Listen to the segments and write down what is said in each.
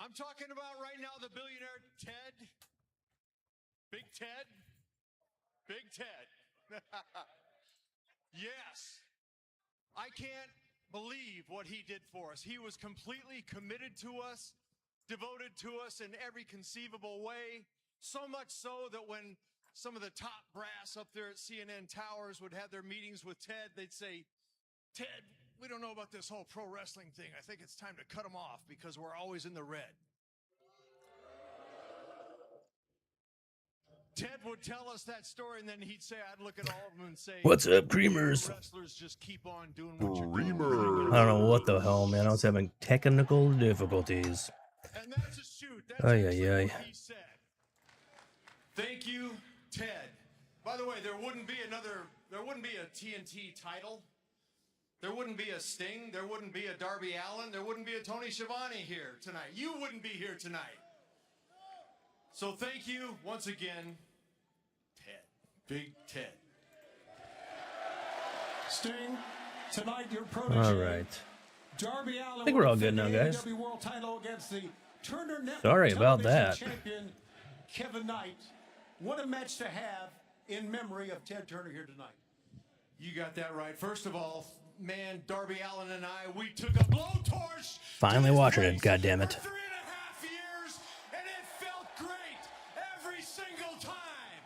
I'm talking about right now the billionaire Ted. Big Ted. Big Ted. Yes. I can't believe what he did for us. He was completely committed to us, devoted to us in every conceivable way. So much so that when some of the top brass up there at CNN Towers would have their meetings with Ted, they'd say, Ted, we don't know about this whole pro wrestling thing. I think it's time to cut them off because we're always in the red. Ted would tell us that story, and then he'd say, I'd look at all of them and say, what's up, Creamers? Wrestlers just keep on doing what you're doing. I don't know what the hell, man. I was having technical difficulties. And that's a shoot. That's what he said. Thank you, Ted. By the way, there wouldn't be a TNT title. There wouldn't be a Sting. There wouldn't be a Darby Allin. There wouldn't be a Tony Schiavone here tonight. You wouldn't be here tonight. So thank you once again, Ted. Big Ted. Sting, tonight your protege. All right. Darby Allin. I think we're all good now, guys. AEW World title against the Turner Network Sorry about that. Champion Kevin Knight. What a match to have in memory of Ted Turner here tonight. You got that right. First of all, man, Darby Allin and I, we took a blowtorch. Finally watching it, goddammit. For 3.5 years, and it felt great every single time.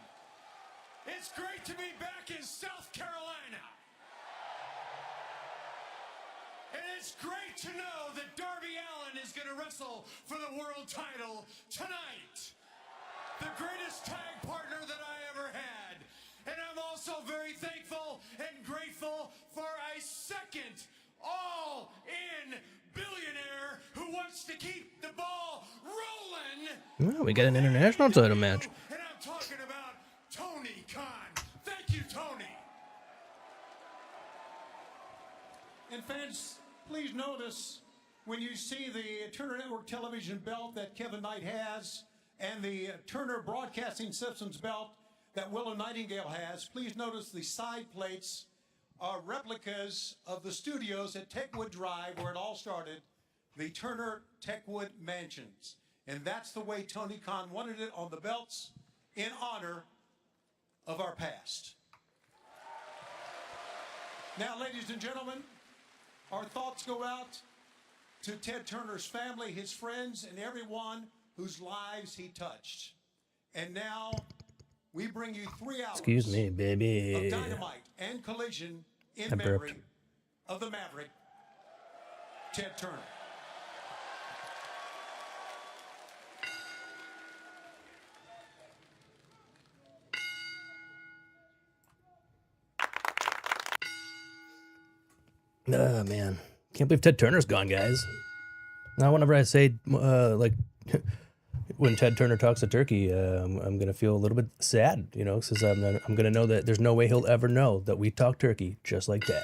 It's great to be back in South Carolina. And it's great to know that Darby Allin is going to wrestle for the world title tonight. The greatest tag partner that I ever had. And I'm also very thankful and grateful for a second all-in billionaire who wants to keep the ball rolling. Well, we got an international title match. And I'm talking about Tony Khan. Thank you, Tony. And fans, please notice when you see the Turner Network television belt that Kevin Knight has and the Turner Broadcasting Systems belt that Willow Nightingale has, please notice the side plates are replicas of the studios at Techwood Drive where it all started, the Turner Techwood Mansions. And that's the way Tony Khan wanted it on the belts in honor of our past. Now, ladies and gentlemen, our thoughts go out to Ted Turner's family, his friends, and everyone whose lives he touched. And now we bring you 3 hours Excuse me, baby. of Dynamite and Collision in memory of the Maverick, Ted Turner. Oh, man. Can't believe Ted Turner's gone, guys. Now, whenever I say, like, when Ted Turner talks to Turkey, I'm going to feel a little bit sad, you know, since I'm going to know that there's no way he'll ever know that we talk Turkey just like Ted.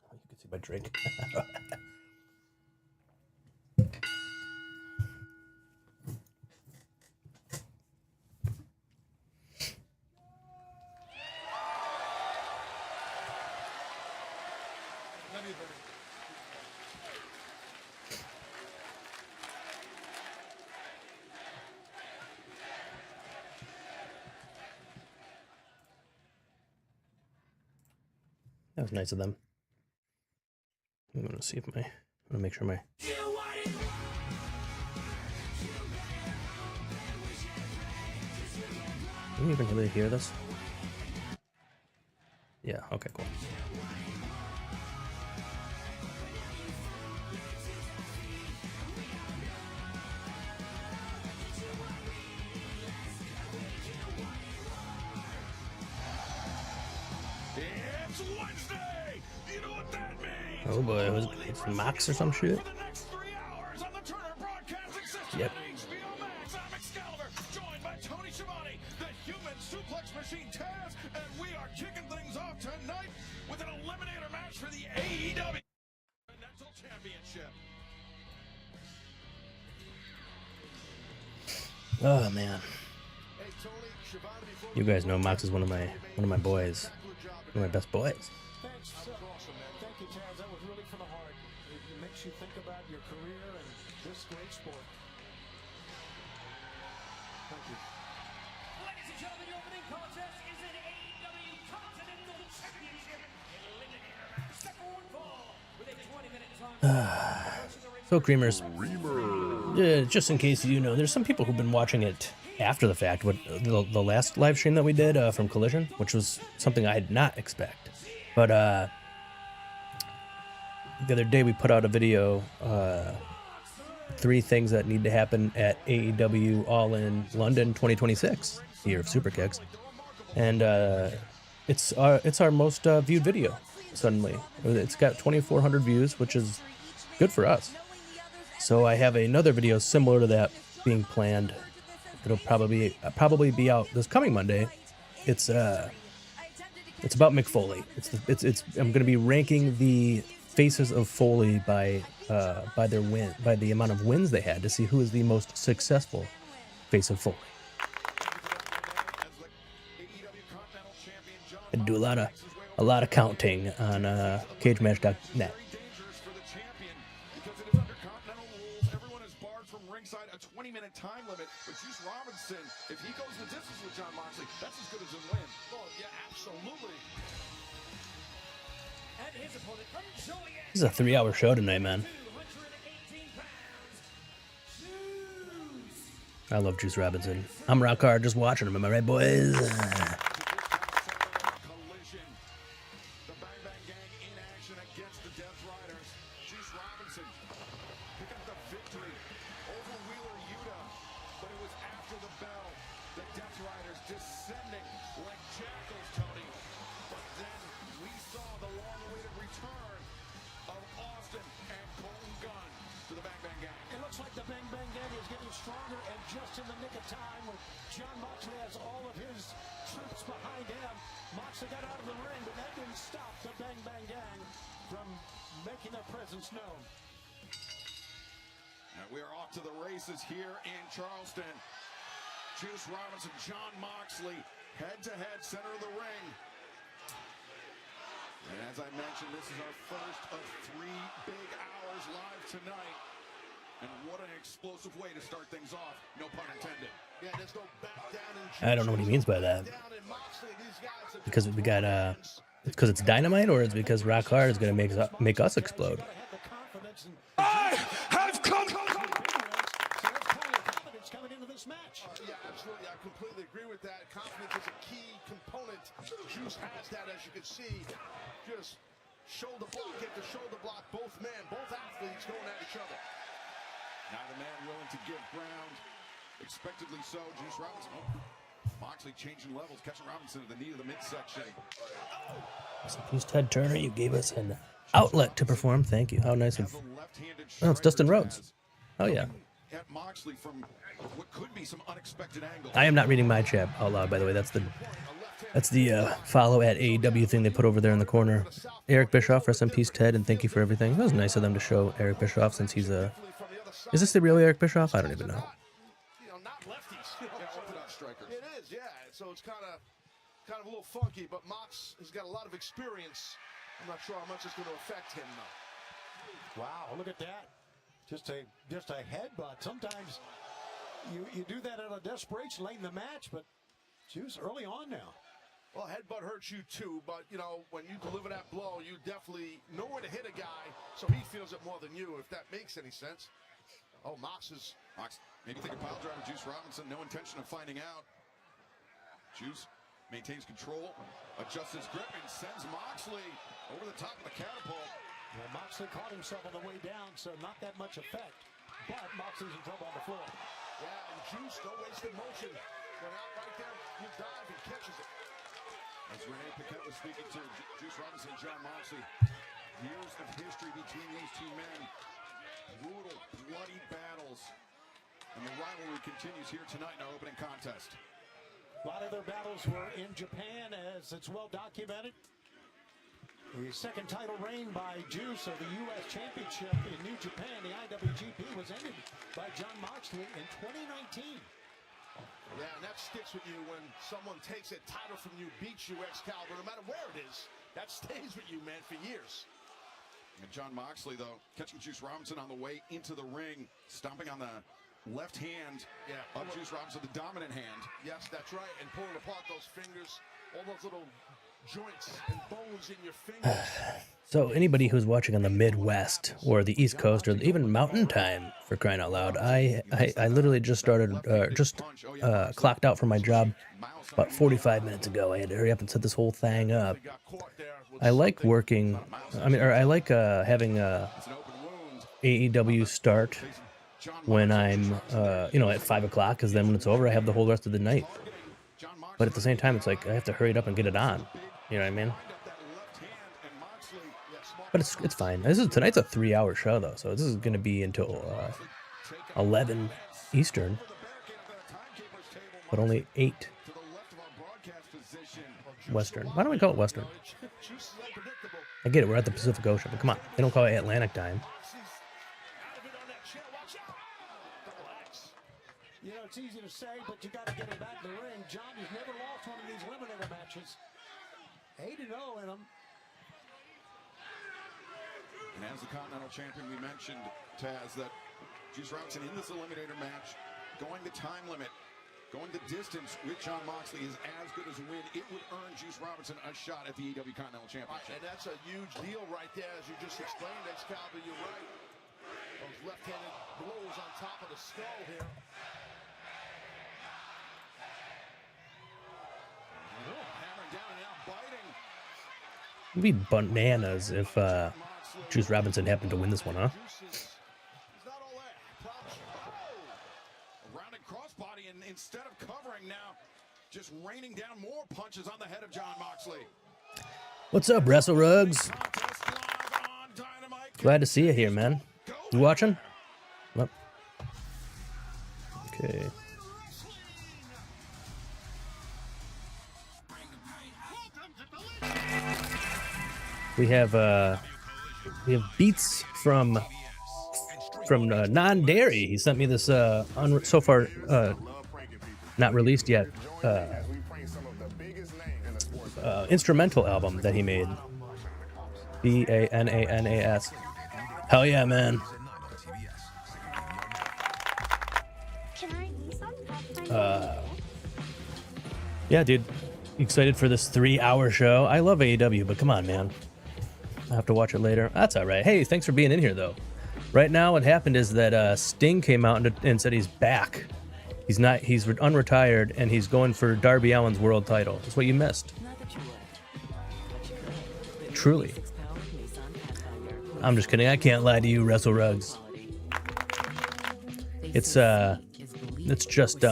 Oh, you can see my drink. That was nice of them. I'm gonna see if I'm gonna make sure my. Can you even really hear this? Yeah, okay, cool. It's Wednesday. You know what that means? Oh boy, it's Max or some shit. For the next 3 hours on the Turner Broadcasting System. Yep. HBO Max, I'm Excalibur, joined by Tony Schiavone, the human suplex machine Taz, and we are kicking things off tonight with an eliminator match for the AEW Continental Championship. Oh man. You guys know Max is one of my boys. One of my best boys. Thanks. Thank you, Taz. That was makes you think about your career and this great sport. Thank you. Ladies and gentlemen, the opening contest is an AEW Continental Championship Eliminator match. Second one fall with a 20-minute time. So, Creamers, just in case you know, there's some people who've been watching it after the fact. What the last live stream that we did from Collision, which was something I did not expect. But the other day we put out a video, 3 things that need to happen at AEW All In London 2026, year of Super Kicks, and it's our most viewed video. Suddenly, it's got 2,400 views, which is good for us. So I have another video similar to that being planned. It'll probably be out this coming Monday. It's about Mick Foley. I'm going to be ranking the faces of Foley by the amount of wins they had to see who is the most successful face of Foley. And do a lot of counting on cagematch.net. A 20-minute time limit, but Juice Robinson, if he goes the distance with John Moxley, that's as good as a win. Oh, yeah, absolutely. And his opponent from Joliet. This is a 3-hour show tonight, man. 218 pounds. Juice. I love Juice Robinson. I'm rock hard just watching him. Am I right, boys? Collision. The Bang Bang Gang in action against the Death Riders. Juice Robinson pick up the victory over Wheeler Yuta, but it was after the bell. The Death Riders descending like jackals, Tony. But then we saw the long-awaited return of Austin and Colton Gunn to the Bang Bang Gang. It looks like the Bang Bang Gang is getting stronger, and just in the nick of time when John Moxley has all of his troops behind him. Moxley got out of the ring, but that didn't stop the Bang Bang Gang from making their presence known. And we are off to the races here in Charleston. Juice Robinson, John Moxley, head-to-head, center of the ring. And as I mentioned, this is our first of 3 big hours live tonight. And what an explosive way to start things off, no pun intended. Yeah, there's no back down in I don't know what he means by that. Because we got it's because it's Dynamite, or it's because Rock Hard is going to make us explode. I have come. Yeah, absolutely. I completely agree with that. Confidence is a key component. Juice has that, as you can see. Just shoulder block after shoulder block. Both athletes going at each other. Neither man willing to give ground. Expectedly so. Juice Robinson. Moxley changing levels, catching Robinson at the knee of the midsection. He's Ted Turner. You gave us an outlet to perform. Thank you. How nice of. Oh, it's Dustin Rhodes. Oh yeah. At Moxley from what could be some unexpected angle. I am not reading my chat out loud, by the way. That's the follow at AEW thing they put over there in the corner. Eric Bischoff, rest in peace, Ted, and thank you for everything. It was nice of them to show Eric Bischoff since he's a. Is this the real Eric Bischoff? I don't even know. Not lefties. Orthodox strikers. It is, yeah. So it's kind of a little funky, but Mox has got a lot of experience. I'm not sure how much it's going to affect him, though. Wow, look at that. Just a headbutt. Sometimes you do that out of desperation late in the match, but Juice early on now. Well, headbutt hurts you too, but you know, when you deliver that blow, you definitely know where to hit a guy, so he feels it more than you, if that makes any sense. Oh, Mox maybe think a pile driver, Juice Robinson, no intention of finding out. Juice maintains control, adjusts his grip, and sends Moxley over the top of the catapult. Well, Moxley caught himself on the way down, so not that much effect. But Moxley's in trouble on the floor. Yeah, and Juice, no wasted motion. Went out right there, you dive and catches it. As Renee Paquette was speaking to Juice Robinson and John Moxley, years of history between these two men. Brutal, bloody battles. And the rivalry continues here tonight in our opening contest. A lot of their battles were in Japan, as it's well documented. The second title reign by Juice of the U.S. Championship in New Japan, the IWGP, was ended by John Moxley in 2019. Yeah, and that sticks with you when someone takes a title from you, beats you, Excalibur, no matter where it is. That stays with you, man, for years. And John Moxley, though, catching Juice Robinson on the way into the ring, stomping on the left hand of Juice Robinson, the dominant hand. Yes, that's right. And pulling apart those fingers, all those little joints and bones in your fingers. So anybody who's watching on the Midwest or the East Coast or even Mountain Time, for crying out loud, I literally just started, clocked out from my job about 45 minutes ago. I had to hurry up and set this whole thing up. I like working, I like having AEW start when I'm, at 5 o'clock, because then when it's over, I have the whole rest of the night. But at the same time, it's like I have to hurry it up and get it on. You know what I mean? But it's fine. Tonight's a 3-hour show, though, so this is going to be until 11 Eastern, but only 8 Western. Why don't we call it Western? I get it. We're at the Pacific Ocean, but come on. They don't call it Atlantic time. You know, it's easy to say, but you got to get him back in the ring. John has never lost one of these eliminator matches. 8-0 in them. And as the Continental Champion, we mentioned, Taz, that Juice Robinson in this eliminator match, going the time limit, going the distance with John Moxley is as good as a win. It would earn Juice Robinson a shot at the AEW Continental Championship. And that's a huge deal right there, as you just explained, Excalibur. You're right. Those left-handed blows on top of the skull here. Hammering down and now biting. It'd be bananas if Juice Robinson happened to win this one, huh? He's not all that. A rounded crossbody, and instead of covering now, just raining down more punches on the head of John Moxley. What's up, WrestleRugs? Contest live on Dynamite. Glad to see you here, man. You watching? Nope. Okay. We have beats from Non-Dairy. He sent me this so far not released yet instrumental album that he made. Bananas. Hell yeah, man. Yeah, dude. Excited for this 3-hour show. I love AEW, but come on, man. I have to watch it later. That's all right. Hey, thanks for being in here, though. Right now, what happened is that Sting came out and said he's back. He's unretired, and he's going for Darby Allin's world title. That's what you missed. Truly. I'm just kidding. I can't lie to you, WrestleRugs. It's just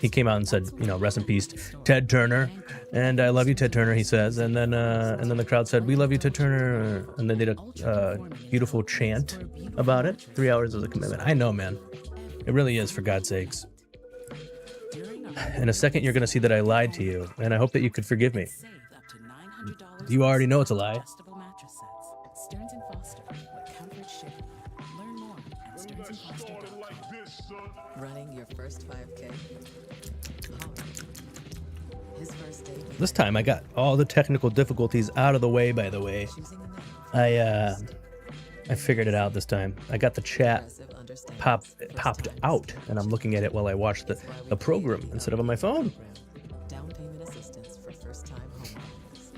he came out and said, rest in peace, Ted Turner, and I love you, Ted Turner, he says, and then the crowd said, we love you, Ted Turner, and then they did a beautiful chant about it. 3 hours is a commitment. I know, man. It really is, for God's sakes. In a second, you're going to see that I lied to you, and I hope that you could forgive me. You already know it's a lie. Running your first 5K. His first day. This time I got all the technical difficulties out of the way, by the way. I figured it out this time. I got the chat popped out, and I'm looking at it while I watch the program instead of on my phone. Down payment assistance for first-time homeowners.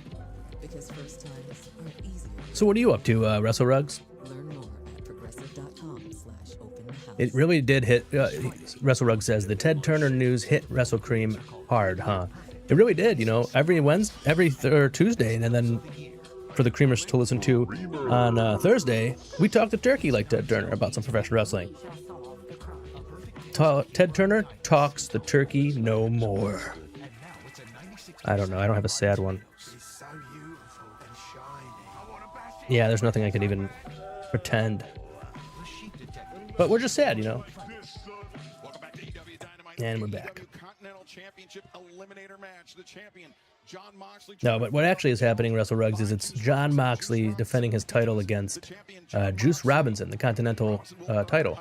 Because first times are easier. So what are you up to, WrestleRugs? Learn more at progressive.com/open-house. It really did hit, WrestleRug says, the Ted Turner news hit WrestleCream hard, huh? It really did, every Tuesday, and then for the Creamers to listen to on Thursday, we talked to Turkey like Ted Turner about some professional wrestling. Ted Turner talks the turkey no more. I don't know, I don't have a sad one. Yeah, there's nothing I could even pretend. But we're just sad, Welcome back to AEW Dynamite. And we're back. Continental Championship eliminator match. The champion, John Moxley. No, but what actually is happening, WrestleRugs, is it's John Moxley defending his title against Juice Robinson, the Continental title.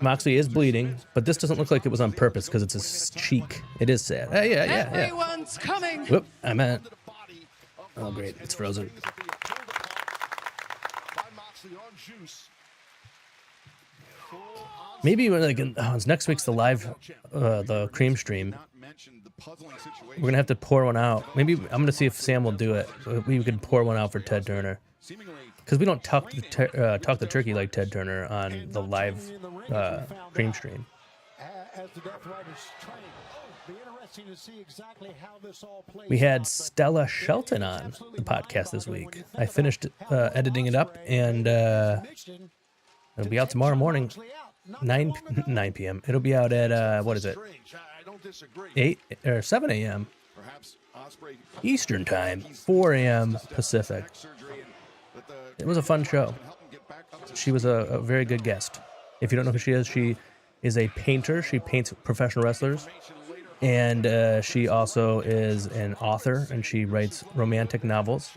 Moxley is bleeding, but this doesn't look like it was on purpose because it's his cheek. It is sad. Yeah. Everyone's coming. Whoop, I meant. Oh, great. It's frozen. Moxley on Juice. Full on Maybe when, like it's next week's the live, the cream stream. Not mention the puzzling situation. We're gonna have to pour one out. Maybe I'm gonna see if Sam will do it. We could pour one out for Ted Turner. Seemingly, Because we don't talk the turkey like Ted Turner on the live cream stream. As the Death Riders train. Be interesting to see exactly how this all plays We had out, but Stella Shelton on the podcast this week. I finished editing it up, and it'll be out tomorrow morning, 9 p.m. It'll be out at what is it, strange. I don't disagree. 8 or 7 a.m. perhaps Ospreay Eastern time, 4 a.m. Pacific. surgery and that the It was a fun show. help him get back up to She was a very good guest. If you don't know who she is a painter. She paints professional wrestlers. And she also is an author, and she writes romantic novels.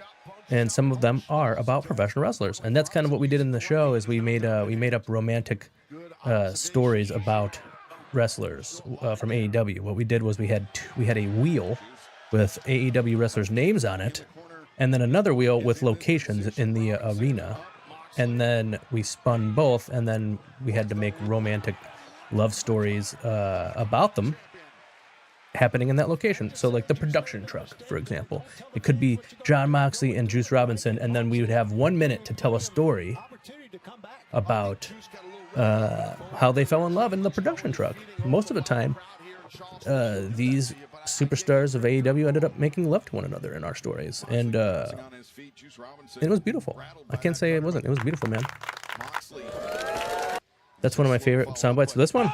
And some of them are about professional wrestlers. And that's kind of what we did in the show is we made up romantic stories about wrestlers from AEW. What we did was we had a wheel with AEW wrestlers' names on it, and then another wheel with locations in the arena. And then we spun both, and then we had to make romantic love stories about them happening in that location. So like the production truck, for example. It could be John Moxley and Juice Robinson, and then we would have 1 minute to tell a story about how they fell in love in the production truck. Most of the time, these superstars of AEW ended up making love to one another in our stories. And on his feet. Juice Robinson it was beautiful. I can't say it wasn't. It was beautiful, man. Moxley That's one of my favorite sound bites. So this one,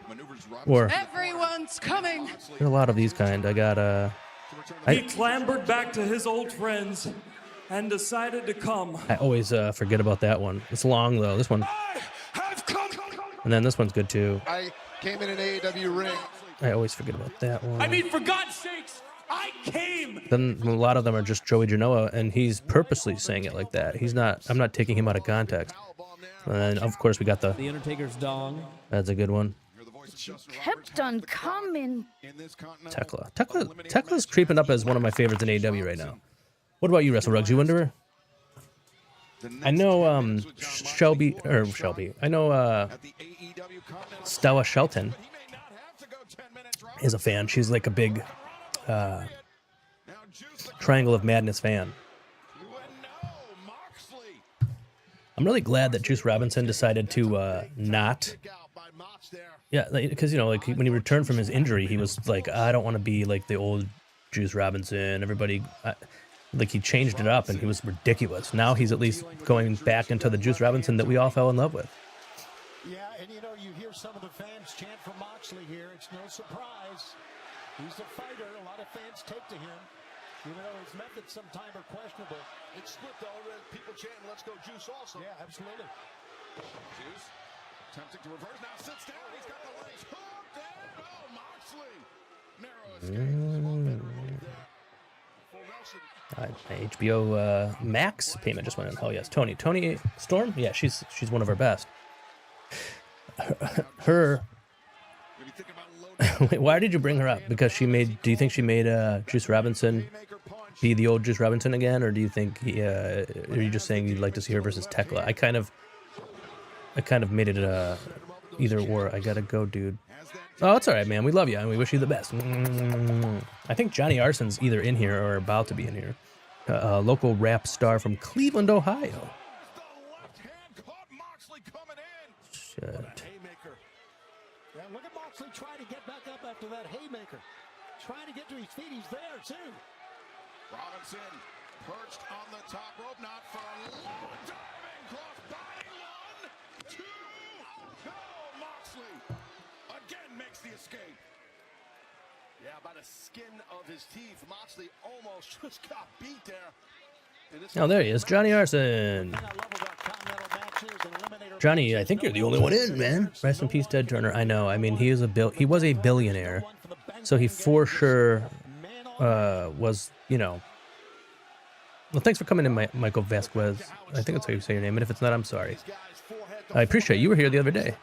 maneuvers or Everyone's coming. there's a lot of these kind. I got He clambered back to his old friends and decided to come. I always forget about that one. It's long though. This one, and then this one's good too. I came in an AEW ring. I always forget about that one. I mean, for God's sakes, I came. Then a lot of them are just Joey Genoa, and he's purposely saying it like that. He's not. I'm not taking him out of context. And then of course we got the. The Undertaker's dong. That's a good one. Kept on coming. Tekla's creeping up as one of my favorites in AEW right now. What about you, WrestleWrugs? You into her? I know Shelby. I know Stella Shelton is a fan. She's like a big Triangle of Madness fan. I'm really glad that Juice Robinson decided to not. Yeah, because like when he returned from his injury, he was like, I don't want to be like the old Juice Robinson. Everybody, like he changed it up, and he was ridiculous. Now he's at least going back into the Juice Robinson that we all fell in love with. Yeah, and you hear some of the fans chant for Moxley here. It's no surprise. He's a fighter. A lot of fans take to him. Even though his methods sometimes are questionable. It's split though. People chanting, "Let's go, Juice!" Also. Yeah, absolutely. Juice attempting to reverse. Now sits down. He's got the legs hooked. And Moxley. Narrow escape. Full Nelson. HBO Max payment just went in. Oh yes, Tony Storm. Yeah, she's one of our best. Her. Maybe think about loading. Wait, why did you bring her up? Because she made. Do you think she made Juice Robinson be the old Juice Robinson again, or do you think? Are you just saying you'd like to see her versus Tekla? I kind of made it either or. I gotta go, dude. Oh, it's all right, man. We love you and we wish you the best. I think Johnny Arson's either in here or about to be in here. A local rap star from Cleveland, Ohio. Shit. Haymaker. Yeah, look at Moxley trying to get back up after that haymaker. Trying to get to his feet. He's there, too. Robinson perched on the top rope, not for long. Diving cross body. 1, 2. No, Moxley again makes the escape. Yeah, by the skin of his teeth, Moxley almost just got beat there. Oh, there he is, Johnny Arson. Johnny, I think you're the only one in, man. Rest in peace, Ted Turner. I know. I mean, he was a billionaire, so he for sure was, Well, thanks for coming in, Michael Vasquez. I think that's how you say your name, and if it's not, I'm sorry. I appreciate it. You were here the other day.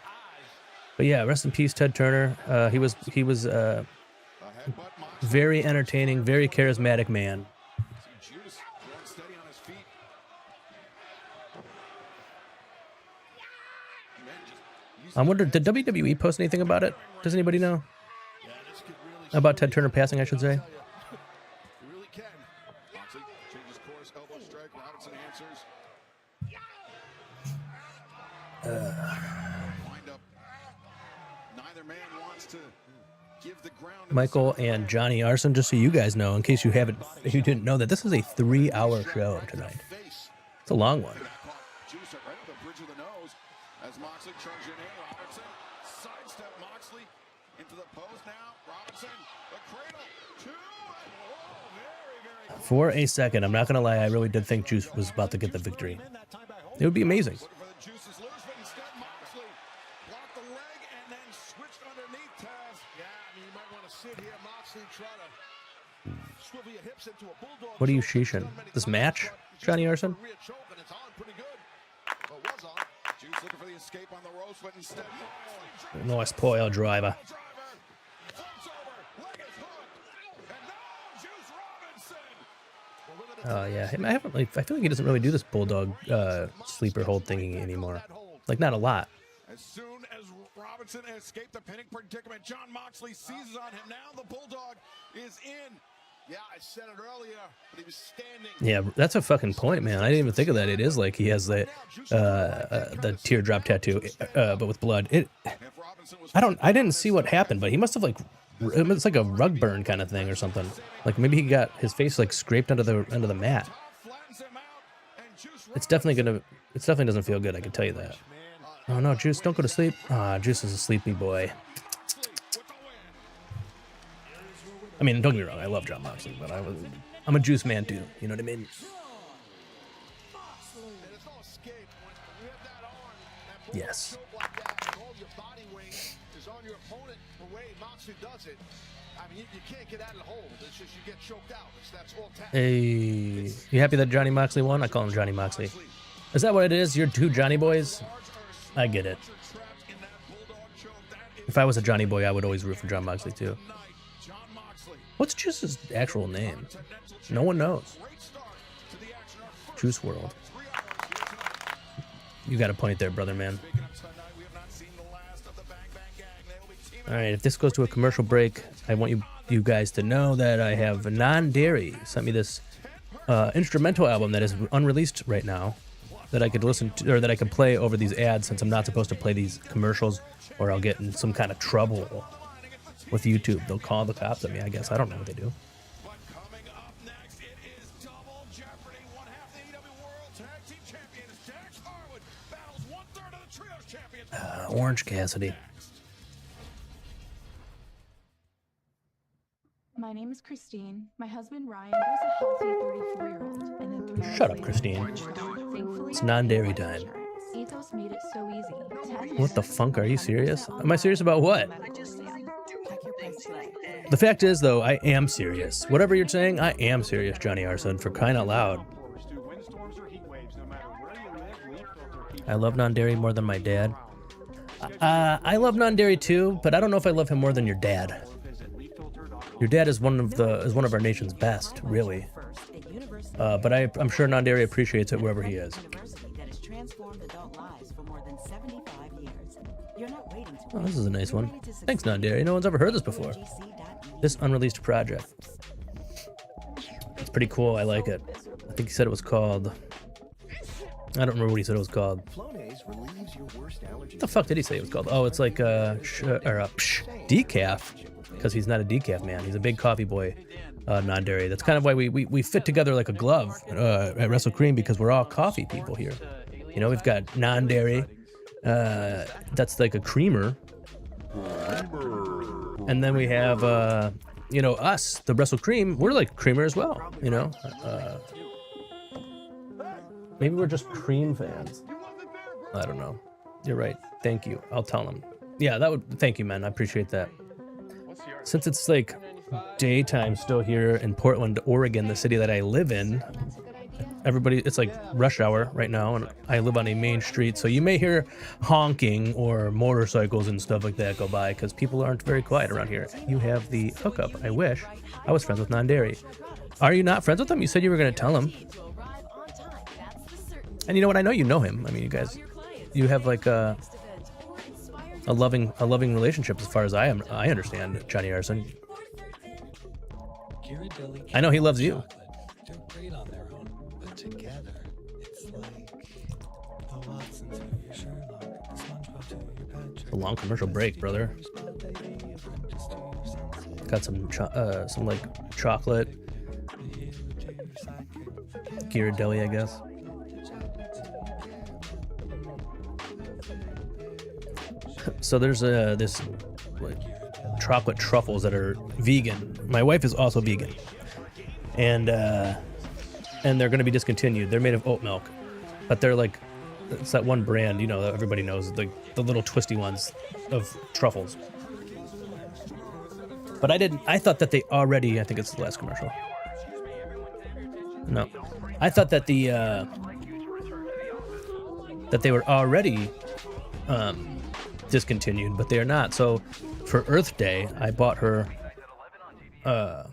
But yeah, rest in peace, Ted Turner. He was very entertaining, very charismatic man. Juice going steady on his feet. I wonder, did WWE post anything about it? Does anybody know? About Ted Turner passing, I should say. You really can. Moxley changes course, elbow strike. Robinson answers. Wind up. Neither man wants to give the ground. Michael and Johnny Arson, just so you guys know, in case you didn't know that this is a 3-hour show tonight. It's a long one. Juice right at the bridge of the nose as Moxley charging in. Robinson sidestep Moxley into the post now. Robinson, the cradle, 2, and whoa, very, very For a second, I'm not going to lie, I really did think Juice was about to get the victory. It would be amazing. looking for the Juice's loose, but instead Moxley blocked the leg and then switched underneath Taz. Yeah, I mean, you might want to sit here. Moxley try to swivel your hips into a bulldog. What are you choke. sheeshing? This match, Johnny Arson? Rear choke, and it's on pretty good. Well, it was on. Juice looking for the escape on the ropes, but instead Moxley Nice poil driver. flips over, leg is hooked, and now Juice Robinson. Oh yeah, I feel like he doesn't really do this bulldog sleeper hold thingy anymore. Like not a lot. As soon as Robinson escaped the pinning predicament, John Moxley seizes on him. Now the Bulldog is in. Yeah, I said it earlier, but he was standing. Yeah, that's a fucking point, man. I didn't even think of that. It is like he has the teardrop tattoo, but with blood. I didn't see what happened, but he must have it's like a rug burn kind of thing or something. Like maybe he got his face like scraped under the mat. It definitely doesn't feel good. I can tell you that. Oh no, Juice, don't go to sleep. Ah, Juice is a sleepy boy. I mean, don't get me wrong, I love John Moxley, but I'm a Juice man too. You know what I mean? Yes. All your body weight is on your opponent. The way Moxley does it, I mean, you can't get out of the hold. It's just you get choked out. That's all tap. Hey, you happy that Johnny Moxley won? I call him Johnny Moxley. Is that what it is? You're two Johnny boys? I get it. If I was a Johnny boy, I would always root for John Moxley too. What's Juice's actual name? No one knows. Juice World. You got a point there, brother man. All right, if this goes to a commercial break, I want you guys to know that I have Non-Dairy sent me this instrumental album that is unreleased right now that I could listen to, or that I could play over these ads, since I'm not supposed to play these commercials or I'll get in some kind of trouble with YouTube. They'll call the cops at me, I guess. I don't know what they do. Coming up next, it is Double Jeopardy. One half the AEW World Tag Team Champions, Dax Harwood, battles 1/3 of the Trios Champions. Orange Cassidy. My name is Christine. My husband Ryan was a healthy 34-year-old, and then 3 months Shut up, later, Christine. thankfully, It's non-dairy time. Ethos made it so easy. What the funk? Are you serious? Am I serious about what? The fact is, though, I am serious. Whatever you're saying, I am serious, Johnny Arson, for crying out loud. I love non-dairy more than my dad. I love non-dairy too, but I don't know if I love him more than your dad. Your dad is one of our nation's best, really. But I'm sure non-dairy appreciates it wherever he is. Oh, this is a nice one. Thanks, non-dairy. No one's ever heard this before. This unreleased project. It's pretty cool. I like it. I think he said it was called... I don't remember what he said it was called. What the fuck did he say it was called? Oh, it's like decaf, because he's not a decaf man. He's a big coffee boy, non-dairy. That's kind of why we fit together like a glove at WrestleCream, because we're all coffee people here. You know, we've got non-dairy. That's like a creamer. And then we have, us, the WrestleCream. We're like creamer as well, you know. Maybe we're just cream fans. I don't know. You're right. Thank you. I'll tell him. Yeah, thank you, man. I appreciate that. Since it's like daytime still here in Portland, Oregon, the city that I live in, it's like rush hour right now, and I live on a main street, so you may hear honking or motorcycles and stuff like that go by, because people aren't very quiet around here. You have the hookup. I wish I was friends with non-dairy. Are you not friends with him? You said you were going to tell him. And you know what? I know you know him. I mean, you guys, you have like a loving relationship as far as I understand Johnny Arson. I know he loves you. They're great on their own, but together, it's like the Watsons to your Sherlock, the SpongeBob to your Patrick. A long commercial break, brother. Got some like chocolate. Ghirardelli, I guess. So there's this like, chocolate truffles that are vegan. My wife is also vegan, and they're going to be discontinued. They're made of oat milk, but they're like it's that one brand that everybody knows, the little twisty ones of truffles. But I thought that they already. I think it's the last commercial. No, I thought that that they were already discontinued, but they are not. So for Earth Day, I bought her a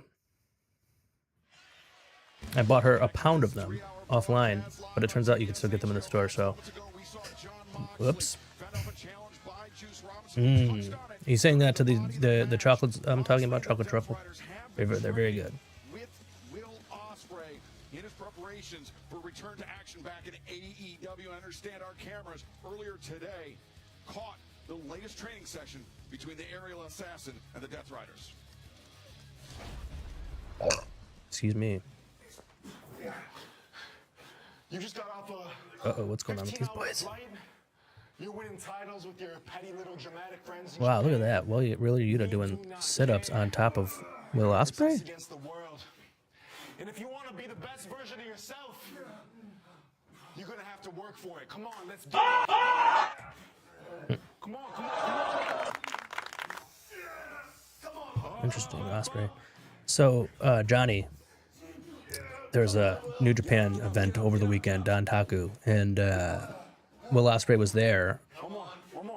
pound of them offline, but it turns out you can still get them in the store. So, whoops. Are you saying that to the chocolates I'm talking about? Chocolate truffle. They're very good. In his preparations for return to action back in AEW, I understand our cameras earlier today caught the latest training session between the aerial assassin and the Death Riders. Excuse me. You just got off Uh-oh, what's going on with these boys? You're winning titles with your petty little dramatic friends. Wow, look at that. Well, really, Yuta doing sit-ups on top of Will Ospreay? Against the world. And if you want to be the best version of yourself, you're going to have to work for it. Come on, let's do it. Come on. Interesting, Ospreay. So, Johnny, there's a New Japan event over the weekend, Don Taku, and Will Ospreay was there,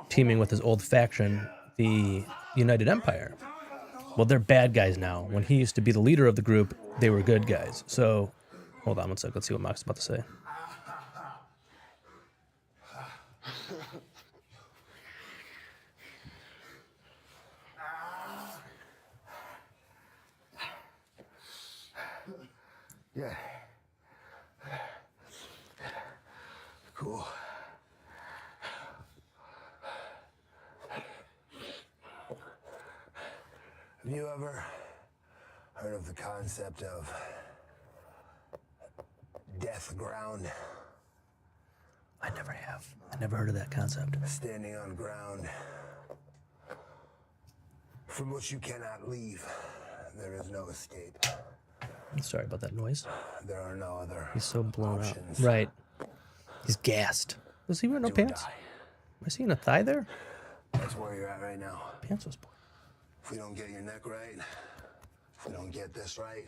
teaming with his old faction, the United Empire. Well, they're bad guys now. When he used to be the leader of the group, they were good guys. So, hold on one sec. Let's see what Mox's about to say. Yeah. Cool. Have you ever heard of the concept of death ground? I never have. I never heard of that concept. Standing on ground from which you cannot leave. There is no escape. Sorry about that noise. There are no other He's so blown options. up. Right. He's gassed. Was he wearing no pants? Am I seeing a thigh there? That's where you're at right now. Pants was born. If we don't get your neck right, if we don't get this right,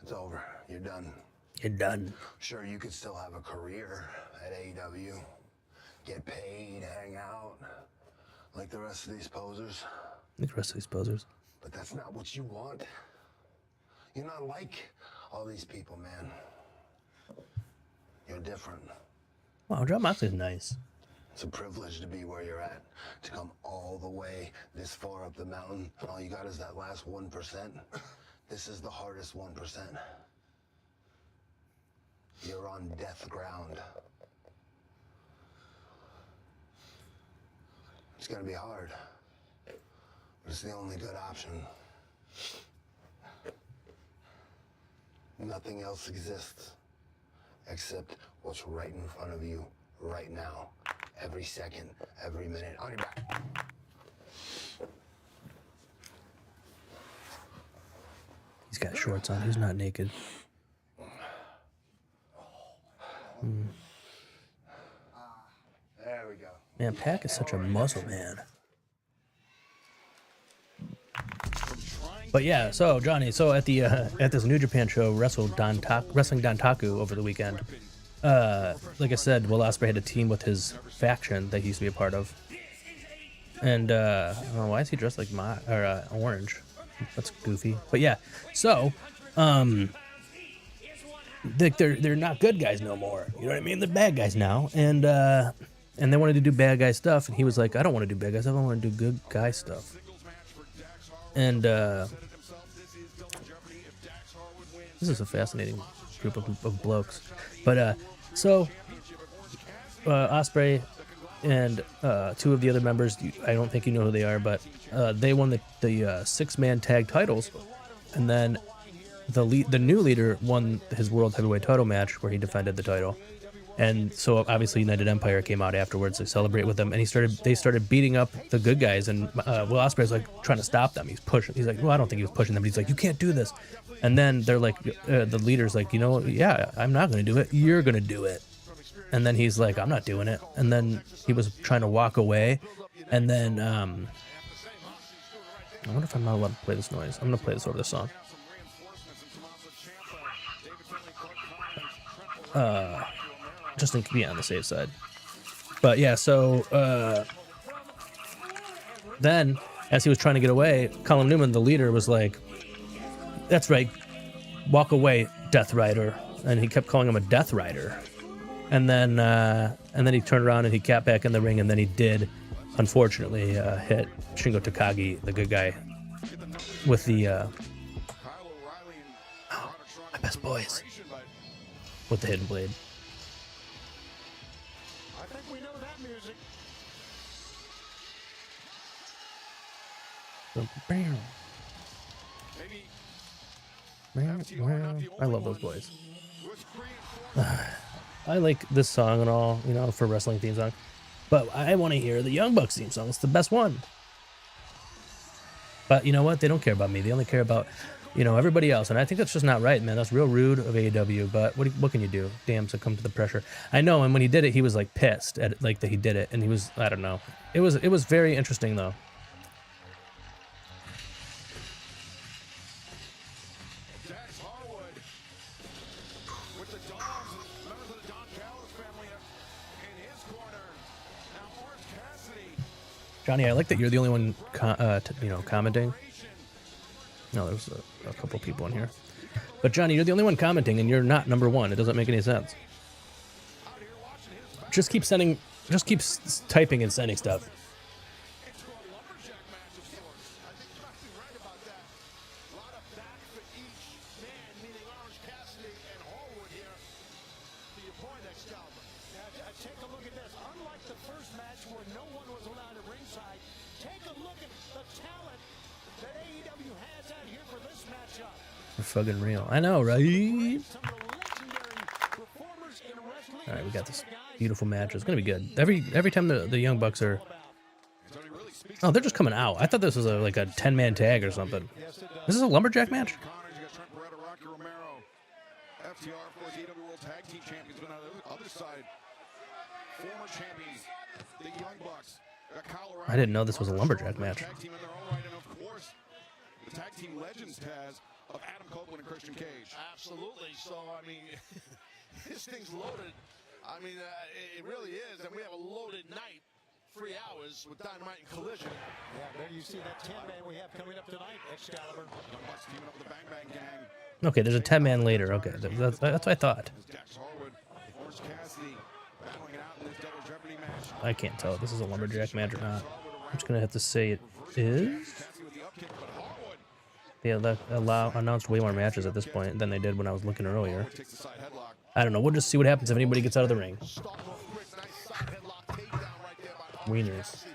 it's over. You're done. You're done. Sure, you could still have a career at AEW, get paid, hang out, like the rest of these posers. Like the rest of these posers. But that's not what you want. You're not like all these people, man. You're different. Wow, John Moxley's nice. It's a privilege to be where you're at, to come all the way this far up the mountain, and all you got is that last 1%. This is the hardest 1%. You're on death ground. It's gonna be hard, but it's the only good option. Nothing else exists except what's right in front of you right now. Every second, every minute. On your back. He's got shorts on. He's not naked. There we go. Man, Pac is such a muscle man. But yeah, so Johnny, at the at this New Japan show, Wrestling Don Taku over the weekend. Like I said, Will Ospreay had a team with his faction that he used to be a part of. And I don't know, why is he dressed like orange? That's goofy. But yeah, so they're not good guys no more. You know what I mean? They're bad guys now. And and they wanted to do bad guy stuff, and he was like, I don't want to do bad guy stuff, I want to do good guy stuff. And this is a fascinating group of blokes. But so Ospreay and two of the other members, I don't think you know who they are, but they won the 6-man tag titles, and then the new leader won his world heavyweight title match where he defended the title. And so obviously United Empire came out afterwards to celebrate with them, and they started beating up the good guys, and Will Ospreay's like trying to stop them. He's like, well, I don't think he was pushing them, but he's like, you can't do this. And then they're like, the leader's like, yeah, I'm not going to do it. You're going to do it. And then he's like, I'm not doing it. And then he was trying to walk away, and then I wonder if I'm not allowed to play this noise. I'm going to play this over the song. Just to be on the safe side. But yeah, so then as he was trying to get away, Colin Newman, the leader, was like, that's right, walk away, Death Rider. And he kept calling him a Death Rider. And then he turned around and he got back in the ring, and then he did, unfortunately, hit Shingo Takagi, the good guy, with the my best boys, with the hidden blade. I love those boys. I like this song and all, for wrestling theme song, but I want to hear the Young Bucks theme song. It's the best one. But you know what? They don't care about me. They only care about, everybody else. And I think that's just not right, man. That's real rude of AEW. But what can you do? Damn, succumb to the pressure. I know. And when he did it, he was like pissed at like that he did it, and he was, I don't know. It was very interesting though. Johnny, I like that you're the only one, commenting. No, there's a couple people in here. But Johnny, you're the only one commenting, and you're not number one. It doesn't make any sense. Just keep typing and sending stuff. Fucking real. I know, right? All right, we got this beautiful match. It's gonna be good. Every time the Young Bucks are, they're just coming out. I thought this was like a 10-man tag or something. This is a lumberjack match. I didn't know this was a lumberjack match. The tag team legends has of Adam Copeland and Christian Cage. Absolutely. So, I mean, this thing's loaded. I mean, it really is. And we have a loaded night, 3 hours with Dynamite and Collision. Yeah, there you see that 10-man we have coming up tonight, Excalibur. Teaming up with the Bang Bang Gang. Okay, there's a 10-man later. Okay, that's what I thought. I can't tell if this is a lumberjack match or not. I'm just going to have to say it is. Yeah, they announced way more matches at this point than they did when I was looking earlier. I don't know. We'll just see what happens if anybody gets out of the ring. Wieners.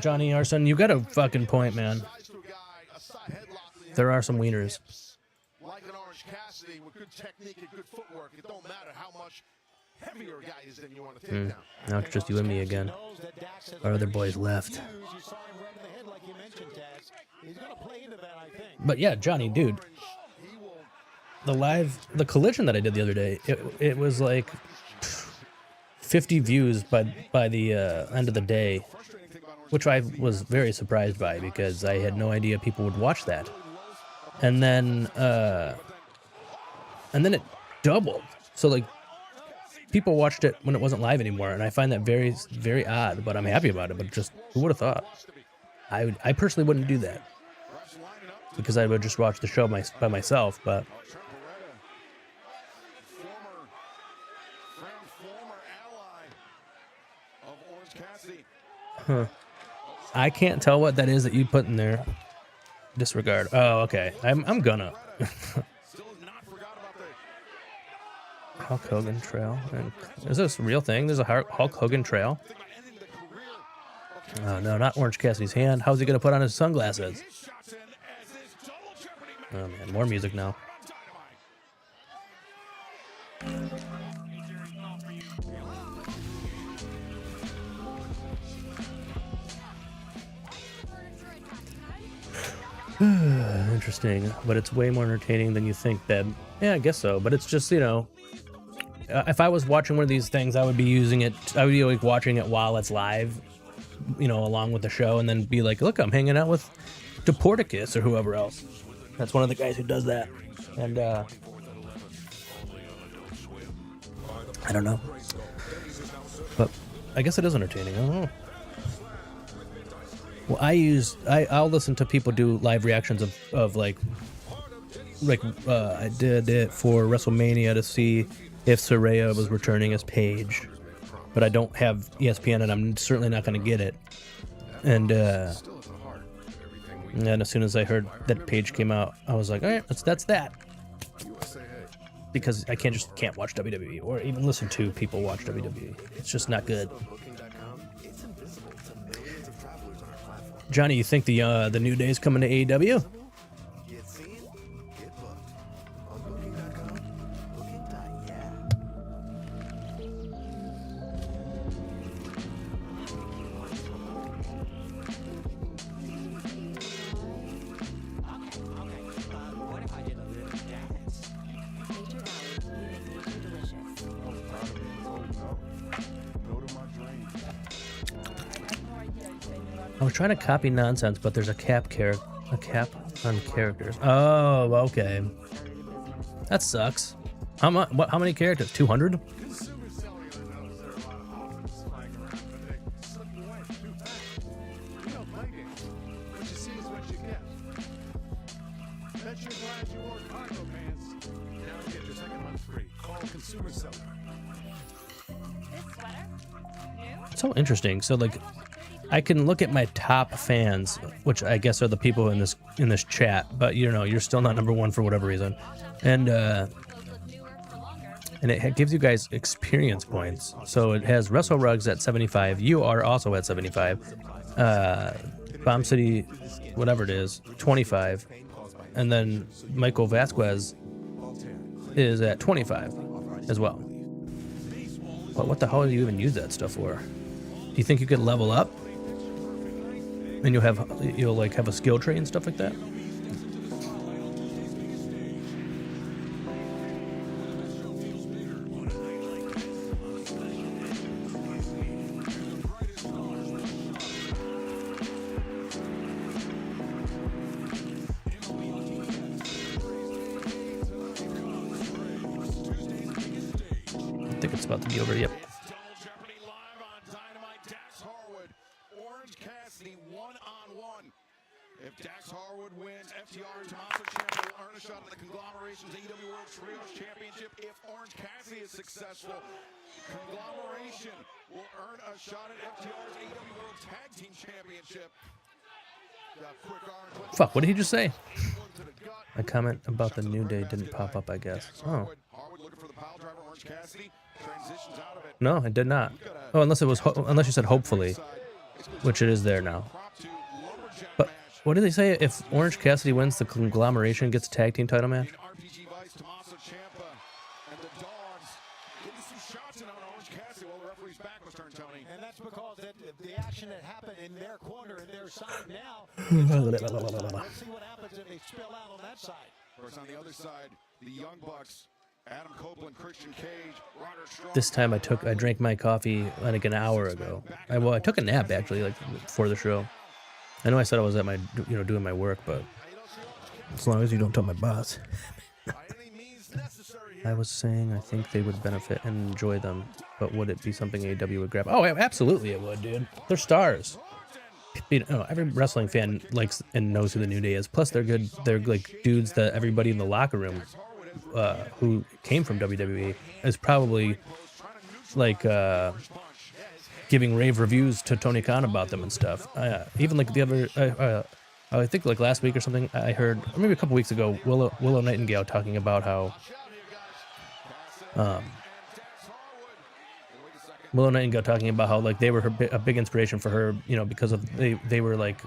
Johnny Arson, you got a fucking point, man. There are some wieners. Like an Orange Cassidy with good technique and good footwork, it don't matter how much heavier a guy is than you want to take down. Now it's just you and me again. Our other boys left. But yeah, Johnny, dude, the Collision that I did the other day, it was like 50 views by the end of the day, which I was very surprised by because I had no idea people would watch that. And then it doubled. So like people watched it when it wasn't live anymore, and I find that very, very odd. But I'm happy about it. But just who would have thought? I personally wouldn't do that because I would just watch the show by myself. But Huh. I can't tell what that is that you put in there. Disregard. Oh, okay. I'm gonna. Hulk Hogan trail. Is this a real thing? There's a Hulk Hogan trail? Oh, no, not Orange Cassidy's hand. How's he going to put on his sunglasses? Oh, man, more music now. Interesting, but it's way more entertaining than you think, Deb. Yeah, I guess so, but it's just, you know, if I was watching one of these things, I would be using it, I would be like watching it while it's live, you know, along with the show, and then be like, look, I'm hanging out with Deporticus or whoever else. That's one of the guys who does that. And I don't know, but I guess it is entertaining. I don't know. Well, I'll listen to people do live reactions of like I did it for WrestleMania to see if Saraya was returning as Paige, but I don't have ESPN and I'm certainly not going to get it. And as soon as I heard that Paige came out, I was like, all right, that's that. Because I can't watch WWE or even listen to people watch WWE. It's just not good. Johnny, you think the New Day is coming to AEW? I was trying to copy nonsense, but there's a cap on characters. Oh, okay. That sucks. How many characters? 200? So interesting. So like, I can look at my top fans, which I guess are the people in this chat, but you know, you're still not number one for whatever reason, and it gives you guys experience points. So it has WrestleRugs at 75. You are also at 75. Bomb City, whatever it is, 25, and then Michael Vasquez is at 25 as well. But what the hell do you even use that stuff for? Do you think you could level up? And you'll like have a skill tree and stuff like that? I think it's about to be over, yep. If Dax Harwood wins, FTR and Tommaso Ciampa will earn a shot at the Conglomeration's AEW World Trios Championship. If Orange Cassidy is successful, Conglomeration will earn a shot at FTR's AEW World Tag Team Championship. Fuck, what did he just say? A comment about the New Day didn't pop up, I guess. Oh. No, it did not. Oh, unless you said hopefully, which it is there now. But what did they say? If Orange Cassidy wins, the Conglomeration gets a tag team title match? And that's because the action that happened in their corner and their side now. Let's see what happens if they spill out on that side. Whereas on the other side, the Young Bucks, Adam Copeland, Christian Cage, Roderick Strong. This time I drank my coffee like an hour ago. I took a nap actually, like before the show. I know I said I was at my, doing my work, but as long as you don't tell my boss. I was saying I think they would benefit and enjoy them, but would it be something AEW would grab? Oh, absolutely it would, dude. They're stars. Every wrestling fan likes and knows who the New Day is. Plus, they're good. They're like dudes that everybody in the locker room who came from WWE is probably like giving rave reviews to Tony Khan about them and stuff. Even like the other, I think like last week or something, I heard, or maybe a couple weeks ago, Willow Nightingale talking about how like they were a big inspiration for her, you know, because of they were like,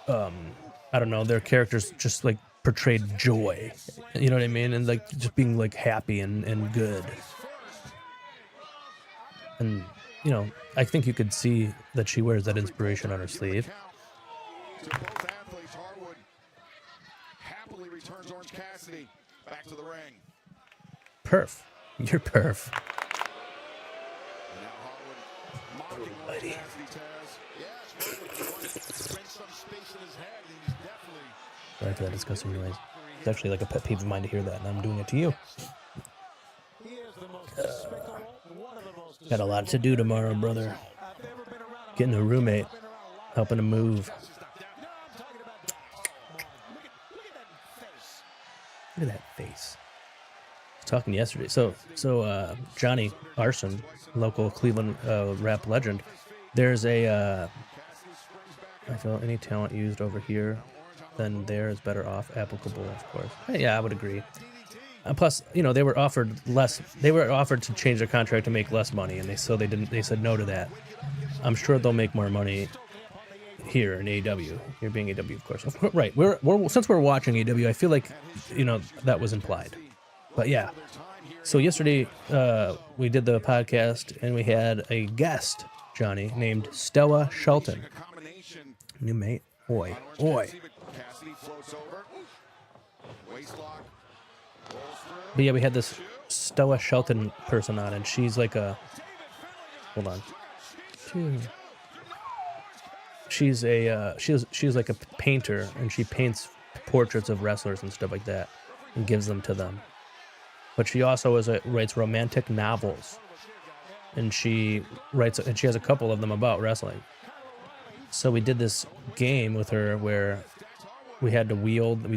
I don't know, their characters just like portrayed joy, you know what I mean, and like just being like happy and good. And you know, I think you could see that she wears that inspiration on her sleeve. Both athletes, Harwood happily returns Orange Cassidy back to the ring. Perf. You're perf. And now Harwood mocking Orange Cassidy, Taz. Yes, spend some space in his head, and he's definitely... Sorry for that disgusting noise. It's actually like a pet peeve of mine to hear that, and I'm doing it to you. Got a lot to do tomorrow, brother. Getting a roommate. Helping to move. Look at that face. I was talking yesterday. So Johnny Arson, local Cleveland rap legend. There's a, I feel any talent used over here than there is better off. Applicable, of course. Yeah, I would agree. Plus, you know, they were offered less. They were offered to change their contract to make less money, and they didn't. They said no to that. I'm sure they'll make more money here in AEW. Here being AEW, of course. Right. Since we're watching AEW, I feel like, you know, that was implied. But yeah. So yesterday, we did the podcast, and we had a guest, Johnny, named Stella Shelton. New mate. Oi. But yeah, we had this Stella Shelton person on, and she's like a... Hold on. She's like a painter, and she paints portraits of wrestlers and stuff like that, and gives them to them. But she also writes romantic novels, and she has a couple of them about wrestling. So we did this game with her where we'd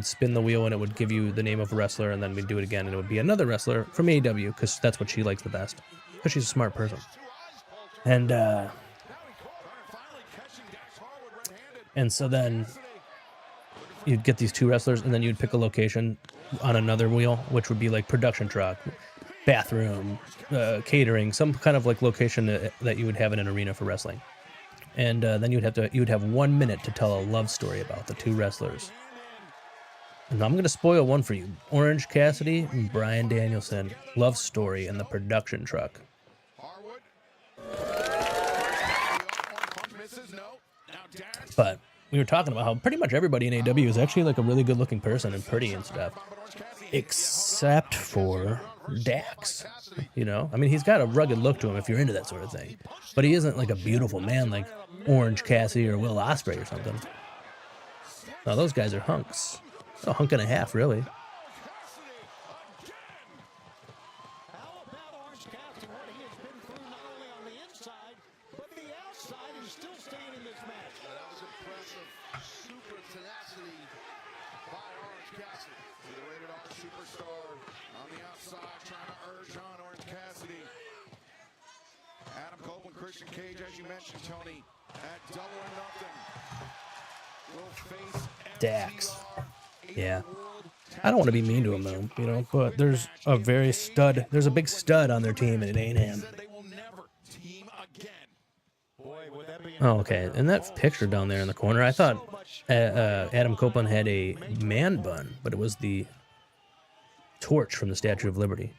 spin the wheel and it would give you the name of a wrestler, and then we'd do it again and it would be another wrestler from AEW, because that's what she likes the best, because she's a smart person. And so then you'd get these two wrestlers, and then you'd pick a location on another wheel, which would be like production truck, bathroom, catering, some kind of like location that you would have in an arena for wrestling. And then you'd have 1 minute to tell a love story about the two wrestlers. And I'm going to spoil one for you. Orange Cassidy and Bryan Danielson, love story in the production truck. But we were talking about how pretty much everybody in AEW is actually like a really good looking person and pretty and stuff. Except for Dax. You know? I mean, he's got a rugged look to him if you're into that sort of thing. But he isn't like a beautiful man like Orange Cassidy or Will Ospreay or something. No, those guys are hunks. A hunk and a half, really. Cage, as you mentioned, Tony, at Double or Nothing, will face Dax. Yeah. I don't want to be mean to him, though, you know, but there's a big stud on their team, and it ain't him. Oh, okay. And that picture down there in the corner, I thought Adam Copeland had a man bun, but it was the torch from the Statue of Liberty.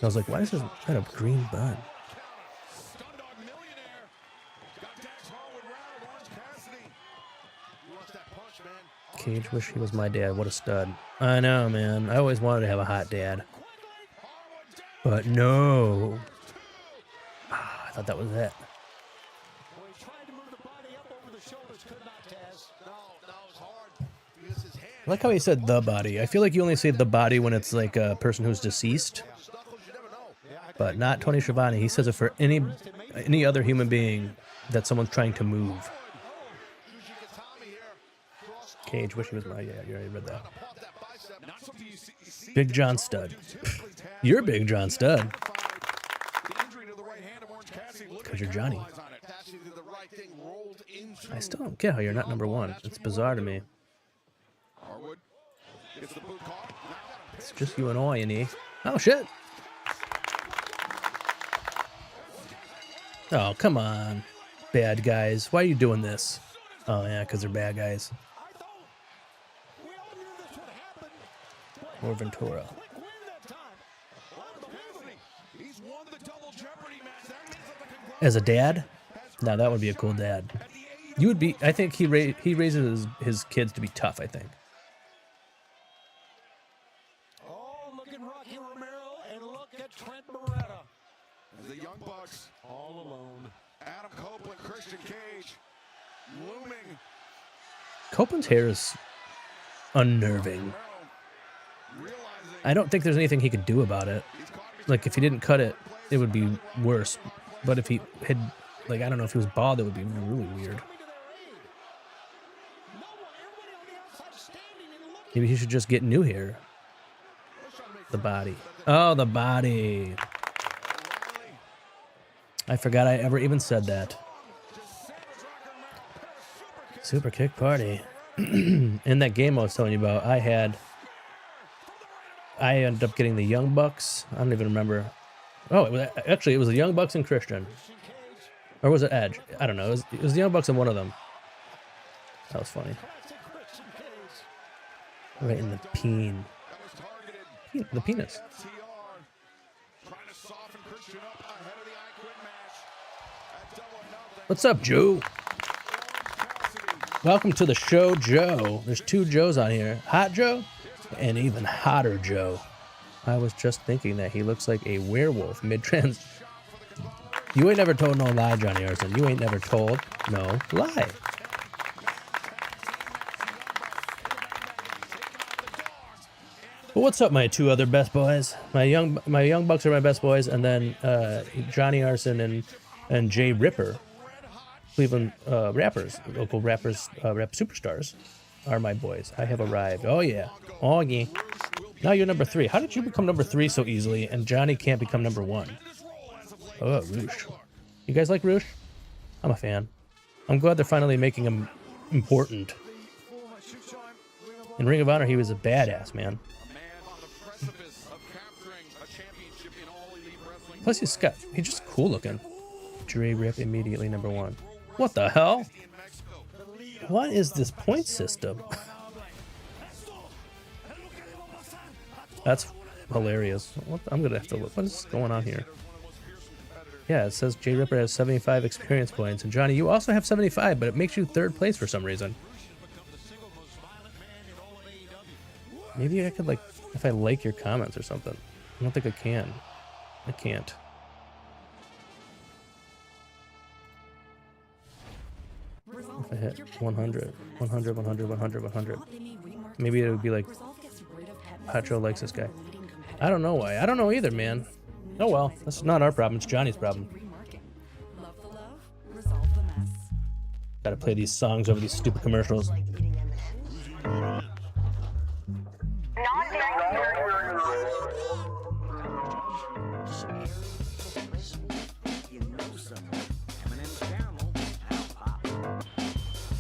I was like, why does this have a green bun? Cage, wish he was my dad. What a stud. I know, man. I always wanted to have a hot dad. But no. I thought that was it. I like how he said the body. I feel like you only say the body when it's like a person who's deceased. But not Tony Schiavone. He says it for any other human being that someone's trying to move. Cage, wish he was my... Yeah, you already read that. Big John Studd. You're Big John Studd. because you're Johnny. I still don't get how you're not number one. It's bizarre to me. It's just you and I, and he. Oh, shit. Oh, come on. Bad guys. Why are you doing this? Oh, yeah, because they're bad guys. Or Ventura. As a dad? No, that would be a cool dad. You would be, I think he raises his kids to be tough, I think. Oh, look at Rocky Romero and look at Trent Beretta. The Young Bucks all alone. Adam Copeland, Christian Cage, looming. Copeland's hair is unnerving. I don't think there's anything he could do about it. Like, if he didn't cut it, it would be worse. But if he had, like, I don't know, if he was bald, it would be really weird. Maybe he should just get new hair. The body. Oh, the body. I forgot I ever even said that. Super kick party. In that game I was telling you about, I ended up getting the Young Bucks. I don't even remember. Oh, it was the Young Bucks and Christian. Or was it Edge? I don't know. It was the Young Bucks and one of them. That was funny. Right in the peen. The penis. What's up, Joe? Welcome to the show, Joe. There's two Joes on here. Hot Joe and even hotter Joe. I was just thinking that he looks like a werewolf mid-trans. You ain't never told no lie, Johnny Arson. You ain't never told no lie. But what's up, my two other best boys? My young Bucks are my best boys, and then Johnny Arson and Jay Ripper, Cleveland rappers, local rappers, rap superstars, are my boys. I have arrived. Oh yeah, oh yeah. Now you're number 3. How did you become number 3 so easily, and Johnny can't become number 1? Oh, Roosh. You guys like Roosh? I'm a fan. I'm glad they're finally making him important. In Ring of Honor, he was a badass, man. Plus, he's just cool looking. Dre Rip immediately number 1. What the hell? What is this point system? That's hilarious. I'm gonna have to look. What is going on here? Yeah, it says Jay Ripper has 75 experience points, and Johnny, you also have 75, but it makes you 3rd place for some reason. Maybe I could, like, if I like your comments or something. I don't think I can. I can't. If I hit 100, 100, 100, 100, 100. Maybe it would be like, hotjoe likes this guy. I don't know why. I don't know either, man. Oh well, that's not our problem. It's Johnny's problem. Gotta play these songs over these stupid commercials.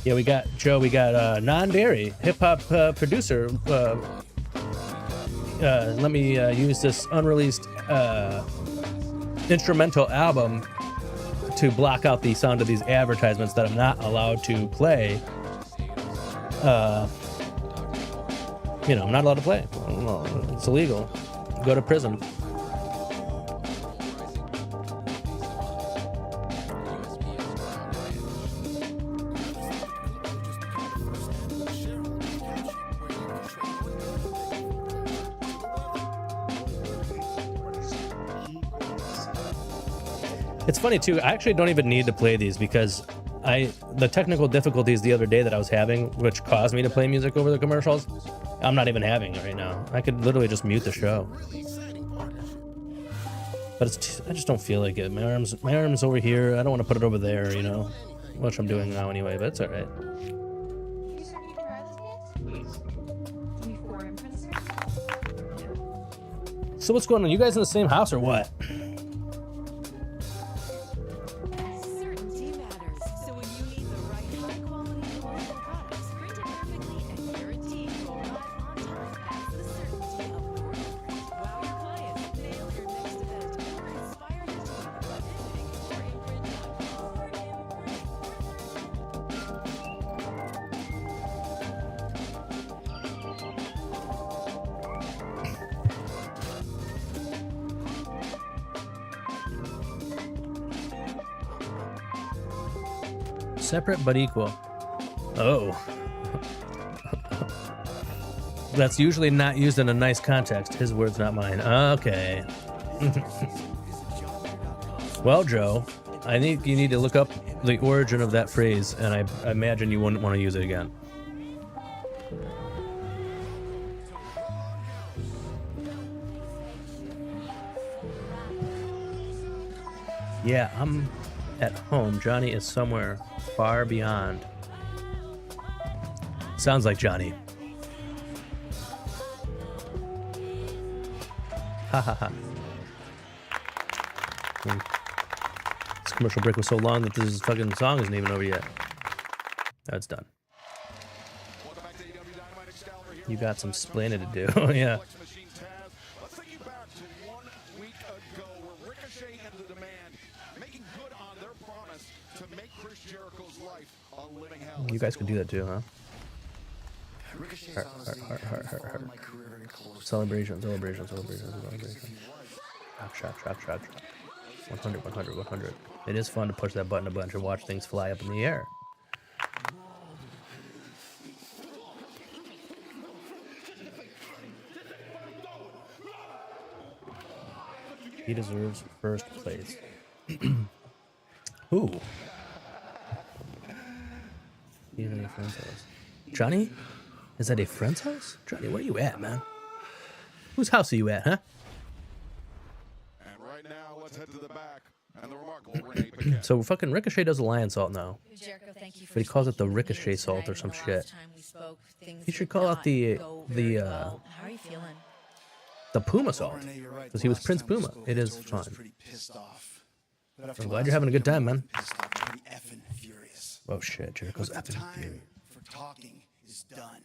Yeah, we got Joe. We got non-dairy hip-hop producer. Let me use this unreleased instrumental album to block out the sound of these advertisements that I'm not allowed to play. You know, I'm not allowed to play. It's illegal. Go to prison. It's funny too, I actually don't even need to play these because the technical difficulties the other day that I was having, which caused me to play music over the commercials, I'm not even having it right now. I could literally just mute the show. But I just don't feel like it. My arm's over here. I don't want to put it over there, you know, which I'm doing now anyway, but it's all right. So what's going on? You guys in the same house or what? Separate but equal. Oh. That's usually not used in a nice context. His words, not mine. Okay. Well, Joe, I think you need to look up the origin of that phrase, and I imagine you wouldn't want to use it again. Yeah, I'm at home. Johnny is somewhere far beyond. Sounds like Johnny. Ha ha ha. This commercial break was so long that this fucking song isn't even over yet. That's done. You got some splaining to do. Yeah. Let's take you back to 1 week ago where Ricochet and the Demand making good on their promise to make Chris Jericho's life a living hell. You guys can do that too, huh? Celebration. Shock. 100. It is fun to push that button a bunch and watch things fly up in the air. He deserves first place. Who? He's at a friend's house. Johnny? Is that a friend's house? Johnny, where you at, man? Whose house are you at, huh? And right now, let's head to the back and the remarkable Renee Paquette. So fucking Ricochet does a lion salt now. Jericho, thank you for But he calls it the Ricochet salt or some shit. He should call it the How are you feeling? the Puma salt. Because he was Prince Puma. It is fun. I'm glad you're having a good time, man. Oh shit, Jericho's effing furious. For talking is done.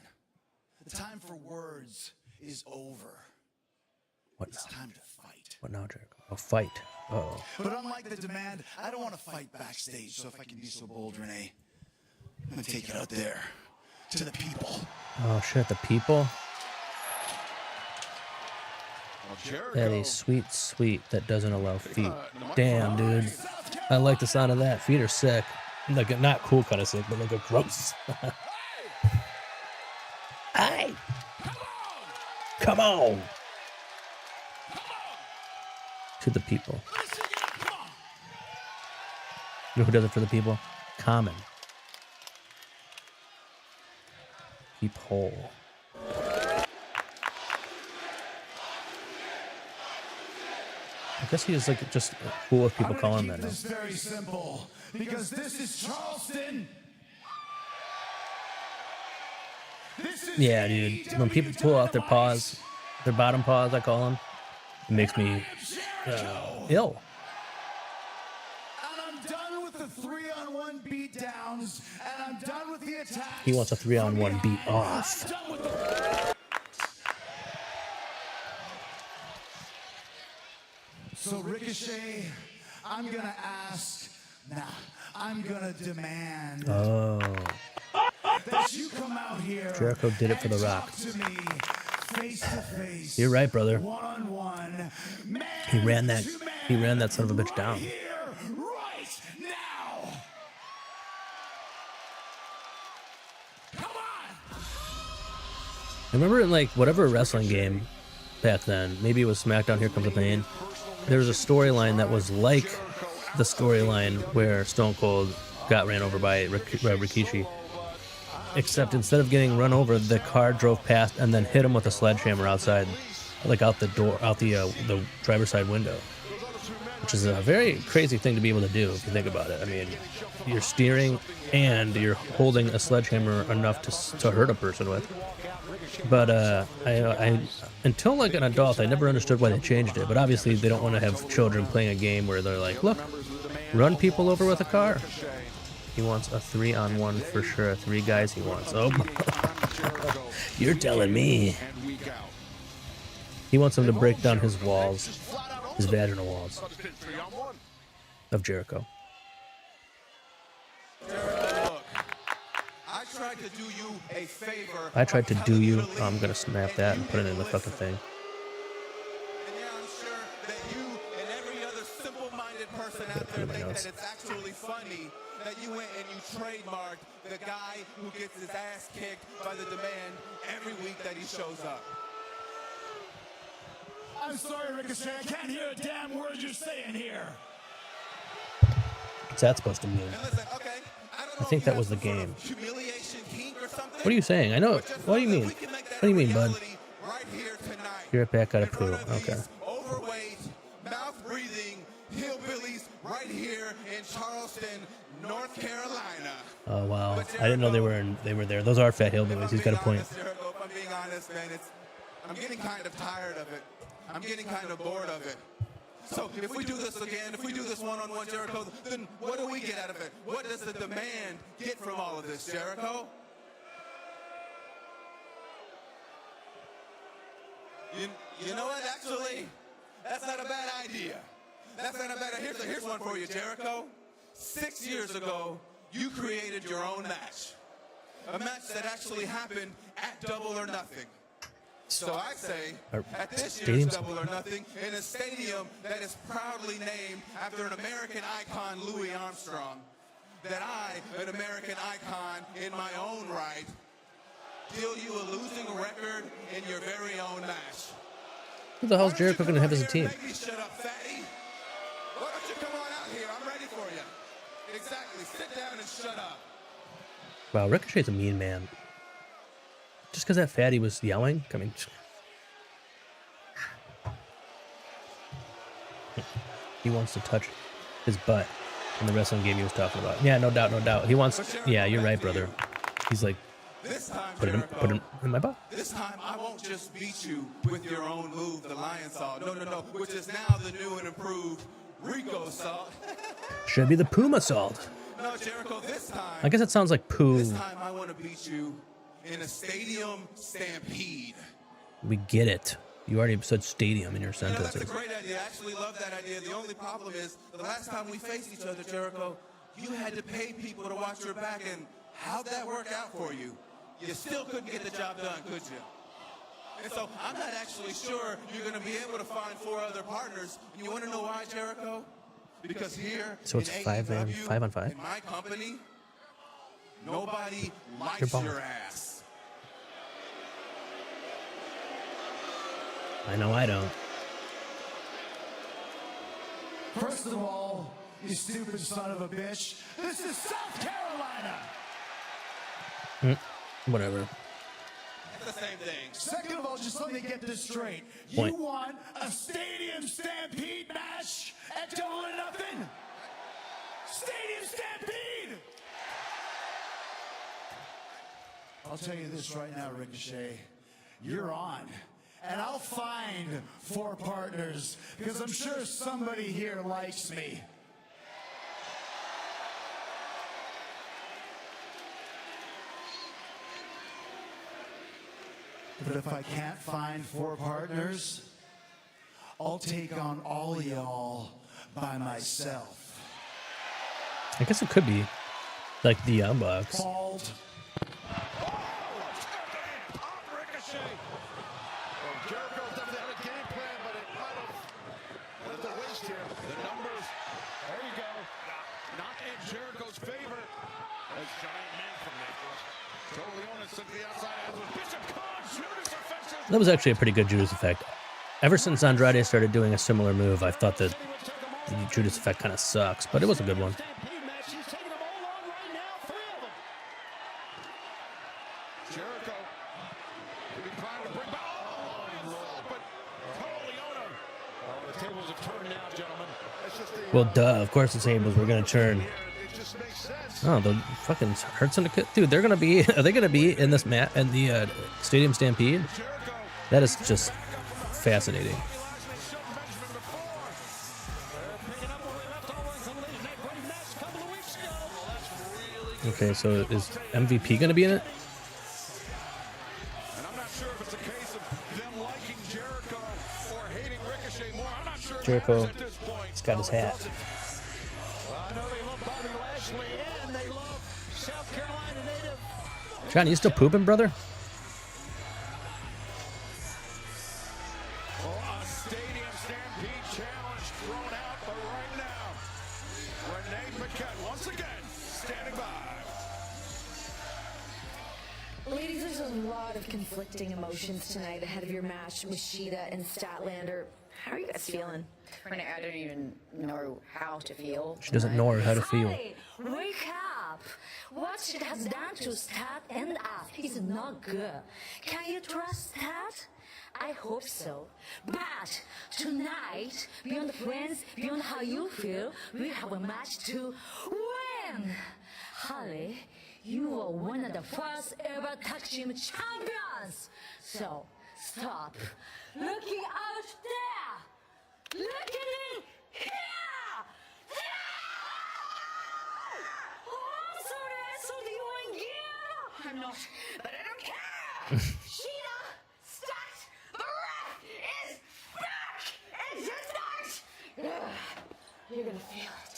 The time for words is over. What It's now? time to fight. What now, Jericho? A fight. Uh-oh. But unlike the Demand, I don't want to fight backstage. So if I can be so bold, Renee, I'm gonna take it out there to the people. Oh shit, the people? That is sweet that doesn't allow feet. Damn, dude. I like the sound of that. Feet are sick. Like a not cool kind of sick, but like a gross. Hey! Come on! To the people. You know who does it for the people? Common. Keep whole. I guess he is like just cool with people calling him that now. This is very simple because this is Charleston. Yeah, dude. When people pull out their paws, their bottom paws, I call them, it makes me ill. And I'm done with the 3-on-1 beatdowns, and I'm done with the attacks. He wants a 3-on-1 beat off. So Ricochet, I'm gonna ask, I'm gonna demand that you come out here. Jericho did it for The Rock. To me, face to face. You're right, brother. One-on-one. He ran that son of a bitch down. Right now. Come on. I remember in like whatever wrestling game back then, maybe it was SmackDown Here Comes the Pain, there was a storyline that was like the storyline where Stone Cold got ran over by Rikishi. Except instead of getting run over, the car drove past and then hit him with a sledgehammer outside, like out the door, out the driver's side window. Which is a very crazy thing to be able to do if you think about it. I mean, you're steering and you're holding a sledgehammer enough to hurt a person with. But I until like an adult, I never understood why they changed it. But obviously, they don't want to have children playing a game where they're like, look, run people over with a car. He wants a 3-on-1 for sure. 3 guys he wants. Oh, you're telling me. He wants him to break down his walls, his vaginal walls of Jericho. I tried to do you a favor. I tried to do you. Oh, I'm gonna snap that and put it in the fucking thing. And yeah, I'm sure that you and every other simple-minded person listen out there think that it's actually funny that you went and you trademarked the guy who gets his ass kicked by the Demand every week that he shows up. I'm sorry, Ricochet. I can't hear a damn word you're saying here. What's that supposed to mean? Listen, okay, I think that was the game. What are you saying? I know. What do you mean? What do you mean, bud? You're back out of poo. Okay. Overweight, mouth-breathing hillbillies right here in Charleston, North Carolina. Oh wow! I didn't know they were there. Those are fat hillbillies. He's got a point. If I'm being honest, man, I'm getting kind of tired of it. I'm getting kind of bored of it. So if we do this again, if we do this one-on-one, Jericho, then what do we get out of it? What does the Demand get from all of this, Jericho? You know what? Actually, that's not a bad idea. That's not a bad idea. Here's one for you, Jericho. 6 years ago, you created your own match. A match that actually happened at Double or Nothing. So I say, at this year's Double or Nothing, in a stadium that is proudly named after an American icon, Louis Armstrong, that I, an American icon in my own right, deal you a losing record in your very own match. Who the hell's Jericho going to have as a team? Shut up, fatty. Why don't you come on out here? I'm ready for you. Exactly. Sit down and shut up. Wow, Ricochet's a mean man. Just because that fatty was yelling? I mean... He wants to touch his butt in the wrestling game he was talking about. Yeah, no doubt, no doubt. He wants... Yeah, you're right, brother. He's like... Put it in my butt. This time, I won't just beat you with your own move, the Lion Salt. No, which is now the new and improved Rico Salt. Should be the Puma Salt. No, Jericho, this time... I guess it sounds like poo. This time, I want to beat you in a stadium stampede. We get it. You already said stadium in your sentences. That's a great idea. I actually love that idea. The only problem is, the last time we faced each other, Jericho, you had to pay people to watch your back, and how'd that work out for you? You still couldn't get the job done, could you? And so I'm not actually sure you're going to be able to find 4 other partners. And you want to know why, Jericho? Because here, so it's 5 on 5. In my company, nobody likes your ass. I know I don't. First of all, you stupid son of a bitch, this is South Carolina. Whatever. It's the same thing. Second of all, just let me get this straight. Point. You want a stadium stampede match at Double or Nothing? Stadium stampede! I'll tell you this right now, Ricochet. You're on. And I'll find 4 partners, because I'm sure somebody here likes me. But if I can't find 4 partners, I'll take on all y'all by myself. I guess it could be like the Young Bucks. Called. Jericho definitely had a game plan, but it might have went to waste here. The numbers, there you go. Not in Jericho's favor. Those giant men from Naples. Totally on it, took the outside as with Bishop Khan. Judas offensive. That was actually a pretty good Judas effect. Ever since Andrade started doing a similar move, I've thought that the Judas effect kind of sucks, but it was a good one. Jericho will be trying to bring back. But Corleone. The tables have turned now, gentlemen. Well, duh. Of course the tables were going to turn. Oh, the fucking Hurt Syndicate. Dude, they're going to be... Are they going to be in this in the Stadium Stampede? That is just fascinating. Okay, so is MVP going to be in it? And I'm not sure if it's a case of them liking Jericho or hating Ricochet more. I'm not sure. Jericho, he's got his hat. I know they love Bobby Lashley and they love South Carolina native. John, you still pooping, brother? A stadium stampede challenge thrown out, but right now, Renee Paquette once again standing by. Ladies, there's a lot of conflicting emotions tonight ahead of your match with Sheeta and Statlander. How are you guys feeling? I don't even know how to feel. She doesn't know how to feel. Hey, wake up! What she has done to Stat and us is not good. Can you trust Stat? I hope so. But tonight, beyond friends, beyond how you feel, we have a match to win! Holly, you are one of the first ever tag team champions! So, stop looking out there! Look at me here! Oh, sorry, I saw you in gear! I'm not, but I don't care! Sheena, start! The ref is back! And just not! You're gonna feel it.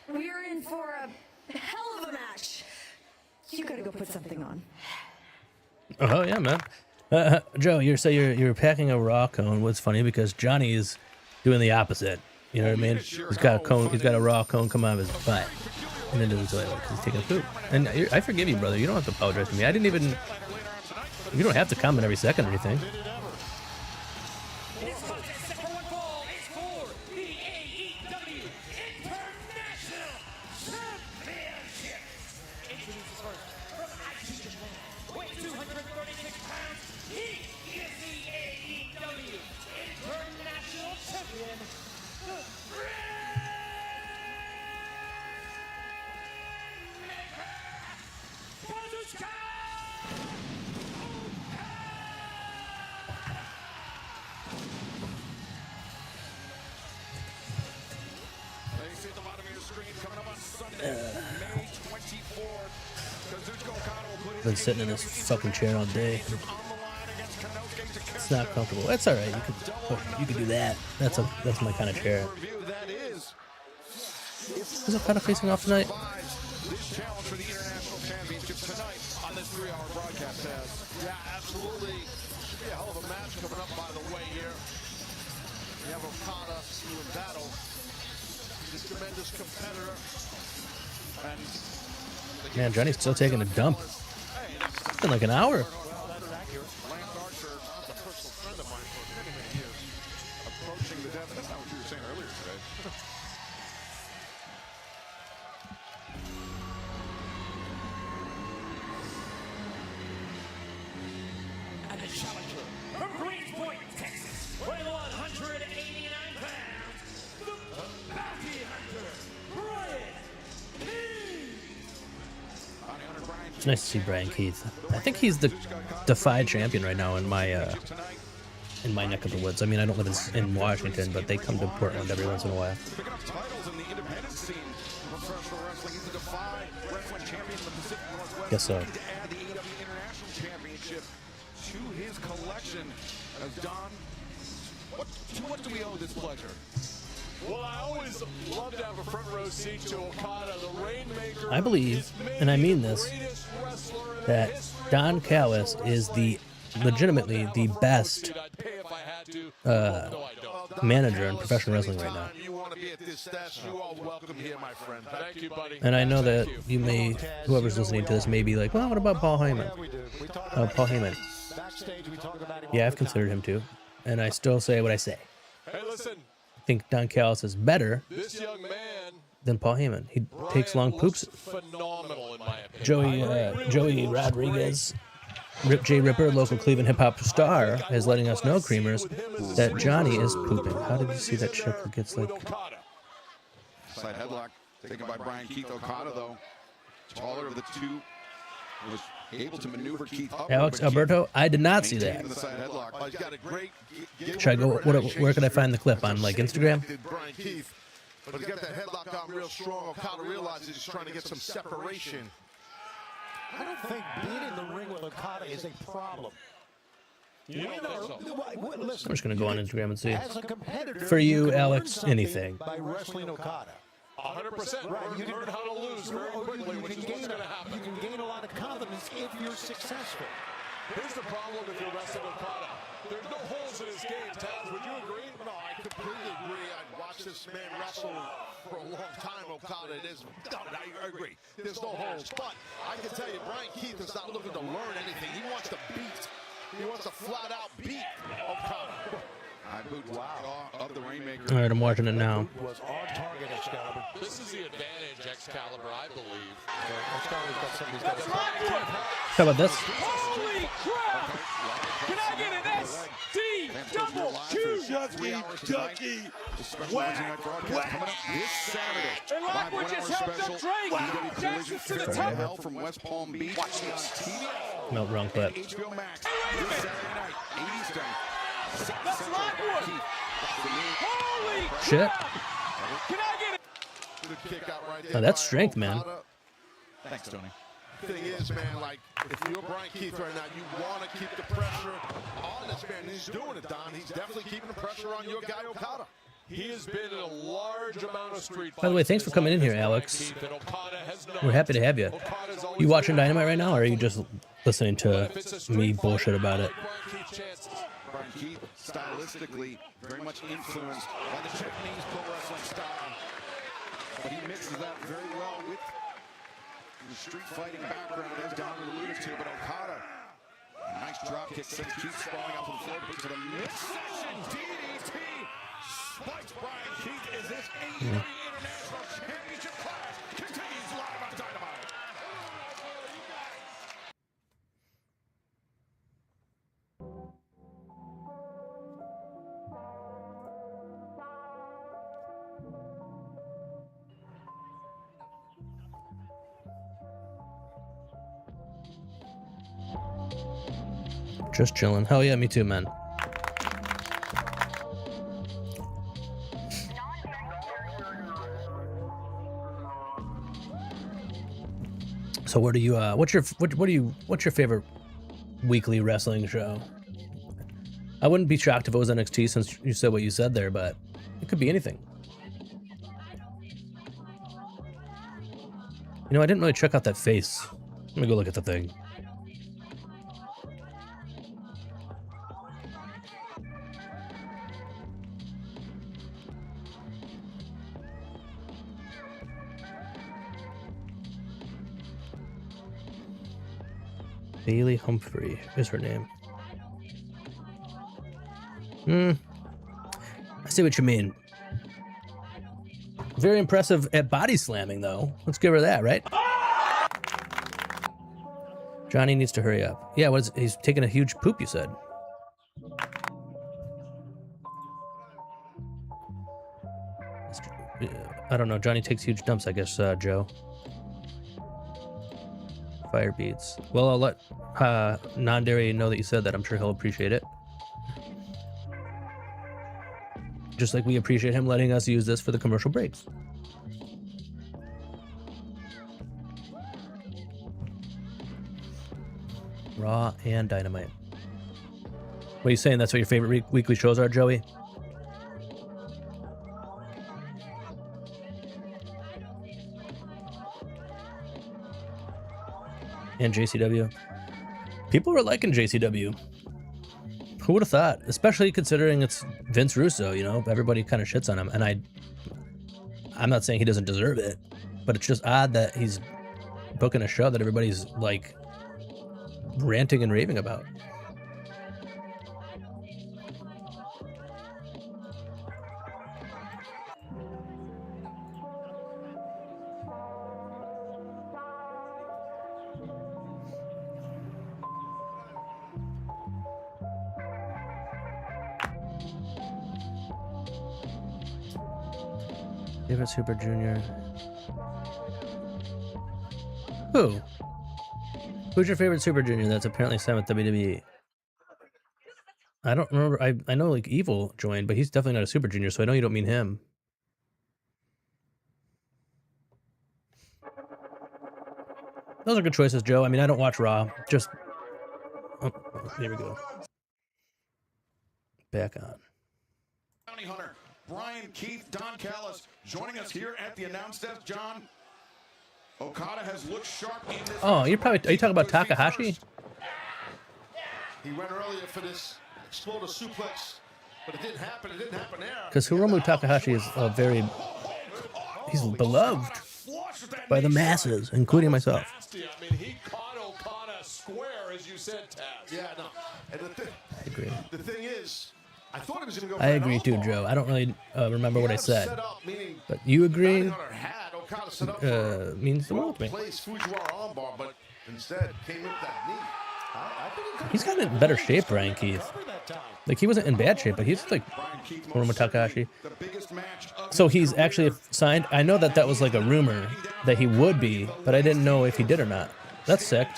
We're in for a hell of a match. You gotta go put something on. Oh yeah, man. Joe, you're packing a raw cone. What's funny because Johnny is doing the opposite. You know what I mean? He's got a cone. He's got a raw cone come out of his butt and into the toilet because he's taking a poop. And I forgive you, brother. You don't have to apologize to me. I didn't even. You don't have to comment every second or anything. This contest number one fall is for the AEW International Championship. Introduces first from weighing 236 pounds. He is the AEW International Champion, the Rainmaker. Been sitting in this fucking chair all day. It's not comfortable. That's all right. You could do that. That's my kind of chair. Is it kind of facing off tonight? This challenge for the International Championship tonight on this 3-hour broadcast has. Yeah, absolutely. Should be a hell of a match coming up, by the way, here. We have Okada in battle. This tremendous competitor. And Man, Johnny's still taking a dump. It's been like an hour. Lance Archer, a personal friend of mine for many, many years, approaching the death. That's not what you were saying earlier today. And the challenger from Greenspoint, Texas, weighing 189 pounds, the Bounty Hunter, Brian Keith. It's nice to see Brian Keith. I think he's the Defy champion right now in my neck of the woods. I mean, I don't live in Washington, but they come to Portland every once in a while. Picking up titles in the independent scene of professional wrestling. He's the Defy Wrestling Champion in the Pacific Northwest. Guess so. Looking to add the AEW International Championship to his collection. As Don, to what do we owe this pleasure? Well, I always love to have a front row seat to Okada, the Rainmaker. I believe, and I mean this, that Don Callis is legitimately the best manager in professional wrestling right now. You want to be at this stage, you are welcome here, my friend. Thank you, buddy. And I know that you may, whoever's listening to this may be like, well, what about Paul Heyman? Paul Heyman. Yeah, I've considered him too. And I still say what I say. Hey, listen. I think Don Callis is better This young man than Paul Heyman. He takes long poops. phenomenal in my opinion. Joey Rodriguez, Rip J. Ripper, local Cleveland hip-hop star, is letting us know, Creamers, that Johnny is pooping. How did you see that chick who gets like... Side headlock taken by Brian Keith. Okada, though, taller of the two, was able to maneuver Keith up. Alex Alberto, I did not see that. He's got a great... Should I go, where can I find the clip? On like Instagram? Brian Keith, but he's got that headlock on real strong. Okada realizes he's trying to get some separation. I don't think being in the ring with Okada is a problem. I'm just going to go on Instagram and see. As a competitor, For you, can Alex, learn anything. by wrestling Okada. 100%. Right, you learn how to lose very quickly, which is what's going to happen. You can gain a lot of confidence if you're successful. Here's the problem if you're wrestling Okada. There's no holes in his game, Taz. Would you agree? No, I completely agree. I'd watch this man wrestle for a long time, Okada. I agree. There's no holes. But I can tell you, Brian Keith is not looking to learn anything. He wants to beat. He wants to flat out beat Okada. Wow. Of the Rainmaker. All right, I'm watching it now. Was on target, Excalibur. This is the advantage, Excalibur, I believe. Excalibur's got something. He's got a How about this? Holy crap! Can I get an SD double Q? Ducky. Coming up this Saturday. And like what just helped up Drake. Jackson to the top. Hell from West Palm Beach. Watch this. No, wrong clip. HBO Max. This Saturday night, 8 Eastern. That's Lockwood. Holy Shit. Can I get it? Good kick out right Oh, there that's by strength, man. Okada. Thanks, Tony. Thing is, man, like, if you're Brian Keith right now, you want to keep the pressure on this man. He's doing it, Don. He's definitely keeping the pressure on your guy, Okada. He has been in a large amount of street fights. By the way, thanks for coming in here, Alex. We're happy to have you. You watching Dynamite right now, or are you just listening to me bullshit about it? Brian Keith, stylistically, very much influenced by the Japanese pro wrestling style. But he mixes that very well with the street fighting background, as Don alluded to. But Okada, a nice drop kick, sends Keith sprawling out to the floor, but to the midsection DDT. Spikes Brian Keith. Is this AEW International Championship class continues live on Dynamite. Just chilling. Hell yeah, me too, man. So what do you what's your favorite weekly wrestling show? I wouldn't be shocked if it was NXT since you said what you said there, but it could be anything. You know, I didn't really check out that face. Let me go look at the thing. Bailey Humphrey is her name. I see what you mean. Very impressive at body slamming, though. Let's give her that, right? Johnny needs to hurry up. Yeah, he's taking a huge poop, you said. I don't know. Johnny takes huge dumps, I guess, Joe. Fire beats. Well, I'll let Non-Dairy know that you said that. I'm sure he'll appreciate it. Just like we appreciate him letting us use this for the commercial breaks. Raw and Dynamite. What are you saying? That's what your favorite weekly shows are, Joey? And JCW. People were liking JCW. Who would have thought? Especially considering it's Vince Russo, you know? Everybody kind of shits on him. And I'm not saying he doesn't deserve it, but it's just odd that he's booking a show that everybody's, like, ranting and raving about. Favorite Super Junior. Who? Who's your favorite Super Junior that's apparently signed with WWE? I don't remember. I know like Evil joined, but he's definitely not a Super Junior, so I know you don't mean him. Those are good choices, Joe. I mean, I don't watch Raw. Just... Oh, here we go. Back on. Bounty Hunter, Brian Keith, Don Callis, joining us here at the announce desk. John, Okada has looked sharp in this. Oh, are you talking about Takahashi? He went earlier for this explosive suplex, but it didn't happen. It didn't happen there. Because Hiromu Takahashi is a very... he's beloved by the masses, including myself. Nasty. I mean, he caught Okada square, as you said, Taz. Yeah, no. And I agree. the thing is, I thought he was going to go I for agree an too, armbar. Joe. I don't really remember what I said, Set up, meaning but you agree? on her hat, Okada set up for Means the world to me. well-placed Fujiwara armbar, but instead came with that knee. I think He's gotten in better shape, Brian Keith. Like, he wasn't in bad shape, but he's like Hiromu Takahashi. So he's actually signed. I know that was like a rumor that he would be, but I didn't know if he did or not. That's sick.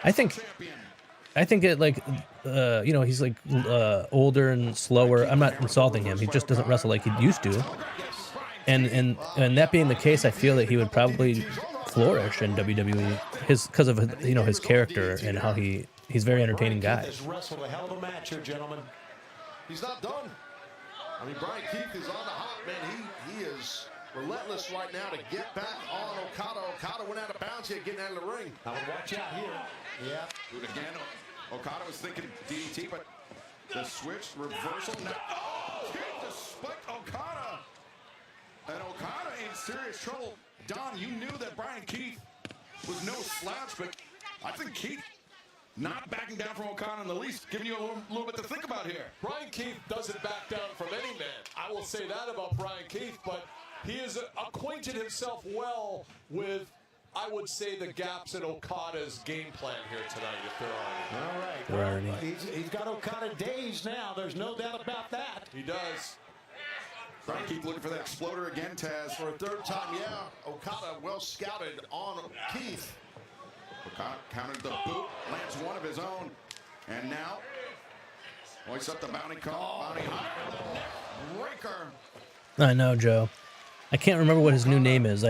I think it like, he's like older and slower. I'm not insulting him. He just doesn't wrestle like he used to. And that being the case, I feel that he would probably flourish in WWE because of his character and how he's a very entertaining guy. Has wrestled a hell of a match here, gentlemen. he's not done. I mean, Brian Keith is on the hop, man. He is relentless right now to get back on Okada. Okada went out of bounds here, getting out of the ring. I would watch out here. Yeah. Do it again. Okada was thinking DDT, but the switch, reversal. Now, Keith just spiked Okada. And Okada in serious trouble. Don, you knew that Brian Keith was no slouch, but I think Keith not backing down from Okada in the least, giving you a little bit to think about here. Brian Keith doesn't back down from any man. I will say that about Brian Keith, but he has acquainted himself well with, I would say, the gaps in Okada's game plan here tonight, if there are any. All right. There are any. He's got Okada dazed now. There's no doubt about that. He does. Brian Keith looking for that exploder again, Taz. For a third time, yeah. Okada well scouted on Keith. Okada countered the boot, lands one of his own. And now, hoists up the bounty hunter, the neck breaker. I know, Joe. I can't remember what his new name is.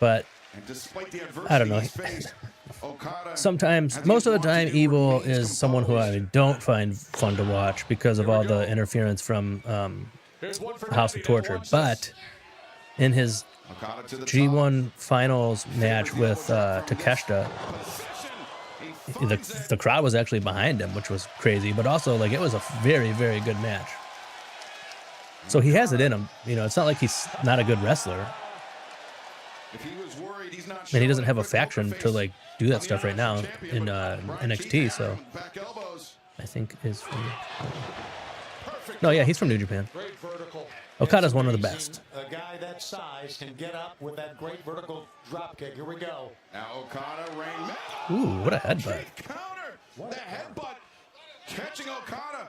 But And despite the I don't know. adversity he's faced, Okada Sometimes, most of the time, Evil is someone who I don't find fun to watch because of all the interference from House of Torture. But in his G1 Finals match with Takeshita, the crowd was actually behind him, which was crazy. But also, like, it was a very, very good match. So he has it in him. It's not like he's not a good wrestler. And he doesn't have a faction to like do that stuff right now in NXT. So I think is from. No, yeah, he's from New Japan. Okada's one of the best. A guy that size can get up with that great vertical drop kick. Here we go. Now Okada rain. Ooh, what a headbutt. Counter. The headbutt catching Okada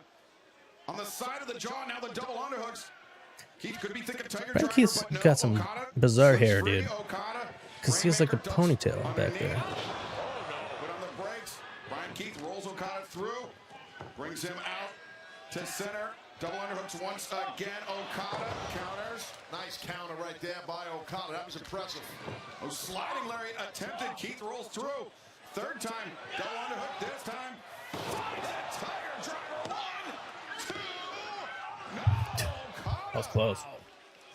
on the side of the jaw. Now the double underhooks. Keith could be thinking Tiger Brian Driver, Keith's but no, got some Okada bizarre slips hair, free. dude. Okada, Because he has like a ponytail back there. But on the brakes, Brian Keith rolls Okada through, brings him out to center. Double underhooks once again. Okada counters. Nice counter right there by Okada. That was impressive. Oh, sliding Lariat attempted. Keith rolls through. Third time. Double underhook this time. Finds that Tiger Driver. 1, 2. No. That was close.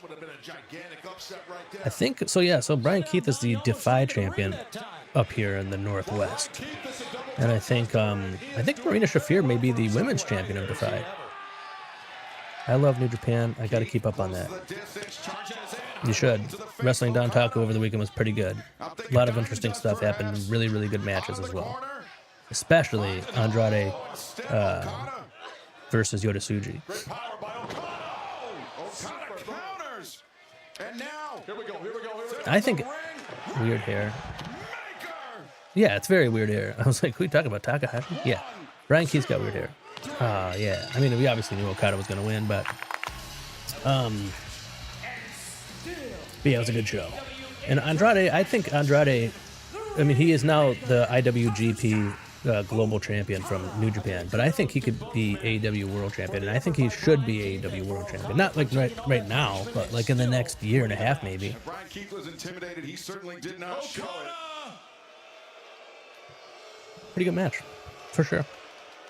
Would have been a gigantic upset right there. I think so. Yeah. So Brian Keith is the Defy champion up here in the Northwest, and I think Marina Shafir may be the women's champion of Defy. I love New Japan. I got to keep up on that. You should. Wrestling Don Taco over the weekend was pretty good. A lot of interesting stuff happened. Really, really good matches as well. Especially Andrade versus Yota Tsuji. And now, here we go. I think weird hair. Yeah, it's very weird hair. I was like, who are you talking about? Takahashi? Yeah. Brian Keith's got weird hair. Yeah. I mean, we obviously knew Okada was going to win, but yeah, it was a good show. And Andrade, I think Andrade, I mean, he is now the IWGP global champion from New Japan, but I think he could be AEW world champion, and I think he should be AEW world champion. Not like right now, but like in the next year and a half, maybe. Brian Keith was intimidated. He certainly did not show it. Pretty good match, for sure.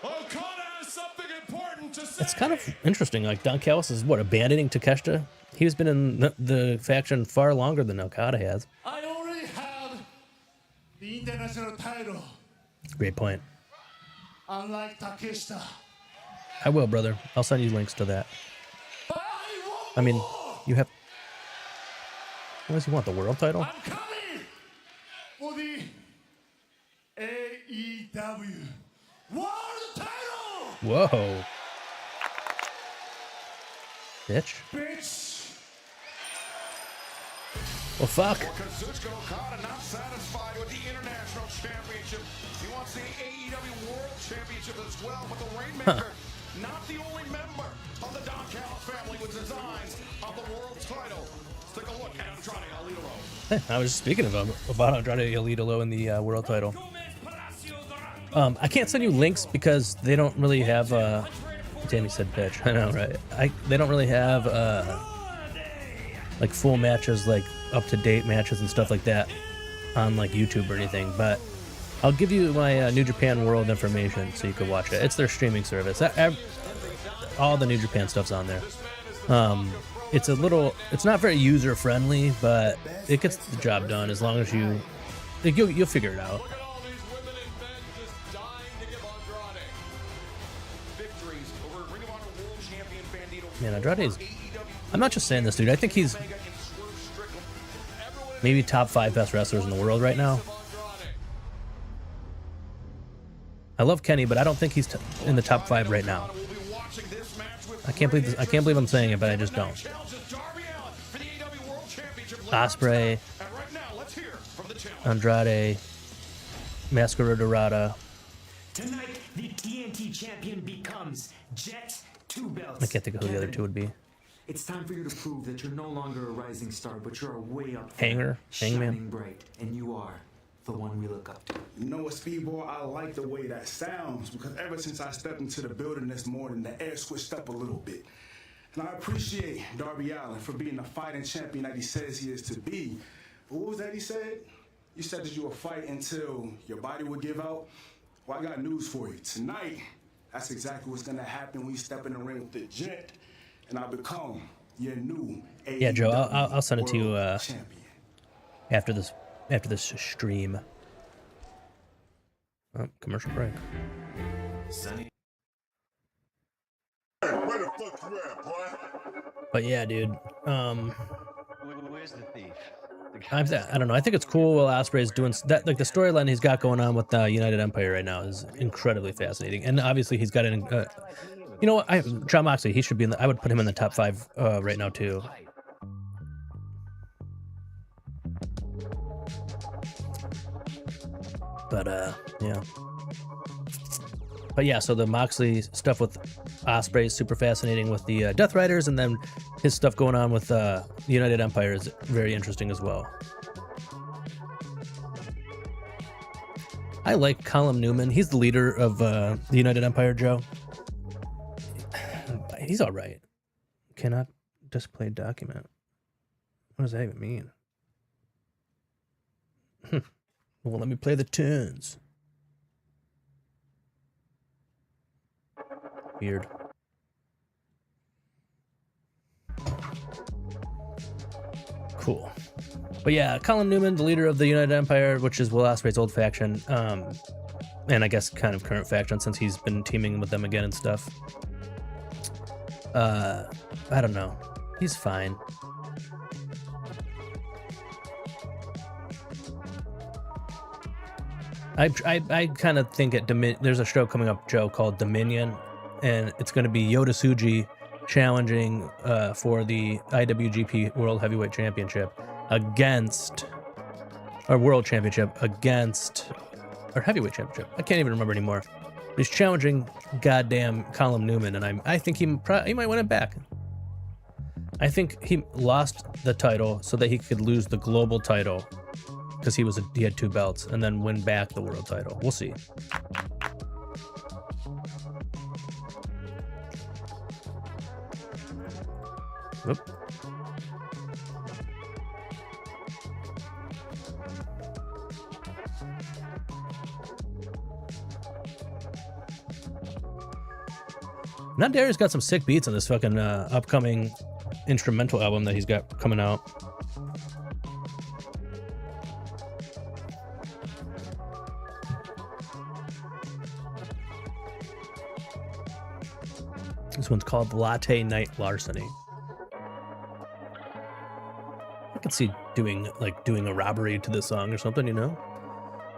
Okada has something important to say. It's kind of interesting. Like, Don Callis is abandoning Takeshita? He's been in the faction far longer than Okada has. I already have the international title. Great point. Unlike Takeshita. I will, brother. I'll send you links to that. I mean, you have. What does he want? The world title? I'm coming for the AEW World Title! Whoa. Bitch. Bitch! Well, fuck. Kazuchika Okada not satisfied with the International Championship. He wants the AEW World Championship as well, but the Rainmaker, not the only member of the Don Callis family with designs of the world title. Let's take a look at Andrade El Idolo. I was just speaking of him, about Andrade El Idolo in the world title. I can't send you links because they don't really have, Tammy said bitch, I know, right? They don't really have, like full matches, like up-to-date matches and stuff like that on like YouTube or anything, but I'll give you my New Japan World information so you can watch it. It's their streaming service. All the New Japan stuff's on there. It's not very user-friendly, but it gets the job done as long as you'll figure it out. Man, Andrade's... I'm not just saying this, dude. I think he's maybe top 5 best wrestlers in the world right now. I love Kenny, but I don't think he's in the top 5 right now. I can't believe this. I can't believe I'm saying it, but I just don't. Ospreay, Andrade, Mascara Dorada. Tonight, the TNT champion becomes Jet 2 belts. I can't think of who the other two would be. It's time for you to prove that you're no longer a rising star, but you're a way up there, Hangman, shining bright, and you are the one we look up to. You know what, Speedball? I like the way that sounds because ever since I stepped into the building this morning, the air switched up a little bit. And I appreciate Darby Allin for being the fighting champion that he says he is to be. But what was that he said? You said that you would fight until your body would give out. Well, I got news for you. Tonight, that's exactly what's going to happen when you step in the ring with the Jet, and I become your new AEW Yeah, Joe, I'll send it to you champion. after this stream. Oh, commercial break. Sunny. But yeah, dude. Where's the thief? I don't know. I think it's cool. Will Ospreay's doing that. Like the storyline he's got going on with United Empire right now is incredibly fascinating. And obviously he's got an. You know what? John Moxley. He should be in. I would put him in the top 5 right now too. But yeah. But yeah, so the Moxley stuff with Ospreay is super fascinating with the Death Riders, and then his stuff going on with the United Empire is very interesting as well. I like Colin Newman. He's the leader of the United Empire, Joe. He's all right. Cannot display document. What does that even mean? Well, let me play the tunes. Weird. Cool. But yeah, Colin Newman, the leader of the United Empire, which is Will Ospreay's old faction, and I guess kind of current faction since he's been teaming with them again and stuff. I don't know. He's fine. I kind of think there's a show coming up, Joe, called Dominion, and it's going to be Yota Tsuji challenging for the IWGP World Heavyweight Championship against, or World Championship against, or Heavyweight Championship. I can't even remember anymore. He's challenging goddamn Colin Newman, and I think he might win it back. I think he lost the title so that he could lose the global title because he had 2 belts, and then win back the world title. We'll see. Whoop. Now Darius got some sick beats on this fucking upcoming instrumental album that he's got coming out. This one's called Latte Night Larceny. could see doing a robbery to this song or something, you know?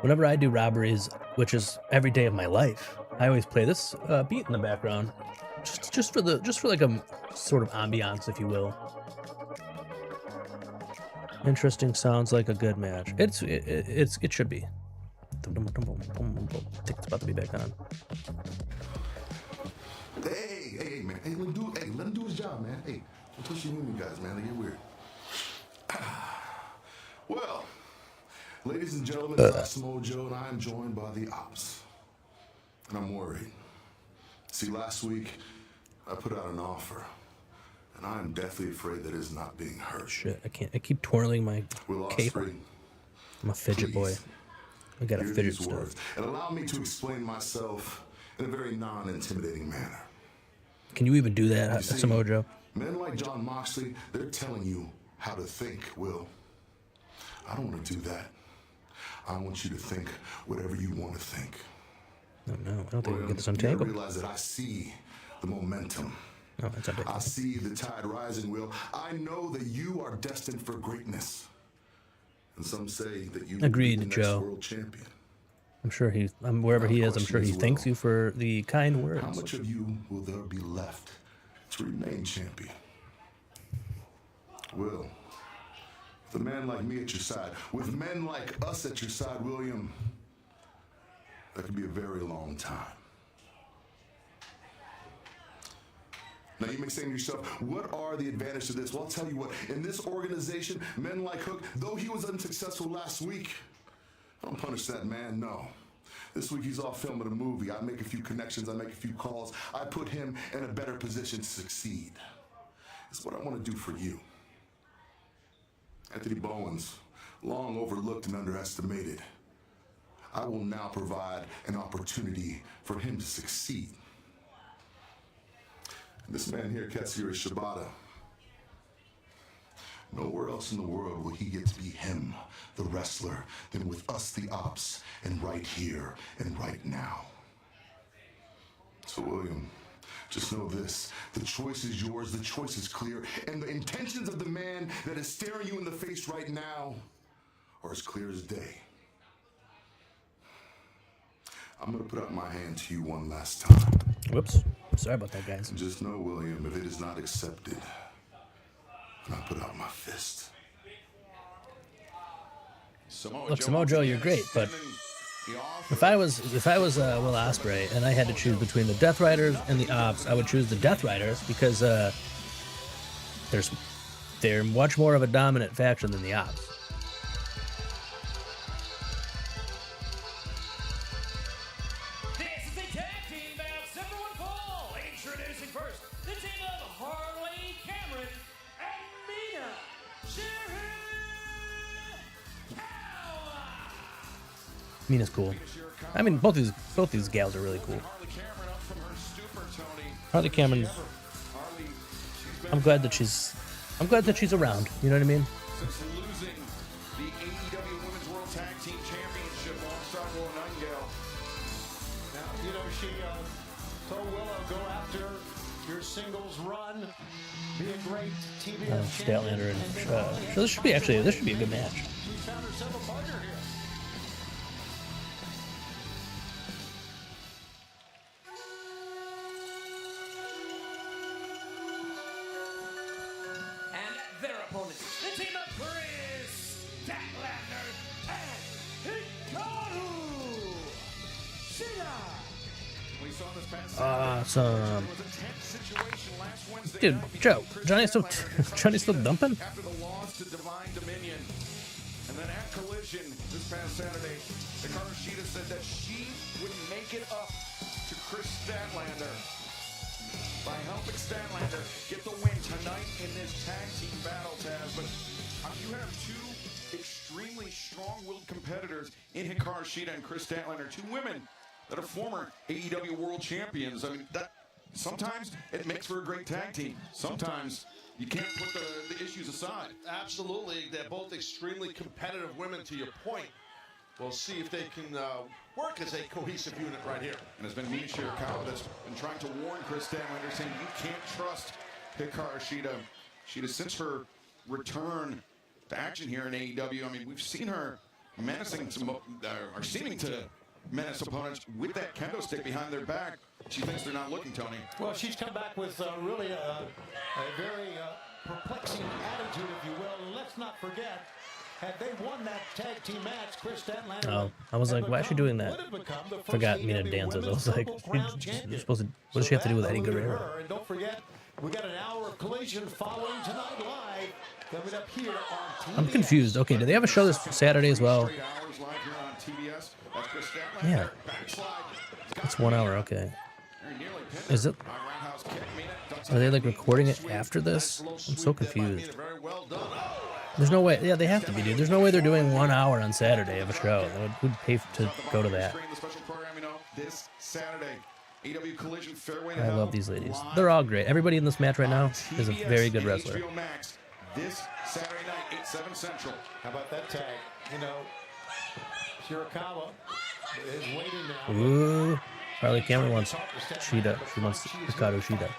Whenever I do robberies, which is every day of my life, I always play this beat in the background, just for like a sort of ambiance, if you will. Interesting, sounds like a good match. It should be. Ticket's about to be back on. Hey, man. Hey, let him do his job, man. Hey, don't push you guys, man. They get weird. Well, ladies and gentlemen, it's Samoa Joe, and I am joined by the Ops. And I'm worried. See, last week, I put out an offer, and I am deathly afraid that it's not being heard. Shit, I keep twirling my cape. I'm a fidget boy. I got a fidget stuff. And allow me to explain myself in a very non-intimidating manner. Can you even do that, Samoa Joe? Men like John Moxley, they're telling you how to think, Will. I don't want to do that. I want you to think whatever you want to think. No, I don't think we can get this untangled. I realize that I see the momentum. Oh, that's untangled. I see the tide rising, Will. I know that you are destined for greatness. And some say that you will be the next world champion. I'm sure wherever he is, I'm sure he thanks you for the kind words. How much of you will there be left to remain champion? Will, with a man like me at your side, with men like us at your side, William, that could be a very long time. Now you may say to yourself, what are the advantages to this? Well, I'll tell you what, in this organization, men like Hook, though he was unsuccessful last week, I don't punish that man, no. This week he's off filming a movie. I make a few connections, I make a few calls. I put him in a better position to succeed. It's what I want to do for you. Anthony Bowens, long overlooked and underestimated. I will now provide an opportunity for him to succeed. This man here, Katsuyori Shibata, nowhere else in the world will he get to be him, the wrestler, than with us, the Ops, and right here and right now. So, William, just know this. The choice is yours, the choice is clear, and the intentions of the man that is staring you in the face right now are as clear as day. I'm going to put out my hand to you one last time. Whoops. Sorry about that, guys. Just know, William, if it is not accepted, then I put out my fist. Look, Samoa Joe, you're great, but if I was Will Ospreay and I had to choose between the Death Riders and the Ops, I would choose the Death Riders because they're much more of a dominant faction than the Ops. Mina's cool. I mean, both these gals are really cool. Harley Cameron. I'm glad that she's around. You know what I mean? Since losing the AEW Women's World Tag Team Championship alongside Nightingale. Now, you know, she told Willow, go after your singles run, be a great TBS Statlander and so this should be a good match. She found herself a partner here. The team of Chris Statlander and Hikaru Shida. We saw this past Awesome. Dude, Joe, Johnny's still dumping? After the loss to Divine Dominion. And then at Collision this past Saturday, Hikaru Shida said that she would make it up to Chris Statlander by helping Statlander get the win tonight in this tag team battle, Taz. But you have two extremely strong-willed competitors in Hikaru Shida and Chris Statlander, two women that are former AEW World Champions. I mean, that sometimes it makes for a great tag team. Sometimes you can't put the issues aside. Absolutely. They're both extremely competitive women, to your point. We'll see if they can work as a cohesive unit right here. And it's been Mina Shirakawa that's been trying to warn Chris Statlander, saying you can't trust Hikaru Shida. Shida, since her return to action here in AEW. I mean, we've seen her menacing or seeming to menace opponents with that kendo stick behind their back. She thinks they're not looking, Tony. Well, she's come back with really a very perplexing attitude, if you will. And let's not forget, had they won that tag team match, Chris Statlander. Oh, I was like, why is she doing that? Forgot Mina dances. I was like, you're supposed to. What does she have to do with Eddie Guerrero? And don't forget, we got an hour of Collision following tonight live. Coming up here on TBS. I'm confused. Okay, do they have a show this Saturday as well? Yeah. It's 1 hour. Okay. Is it? Are they like recording it after this? I'm so confused. There's no way. Yeah, they have to be, dude. There's no way they're doing 1 hour on Saturday of a show. Who'd pay to go to that? I love these ladies. They're all great. Everybody in this match right now is a very good wrestler. This Saturday night, 8/7 Central. How about that tag? You know, Shirakawa is waiting now. Ooh. Harley Cameron wants Shida. She wants Hikaru Shida.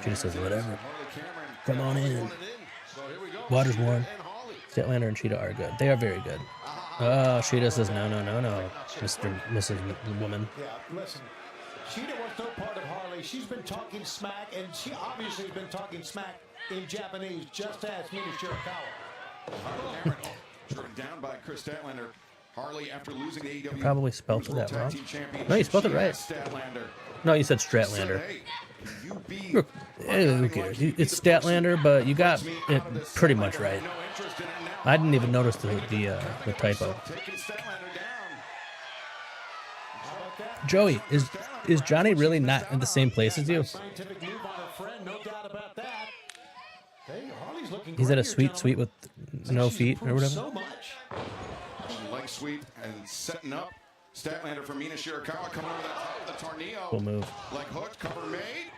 She just says, whatever. Come on in. Water's warm. Statlander and Shida are good. They are very good. Oh, Shida says, no, Mrs. Woman. Yeah, listen. Shida wants no part of Harley. She's been talking smack, and she obviously has been talking smack in Japanese, just as Mina Shirakawa. Harley Cameron driven down by Chris Statlander. Harley, after losing the AEW Probably spelled that wrong. No, you spelled it right. No, you said Stratlander. Who cares? It's Statlander, but you got it pretty much right. I didn't even notice the typo. Joey, is Johnny really not in the same place as you? He's at a sweet with no feet or whatever. Leg sweep and setting up. Statlander for Mina Shirakawa coming over the tornado. Cool move. Leg hook, cover made.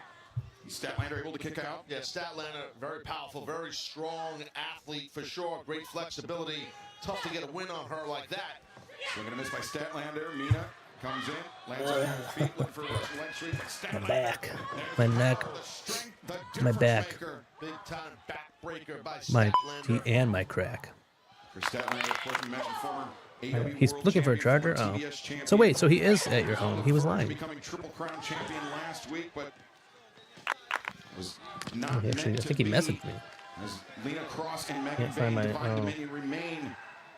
Statlander able to kick out. Yeah, Statlander, very powerful, very strong athlete for sure. Great flexibility. Tough to get a win on her like that. We're going to miss by Statlander. Mina comes in, lands on her feet, looking for a leg sweep. My back, my neck, my back, big time backbreaker by my feet, and my crack. For Statlander, of course, we mentioned former AEW He's World looking for a Champion, charger? Oh. TBS champion. So wait, so he is at your home. He was lying. Becoming Triple Crown champion last week, but was Oh, not he actually, I meant think to he be. messaged me. As Lena Cross and Megan Can't find Bayne, my- Divine oh. Dominion remain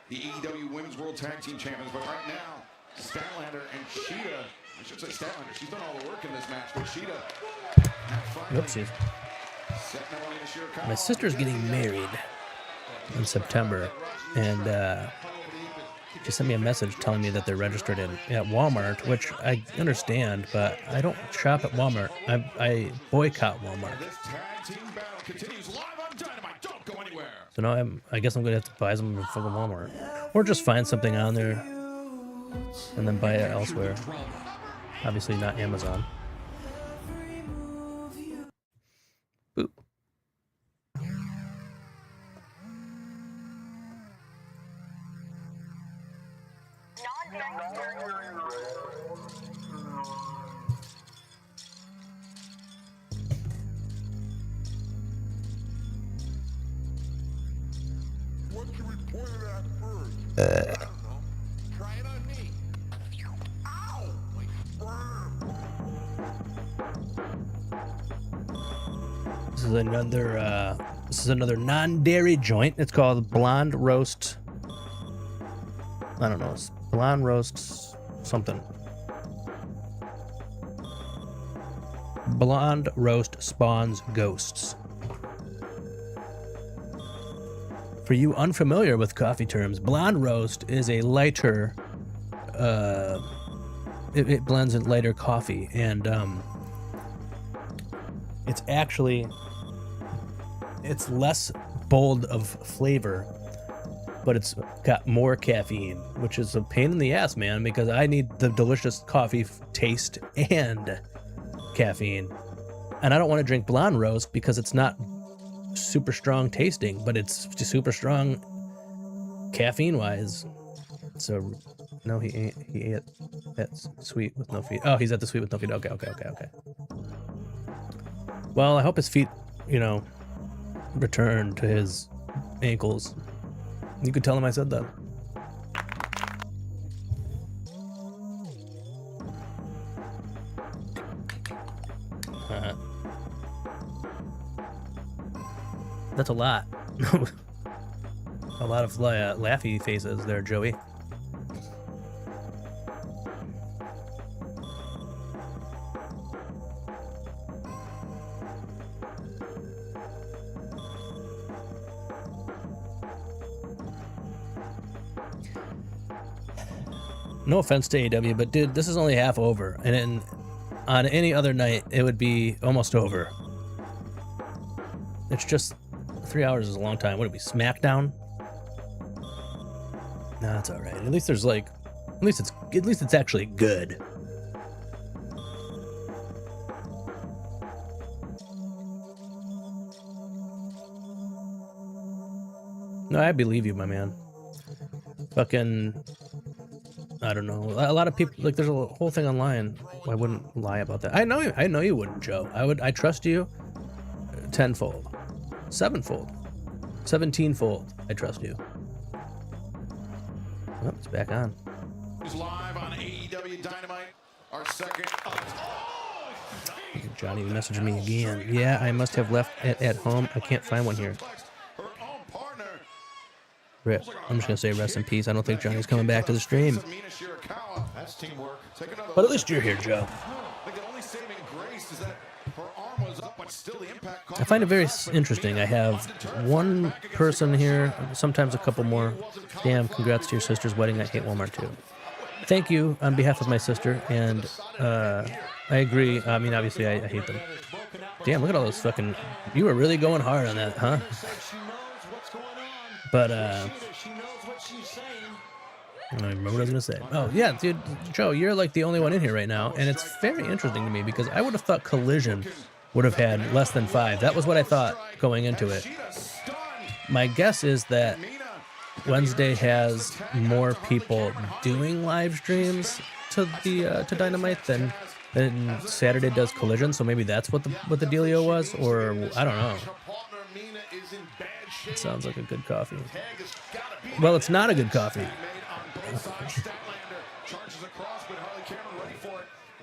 the AEW Women's World Tag Team Champions. But right now, Statlander and Shida, I should say Statlander, she's done all the work in this match, but Shida Oopsies. setting up on Lena Shirakawa. My sister's getting married in September, and she sent me a message telling me that they're registered at Walmart, which I understand, but I don't shop at Walmart. I boycott Walmart. This tag team battle continues live on Dynamite. Don't go anywhere. So now I guess I'm gonna have to buy some from Walmart, or just find something on there and then buy it elsewhere. Obviously not Amazon. Boop. What should we point it at first? I don't know. Try it on me. Ow! My sperm. This is another non-dairy joint. It's called Blonde Roast. I don't know. It's Blonde Roast something. Blonde Roast spawns ghosts. For you unfamiliar with coffee terms, Blonde Roast is a lighter. It blends in lighter coffee, and it's less bold of flavor, but it's got more caffeine, which is a pain in the ass, man, because I need the delicious coffee taste and caffeine. And I don't want to drink Blonde Roast because it's not super strong tasting, but it's super strong caffeine wise. So no, he ate that sweet with no feet. Oh, he's at the sweet with no feet. Okay. Well, I hope his feet, return to his ankles. You could tell him I said that. That's a lot. A lot of laughy faces there, Joey. No offense to AEW, but dude, this is only half over, and on any other night, it would be almost over. It's just 3 hours is a long time. Would it be SmackDown? Nah, it's all right. At least there's like, at least it's actually good. No, I believe you, my man. Fucking, I don't know. A lot of people, like, there's a whole thing online. I wouldn't lie about that. I know you wouldn't, Joe. I trust you tenfold, sevenfold, 17-fold. I trust you. Oh, it's back on. Live on AEW Dynamite. Our second. Johnny messaged me again. Yeah, I must have left it at home. I can't find one here. Rip. I'm just gonna say rest in peace. I don't think Johnny's coming back to the stream. That's teamwork. But at least you're here, Joe. Like the only saving grace is that her arm was up, but still the impact. I find it very interesting. I have one person here, sometimes a couple more. Damn, congrats to your sister's wedding. I hate Walmart too. Thank you on behalf of my sister, and I agree. I mean, obviously, I hate them. Damn, look at all those fucking... You were really going hard on that, huh? But, I don't remember what I was going to say. Oh, yeah, dude, Joe, you're like the only one in here right now, and it's very interesting to me because I would have thought Collision would have had less than 5. That was what I thought going into it. My guess is that Wednesday has more people doing live streams to the to Dynamite than Saturday does Collision, so maybe that's what the dealio was, or I don't know. It sounds like a good coffee. Well, it's not a good coffee.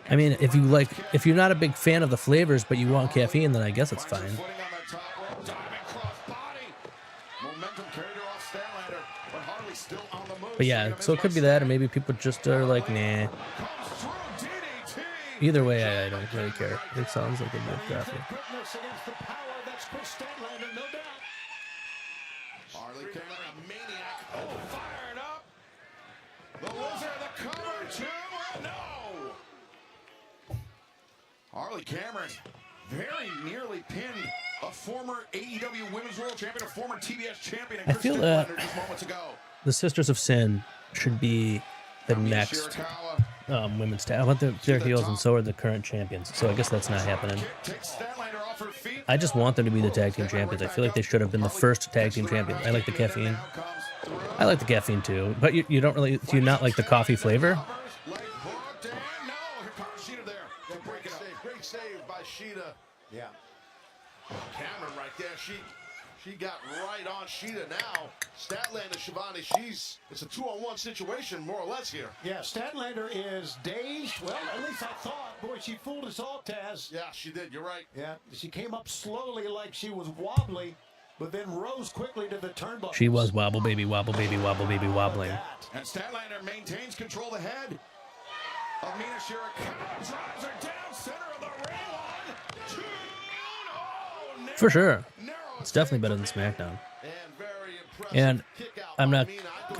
I mean, if you're not a big fan of the flavors, but you want caffeine, then I guess it's fine. But yeah, so it could be that, or maybe people just are like, nah. Either way, I don't really care. It sounds like a good coffee. Harley Cameron very nearly pinned a former AEW Women's World Champion, a former TBS champion. I feel that the Sisters of Sin should be the next women's tag. I want their heels, and so are the current champions. So I guess that's not happening. I just want them to be the tag team champions. I feel like they should have been the first tag team champions. I like the caffeine. I like the caffeine too, but you don't really. Do you not like the coffee flavor? Great save by Sheeta. Yeah. Cameron right there. She got right on Sheeta now. Statlander, Shivani, it's a 2-on-1 situation, more or less here. Yeah, Statlander is dazed. Well, at least I thought. Boy, she fooled us all, Taz. Yeah, she did. You're right. Yeah, she came up slowly like she was wobbly, but then rose quickly to the turnbuckle. She was wobble baby, wobble baby, wobble baby, wobbling. And Statlander maintains control ahead of Mina Shirakawa. Drives her down center of the ring. 1, 2, oh, for sure. It's definitely better than SmackDown. And I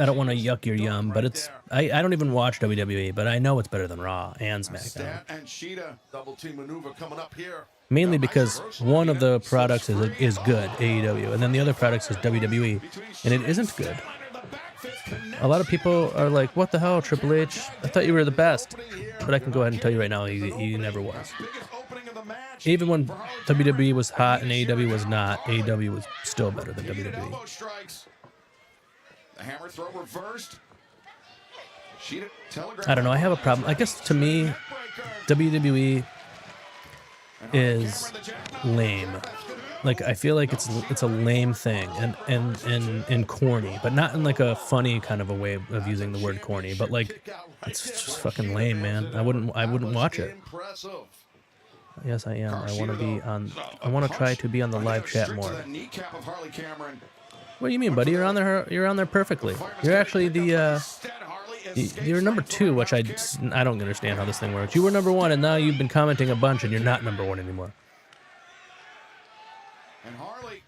don't want to yuck your yum, but I don't even watch WWE, but I know it's better than Raw and SmackDown. And Sheeta double team maneuver coming up here. Mainly because one of the products is good, AEW, and then the other product is WWE, and it isn't good. A lot of people are like, what the hell, Triple H? I thought you were the best. But I can go ahead and tell you right now, he never was. Even when WWE was hot and AEW was not, AEW was still better than WWE. The hammer throw reversed. I don't know, I have a problem. I guess to me, WWE is lame. like I feel like it's a lame thing and corny, but not in like a funny kind of a way of using the word corny, but like it's just fucking lame, man. I wouldn't watch it. Yes, I am. I want to try to be on the live chat more. What do you mean, buddy? You're on there perfectly. You're actually you're number 2, which I don't understand how this thing works. You were number 1, and now you've been commenting a bunch, and you're not number 1 anymore. And Harley,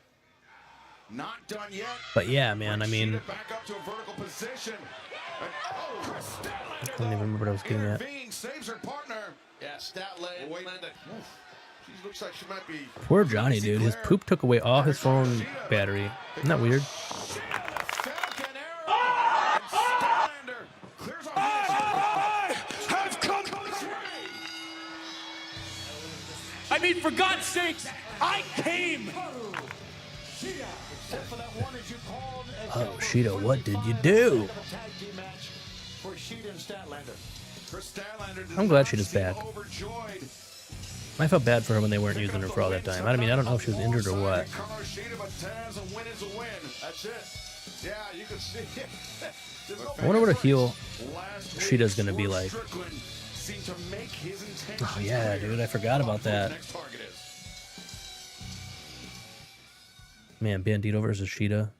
not done yet. But yeah, man, I mean, Back up to a vertical position. I don't even remember what I was getting at. Saves her partner. Yeah, Statlander. She looks like she might be. Poor Johnny, dude. His poop took away all his phone battery. Isn't that weird? I mean, for God's sakes, I came. Oh, Sheeta, what did you do? I'm glad Sheeta's back. I felt bad for her when they weren't using her for all that time. I don't know if she was injured or what. I wonder what a heel Sheeta's gonna be like. Oh yeah, dude, I forgot about that. Man, Bandito versus Sheeta.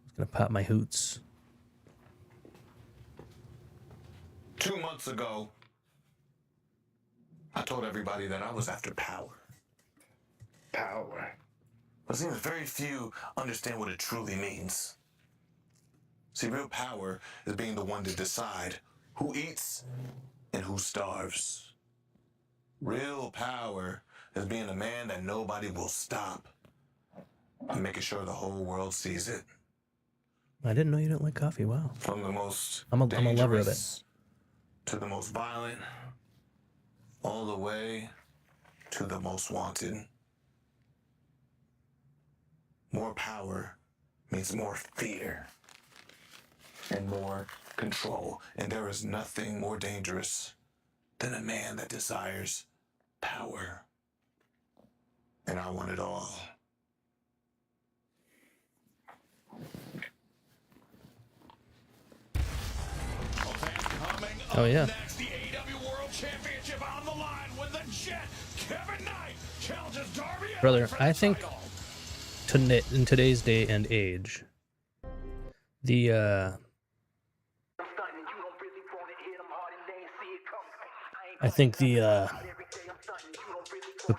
It's gonna pop my hoots. 2 months ago, I told everybody that I was after power. Power. But it seems very few understand what it truly means. See, real power is being the one to decide who eats and who starves. Real power is being a man that nobody will stop and making sure the whole world sees it. I didn't know you didn't like coffee. Wow. From the most I'm a lover of it. To the most violent, all the way to the most wanted. More power means more fear and more control. And there is nothing more dangerous than a man that desires power. And I want it all. Oh yeah. Next, the AEW World Championship on the line with the Jet. Kevin Knight challenges Darby. Brother, I think in today's day and age, I think the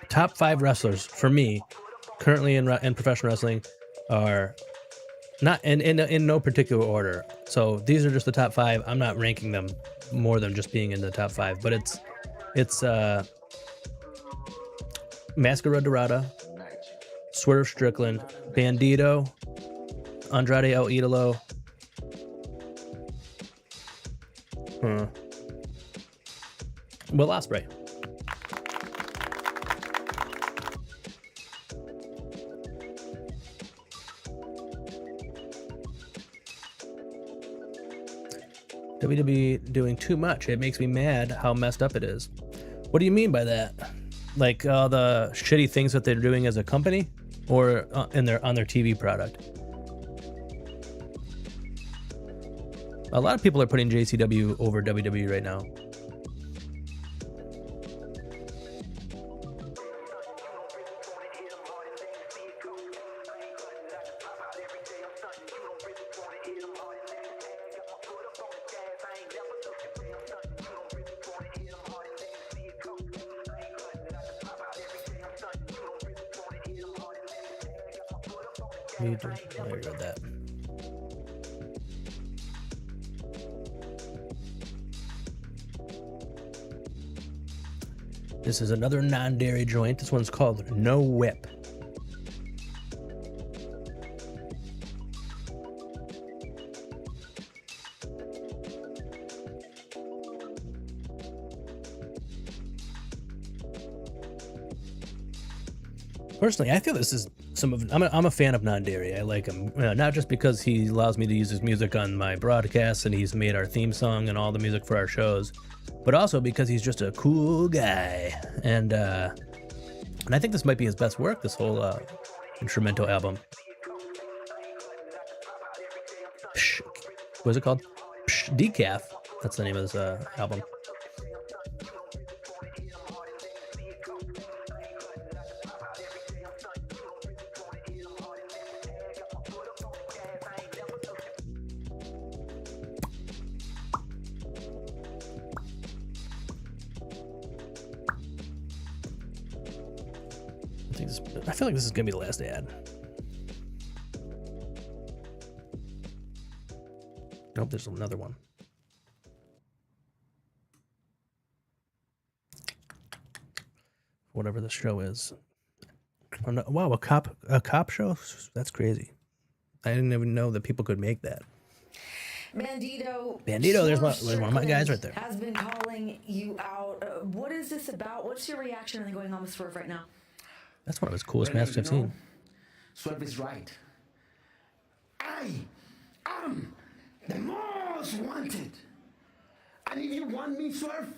top 5 wrestlers for me currently in professional wrestling are not in no particular order. So these are just the top 5. I'm not ranking them more than just being in the top 5, but it's Mascara Dorada, Swerve Strickland, Bandito, Andrade El Idolo, Will Ospreay. WWE doing too much. It makes me mad how messed up it is. What do you mean by that? Like the shitty things that they're doing as a company, or on their TV product? A lot of people are putting JCW over WWE right now. I read that. This is another non-dairy joint. This one's called No Whip. Personally, I feel this is I'm a fan of non-dairy. I like him, not just because he allows me to use his music on my broadcasts and he's made our theme song and all the music for our shows, but also because he's just a cool guy. And And I think this might be his best work, this whole instrumental album. Psh, what is it called? Psh, Decaf. That's the name of this album. I feel like this is gonna be the last ad. Nope, there's another one. Whatever the show is. Oh, no, wow, a cop show? That's crazy. I didn't even know that people could make that. Bandito, there's one of my guys right there. Has been calling you out. What is this about? What's your reaction to everything going on with Swerve right now? That's one of his coolest masks I've seen. Swerve is right. I am the most wanted. And if you want me, Swerve,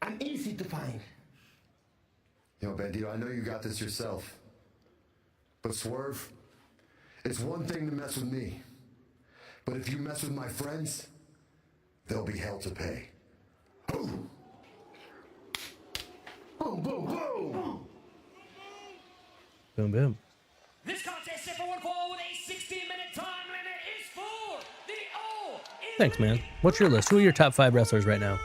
I'm easy to find. Yo, Bandito, I know you got this yourself. But Swerve, it's one thing to mess with me. But if you mess with my friends, there'll be hell to pay. Boom! Boom, boom, boom! Boom, boom. This contest set for one fall with a 16-minute time limit is for the All Thanks, man. What's your list? Who are your top 5 wrestlers right now?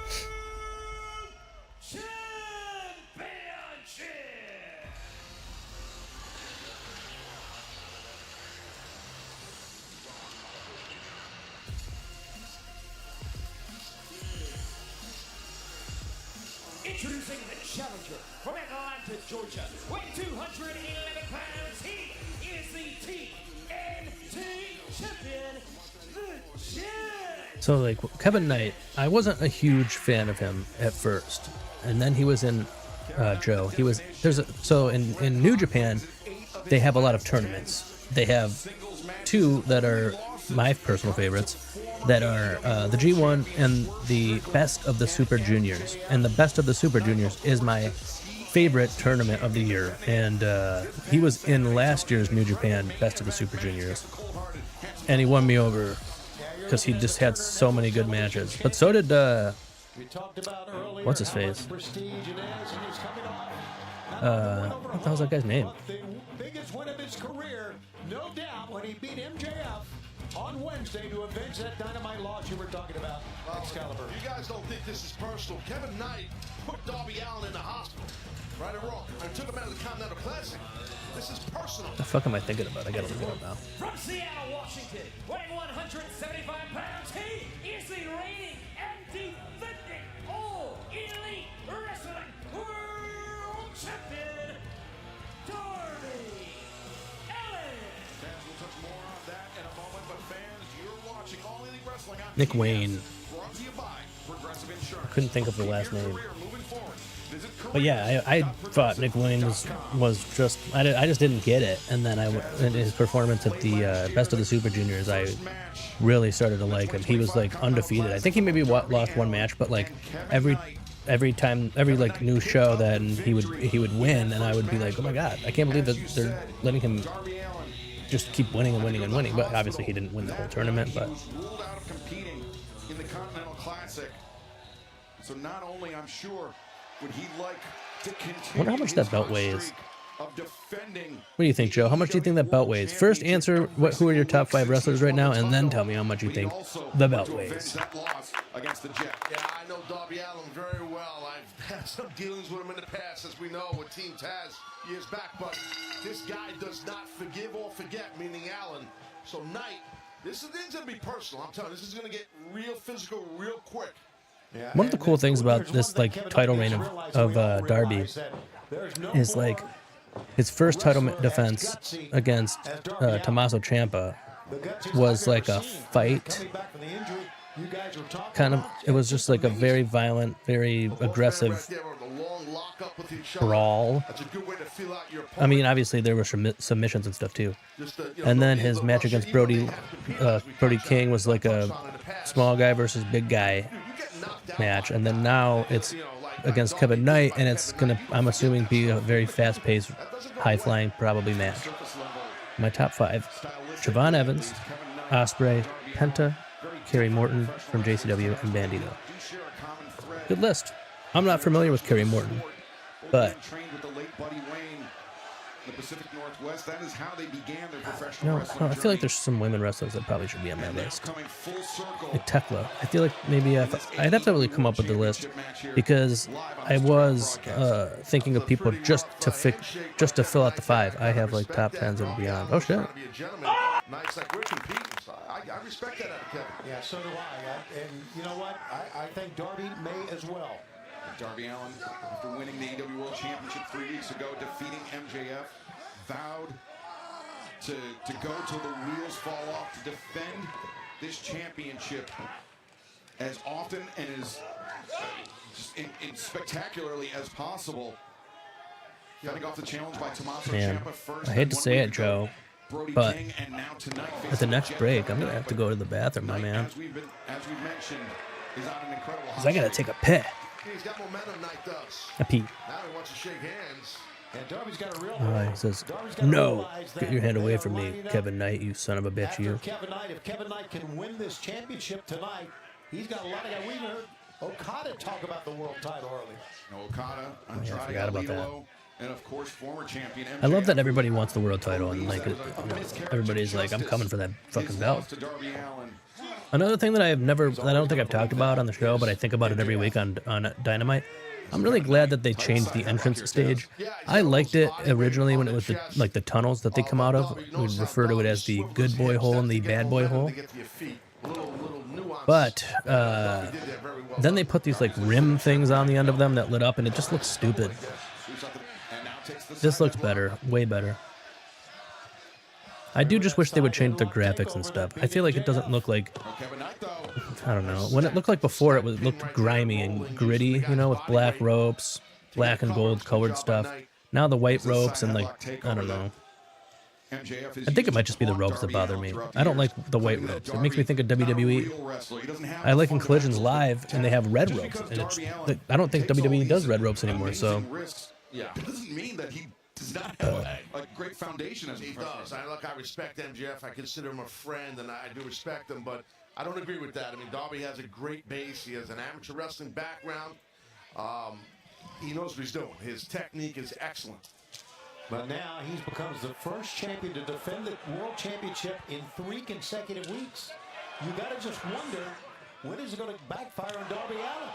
Introducing the challenger from Atlanta, Georgia, weighing 211 pounds. He is the TNT champion, the Jet. So, like, Kevin Knight, I wasn't a huge fan of him at first. And then he was in Joe. So in New Japan, they have a lot of tournaments. They have 2 that are my personal favorites, that are the G1 and the Best of the Super Juniors. And the Best of the Super Juniors is my favorite tournament of the year. And he was in last year's New Japan Best of the Super Juniors. And he won me over because he just had so many good matches. But so did, what's his face? What the hell's that guy's name? The biggest win of his career, no doubt, when he beat MJF on Wednesday to avenge that Dynamite loss you were talking about, Excalibur. You guys don't think this is personal. Kevin Knight put Darby Allin in the hospital, right or wrong, and took him out of the Continental Classic. This is personal. The fuck am I thinking about? I gotta look it up now. From Seattle, Washington, weighing 175 pounds, he is the reigning and defending All Elite Wrestling World Champion, Darby Allin. Fans will touch more on that in a moment, but fans, you're watching All Elite Wrestling on Nick TNT, Wayne. brought to you by Progressive Insurance. Couldn't think of the last name. Career moving forward. Visit But yeah, I thought Nick Wayne was just I just didn't get it, and then in his performance at the Best of the Super Juniors, I really started to like him. He was like undefeated. I think he maybe lost one match, but like every time, every like new show, that he would win, and I would be like, oh my god, I can't believe that they're letting him just keep winning and winning and winning. But obviously he didn't win the whole tournament. But ruled out of competing in the Continental Classic. So not only, I'm sure, would he like to continue I wonder how much that belt weighs. streak of defending. What do you think, Joe? How much do you think that belt weighs? First answer who are your top 5 wrestlers right now, and then tell me how much you think the belt weighs. That loss against the Jet. Yeah, I know Darby Allin very well. I've had some dealings with him in the past, as we know, with Team Taz years back. But this guy does not forgive or forget, meaning Allin. So Knight, this is going to be personal. I'm telling you, this is going to get real physical real quick. One of the cool things about this like title reign of Darby is like his first title defense against Tommaso Ciampa was like a fight. Kind of, it was just like a very violent, very aggressive brawl. I mean, obviously there were submissions and stuff too. And then his match against Brody King was like a small guy versus big guy match, and then now it's against Kevin Knight, and it's gonna, I'm assuming, be a very fast-paced, high-flying, probably match. My top 5: Javon Evans, Ospreay, Penta, Kerry Morton from JCW, and Bandito. Good list. I'm not familiar with Kerry Morton, but the Pacific Northwest. That is how they began their professional wrestling I feel like there's some women wrestlers that probably should be on my list. coming full circle. Like Tekla. I feel like maybe I'd have to really come up with the list, because I was thinking of people just to fill out the 5. I have like top 10s and beyond. Oh shit. Nice, like we're competing. So I respect that out of Kevin. Yeah, so do I. And you know what? I think Darby may as well. Darby Allin, after winning the AEW World Championship 3 weeks ago, defeating MJF, vowed to go till the wheels fall off, to defend this championship as often and as spectacularly as possible. Getting off the challenge by Tommaso Man, Ciampa first. I hate to say it, Joe, but at the next break, I'm gonna have to go to the bathroom, my man. As we've mentioned, is on an incredible 'Cause I gotta take a piss. He's got momentum, Knight does. A pee. Now he wants to shake hands. And Darby's got to He realize. says, "No, get your hand away from me, Kevin Knight, you son of a bitch, you." If Kevin Knight can win this championship tonight, he's got a lot of guys. We even heard Okada talk about the world title earlier. Okada, Oh, yeah, I forgot about that. and of course former champion MJF. I love that everybody wants the world title, and like everybody's like, "I'm coming for that fucking belt." Another thing that I don't think I've talked about on the show, but I think about it every week on Dynamite. I'm really glad that they changed the entrance stage. I liked it originally when it was the tunnels that they come out of. We refer to it as the good boy hole and the bad boy hole. But then they put these like rim things on the end of them that lit up, and it just looks stupid. This looks better, way better. I do just wish they would change the graphics and stuff. I feel like it doesn't look like, I don't know. When it looked like before, it looked grimy and gritty, you know, with black ropes, black and gold colored stuff. Now the white ropes and like, I don't know. I think it might just be the ropes that bother me. I don't like the white ropes. It makes me think of WWE. I like in Collisions Live, and they have red ropes. And I don't think WWE does red ropes anymore, so. Yeah, it doesn't mean that he does not have a great foundation as a He does. I respect MJF. I consider him a friend, and I do respect him, but I don't agree with that. I mean, Darby has a great base. He has an amateur wrestling background. He knows what he's doing. His technique is excellent. But now he becomes the first champion to defend the world championship in 3 consecutive weeks. You got to just wonder, when is it going to backfire on Darby Allin?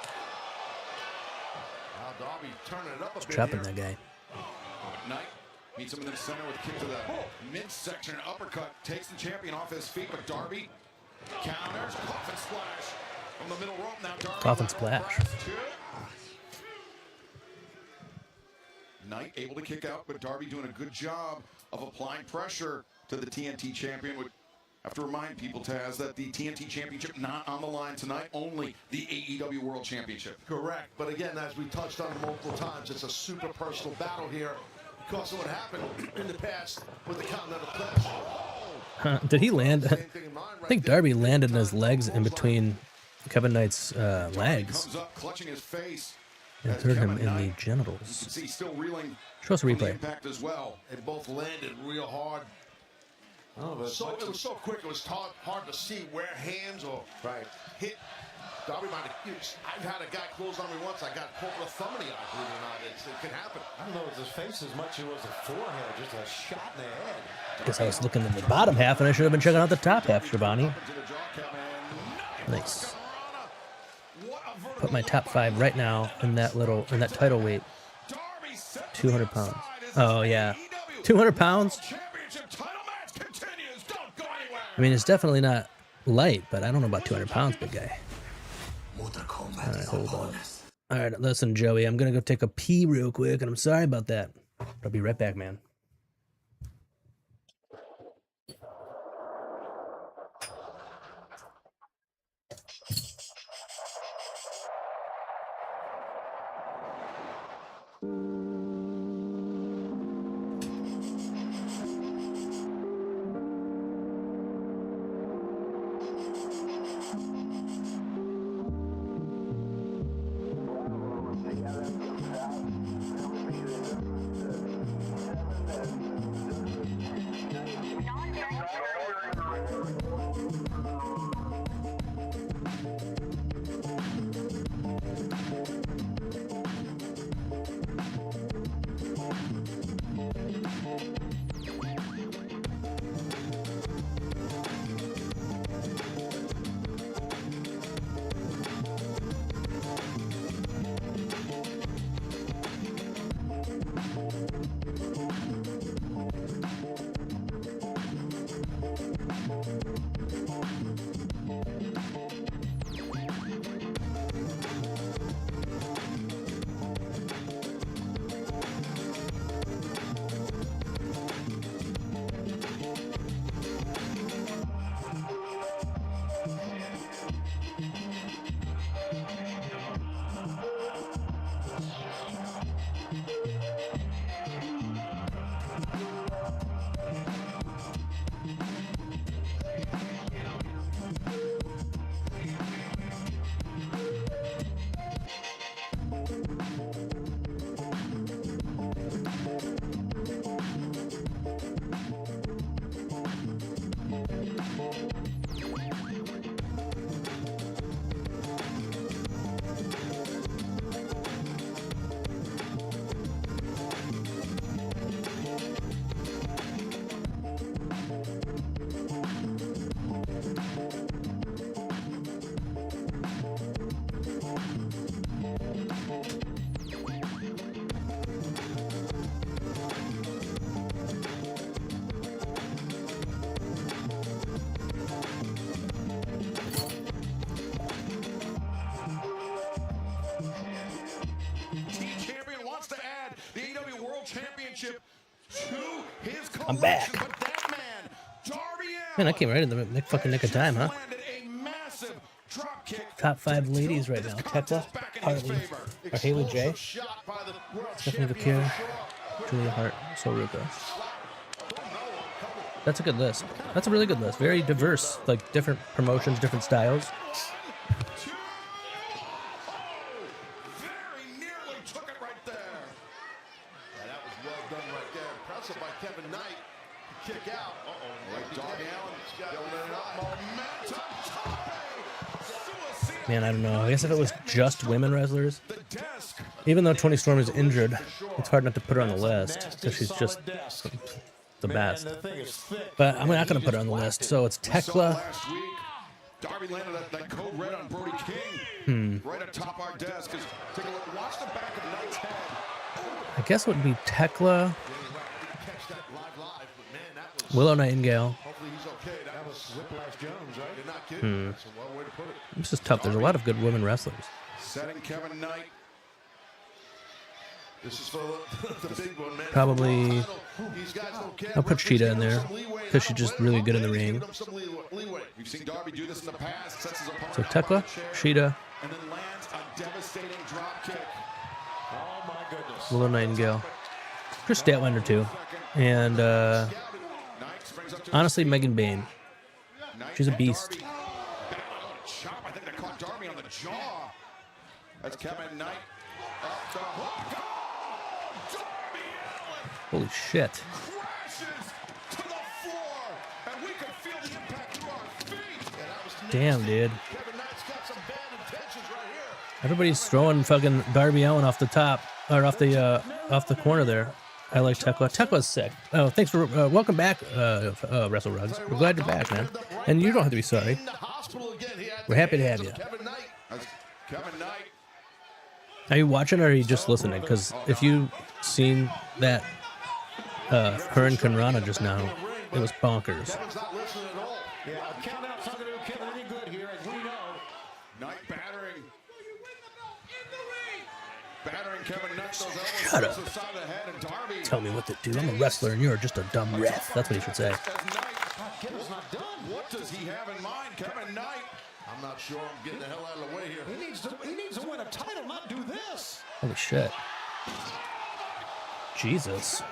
Now Darby turning it up a bit Trapping here. that guy. Knight meets him in the center with a kick to the midsection uppercut. Takes the champion off his feet, but Darby counters. Coffin splash from the middle rope. Now Darby. Coffin splash. Knight able to kick out, but Darby doing a good job of applying pressure to the TNT champion. Would have to remind people, Taz, that the TNT championship not on the line tonight, only the AEW World Championship. Correct. But again, as we touched on multiple times, it's a super personal battle here because of what happened in the past with the Continental Clash. Did he land? I think Darby landed in his legs in between Kevin Knight's legs. Comes up, clutching his face. And hurt him in the genitals. You can see still reeling. Show us a from the replay. impact as well. They both landed real hard. It was so quick, it was hard to see where hands or hit. Darby might have. I've had a guy close on me once. I got caught with a thumb in the eye, believe it or not. It can happen. I don't know if it was his face as much as it was a forehead, just a shot in the head. I guess I was looking in the bottom half, and I should have been checking out the top half, Shivani. Nice. Put my top 5 right now in that title weight. 200 pounds. Oh yeah, 200 pounds. I mean, it's definitely not light, but I don't know about 200 pounds, big guy. All right, hold on. All right, listen, Joey, I'm gonna go take a pee real quick, and I'm sorry about that. I'll be right back, man. had the AEW World Championship to his collection. I'm back. But that man, Darby Man, I came right in the nick of time, huh? landed a massive drop kick. Top 5 ladies right now. Tekla, Hartley, or Haley J, Stephanie Vaquer, Julia Hart, Soruka. That's a good list. That's a really good list. Very diverse, like different promotions, different styles. Very nearly took it right there. Yeah, that was well done right there. Impressive by Kevin Knight. Kick out. Right, Darby Allen's got building up momentum. Man, I don't know. I guess if it was just women wrestlers, even though Toni Storm is injured, it's hard not to put her on the list because she's just the best. But I'm not going to put her on the list. So it's Tekla. Last week, Darby landed that code red on Brody King. Right atop our desk. Take a look. Watch the back of Knight's head. I guess it would be Tekla, Willow Nightingale. Hopefully he's okay. That was Whiplash Jones, right? You're not kidding. That's a well way to put it. This is tough. There's a lot of good women wrestlers. Setting Kevin Knight. This is for the big one, man. Probably, I'll put Sheeta in there because she's just really good in the ring. We've seen Darby do this in the past. Sets his opponent So Tekla, Sheeta, and then lands a devastating drop kick. Oh my goodness. Willow Nightingale, Chris Statlander too, and honestly Megan Bain. She's a beast. Chop. I think they caught Darby on the jaw. That's Kevin Knight. Up the hook. Holy shit. Crashes to the floor, and we can feel the impact to our feet. Damn, dude. Kevin Knight's got some bad intentions right here. Everybody's throwing fucking Darby Allin off the top, or off the corner there. I like Tekla. Tekla's sick. Oh, thanks for welcome back, WrestleWrugs. We're glad you're back, man. And you don't have to be sorry. We're happy to have you. Kevin Knight. Are you watching or are you just listening? Because if you seen that, her and Conrana just now, it was bonkers. Kevin's not listening at all. Yeah, countdout's not going to do Kevin any good here, as we know. Knight battering. Battering Kevin Knight. Those elbows Shut up. to the side of the head, and Darby. Tell me what to do. I'm a wrestler and you're just a dumb ref. That's what he should say. Kevin's not done. What does he have in mind, Kevin Knight? I'm not sure. I'm getting the hell out of the way here. He needs to win a title, not do this. Holy shit. Jesus.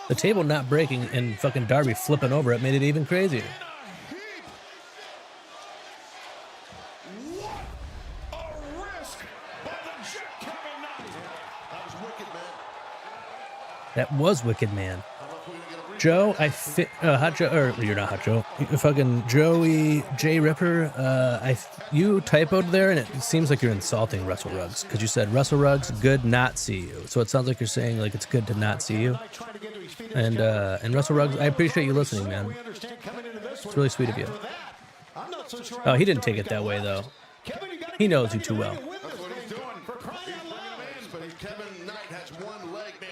The table not breaking and fucking Darby flipping over it made it even crazier. What a risk by the Jet Kevin Knight. That was wicked, man. That was Wicked Man. Joe, Hot Joe, or you're not Hot Joe, fucking Joey J Ripper, you typoed there and it seems like you're insulting WrestleWrugs because you said WrestleWrugs, good not see you. So it sounds like you're saying like it's good to not see you. And WrestleWrugs, I appreciate you listening, man. It's really sweet of you. Oh, he didn't take it that way though. He knows you too well. That's what he's doing. But Kevin Knight has one leg, man.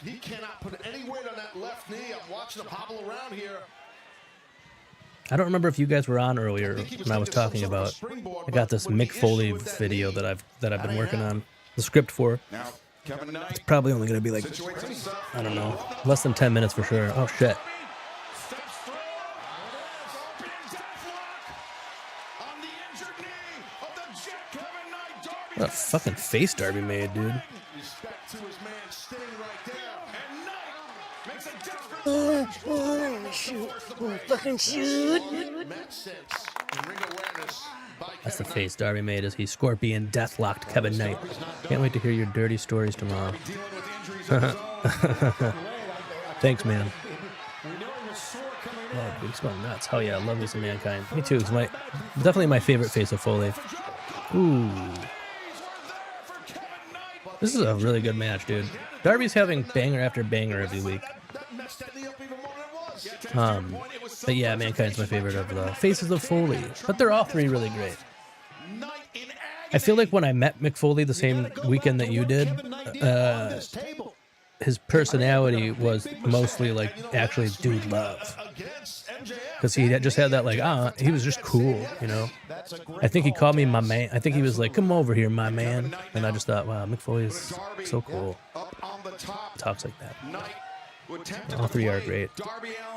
He cannot put any weight on that left knee. I'm watching him hobble around here. I don't remember if you guys were on earlier when I was talking about. I got this Mick Foley video that I've been working on the script for. It's probably only going to be like, I don't know, less than 10 minutes for sure. Oh shit. What a fucking face Darby made, dude. Shoot. Fucking shoot. That's the face Darby made as he Scorpion deathlocked Kevin Knight. Can't wait to hear your dirty stories tomorrow. Thanks, man. Oh, Big Smell nuts. Hell yeah, I love me some Mankind. Me too. It's definitely my favorite face of Foley. Ooh. This is a really good match, dude. Darby's having banger after banger every week. But yeah, Mankind's my favorite of the faces of Foley. But they're all three really great. I feel like when I met Mick Foley the same weekend that you did, his personality was mostly like actually dude love, because he just had that like he was just cool, you know. I think he called me my man. I think he was like, "Come over here, my man," and I just thought, wow, Mick Foley is so cool. Talks like that. All three are great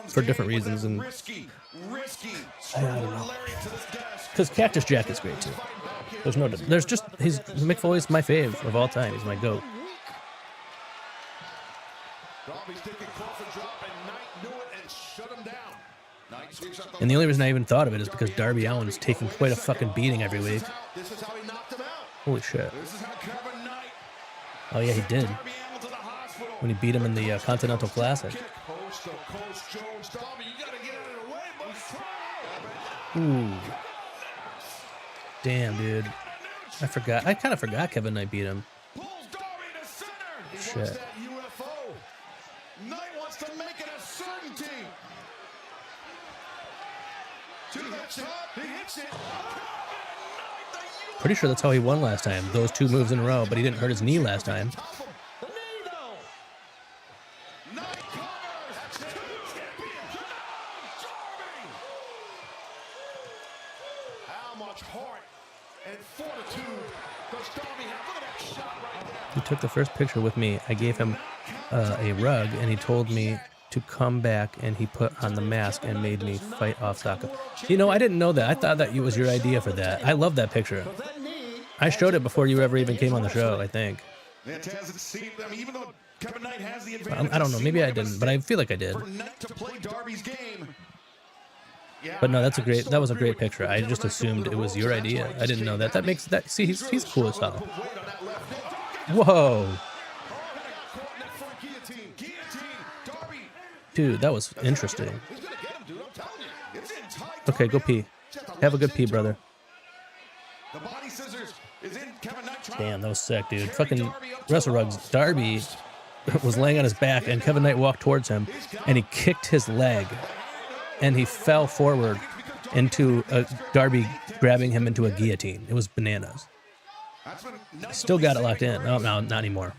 for different reasons, and I don't know. Because Cactus Jack is great too. There's just Mick Foley's my fave of all time. He's my goat. And the only reason I even thought of it is because Darby Allin's taking quite a fucking beating every week. Holy shit. Oh yeah, he did. When he beat him in the Continental Classic. Ooh. Damn, dude. I kind of forgot Kevin Knight beat him. Shit. Pretty sure that's how he won last time. Those 2 moves in a row, but he didn't hurt his knee last time. He took the first picture with me. I gave him a rug, and he told me to come back, and he put on the mask and made me fight off Saka. You know, I didn't know that. I thought that it was your idea for that. I love that picture. I showed it before you ever even came on the show, I think. I don't know. Maybe I didn't, but I feel like I did. But no, that was a great picture. I just assumed it was your idea. I didn't know that. That makes that. See, he's cool as hell. Whoa. Dude, that was interesting. Okay, go pee. Have a good pee, brother. Damn, that was sick, dude. Fucking WrestleRugs. Darby was laying on his back, and Kevin Knight walked towards him, and he kicked his leg, and he fell forward into Darby grabbing him into a guillotine. It was bananas. Still got it locked in. No, not anymore.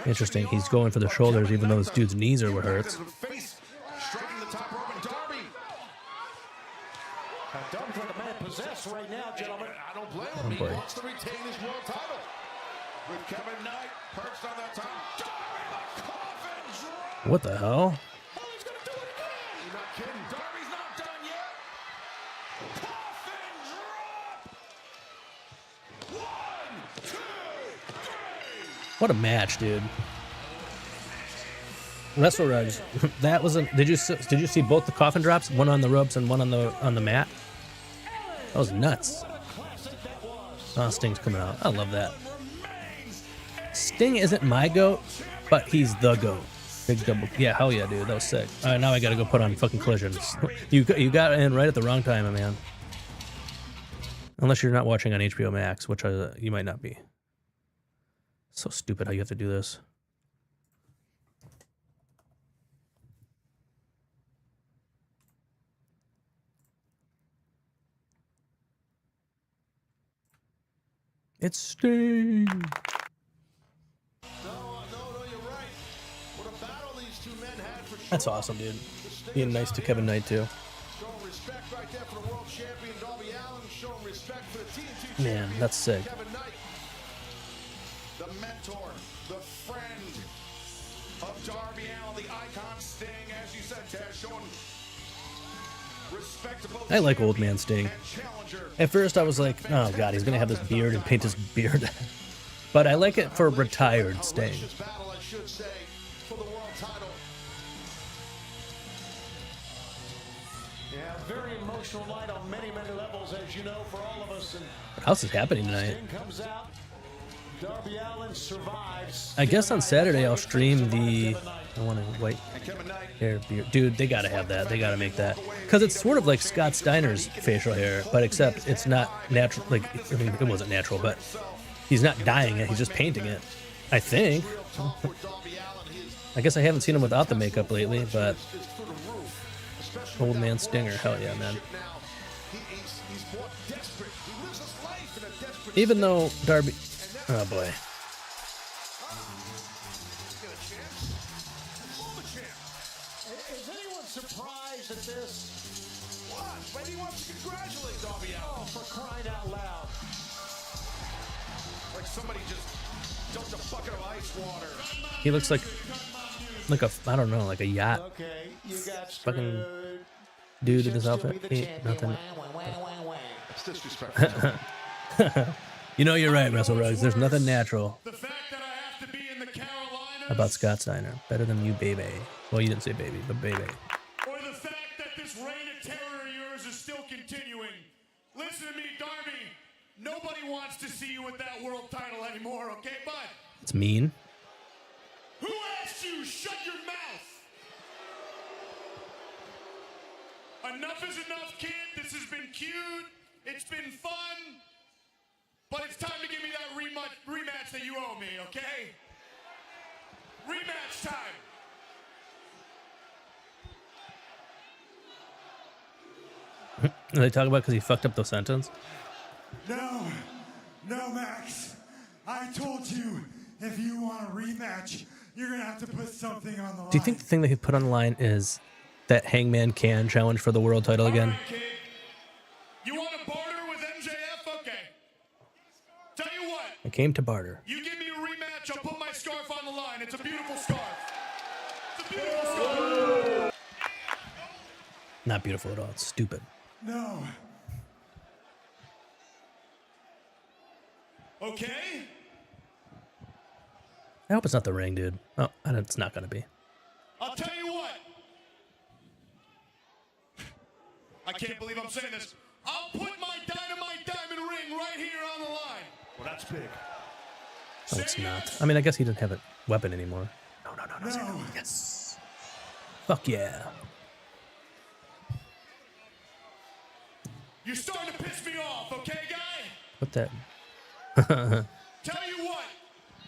Interesting. He's going for the shoulders, even though this dude's knees were hurt. Darby's like a man possessed right now, gentlemen. I don't blame him. He wants to retain his world title. With Kevin Knight perched on that top. What the hell? Oh, he's going to do it again. You're not kidding. Darby's not done yet. Coffin drop. 1, 2, 3. What a match, dude. WrestleRugs. That wasn't. Did you see both the coffin drops? One on the ropes and one on the mat. That was nuts. Oh, Sting's coming out. I love that. Sting isn't my goat, but he's the goat. Big double. Yeah, hell yeah, dude. That was sick. All right, now I gotta go put on fucking collisions. You got in right at the wrong time, man. Unless you're not watching on HBO Max, which you might not be. So stupid how you have to do this. It's Sting. That's awesome, dude. Being nice to Kevin Knight too. Man, that's sick. The mentor, the friend of Darby Allin, the icon Sting, as you said, Taz, showing respectable. I like old man Sting. At first I was like, oh god, he's gonna have this beard and paint his beard. But I like it for retired Sting. Yeah, very emotional night on many, many levels, as you know, for all of us. And what else is happening tonight? Sting comes out. Darby Allin survives. I guess on Saturday I'll stream the. I want a white hair beard. Dude, they gotta have that. They gotta make that. Because it's sort of like Scott Steiner's facial hair, but except it's not natural. Like, I mean, it wasn't natural, but he's not dyeing it. He's just painting it. I think. I guess I haven't seen him without the makeup lately, but old man Stinger, hell yeah, man. He's more desperate. He lives his life in a desperate Even state. though Darby, oh boy, Get a chance. Former champ. Is anyone surprised at this? What? Maybe he wants to congratulate Darby Allin. Oh, for crying out loud. Like somebody just dumped a bucket of ice water. he looks like a, I don't know, like a yacht Okay, you got fucking screwed. dude in his Should still outfit. be the Ain't champion. nothing. It's disrespectful. You know you're right, WrestleWrugs. There's nothing natural about Scott Steiner. Better than you, baby. Well, you didn't say baby, but baby. Or the fact that this reign of terror of yours is still continuing. Listen to me, Darby. Nobody wants to see you with that world title anymore, okay, bud? It's mean. Who asked you? Shut your mouth. Enough is enough, kid. This has been cute. It's been fun. But it's time to give me that rematch that you owe me, okay? Rematch time. They talk about because he fucked up the sentence. No, Max. I told you if you want a rematch, you're gonna have to put something on the line. Do you think the thing that he put on the line is that Hangman can challenge for the world title again? You want to barter with MJF? Okay. Tell you what. I came to barter. You give me a rematch, I'll put my scarf on the line. It's a beautiful scarf. It's a beautiful scarf. Not beautiful at all. It's stupid. No. Okay. I hope it's not the ring, dude. Oh, and it's not gonna be. I'll tell you what. I can't believe I'm saying this. I'll put my Dynamite diamond ring right here on the line. Well, that's big. No, it's not. I mean, I guess he doesn't have a weapon anymore. No. Say no. Yes. Fuck yeah. You're starting to piss me off, okay, guy? What that? Tell you what.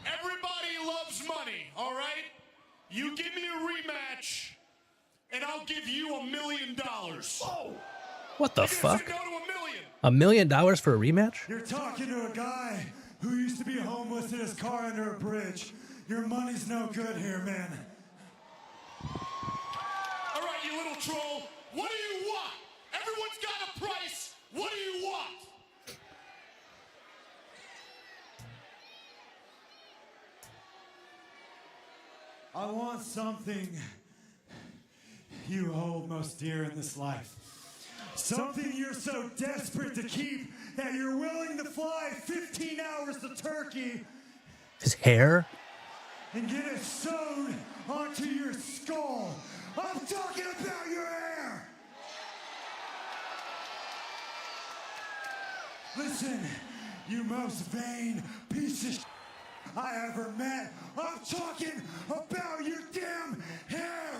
Everybody loves money, all right? You give me a rematch, and I'll give you $1 million. Whoa! What the You fuck? said no to $1 million. $1 million for a rematch? You're talking to a guy who used to be homeless in his car under a bridge. Your money's no good here, man. All right, you little troll. What do you want? Everyone's got a price. What do you want? I want something you hold most dear in this life. Something you're so desperate to keep that you're willing to fly 15 hours to Turkey His hair? and get it sewn onto your skull. I'm talking about your hair. Listen, you most vain piece of I ever met. I'm talking about your damn hair.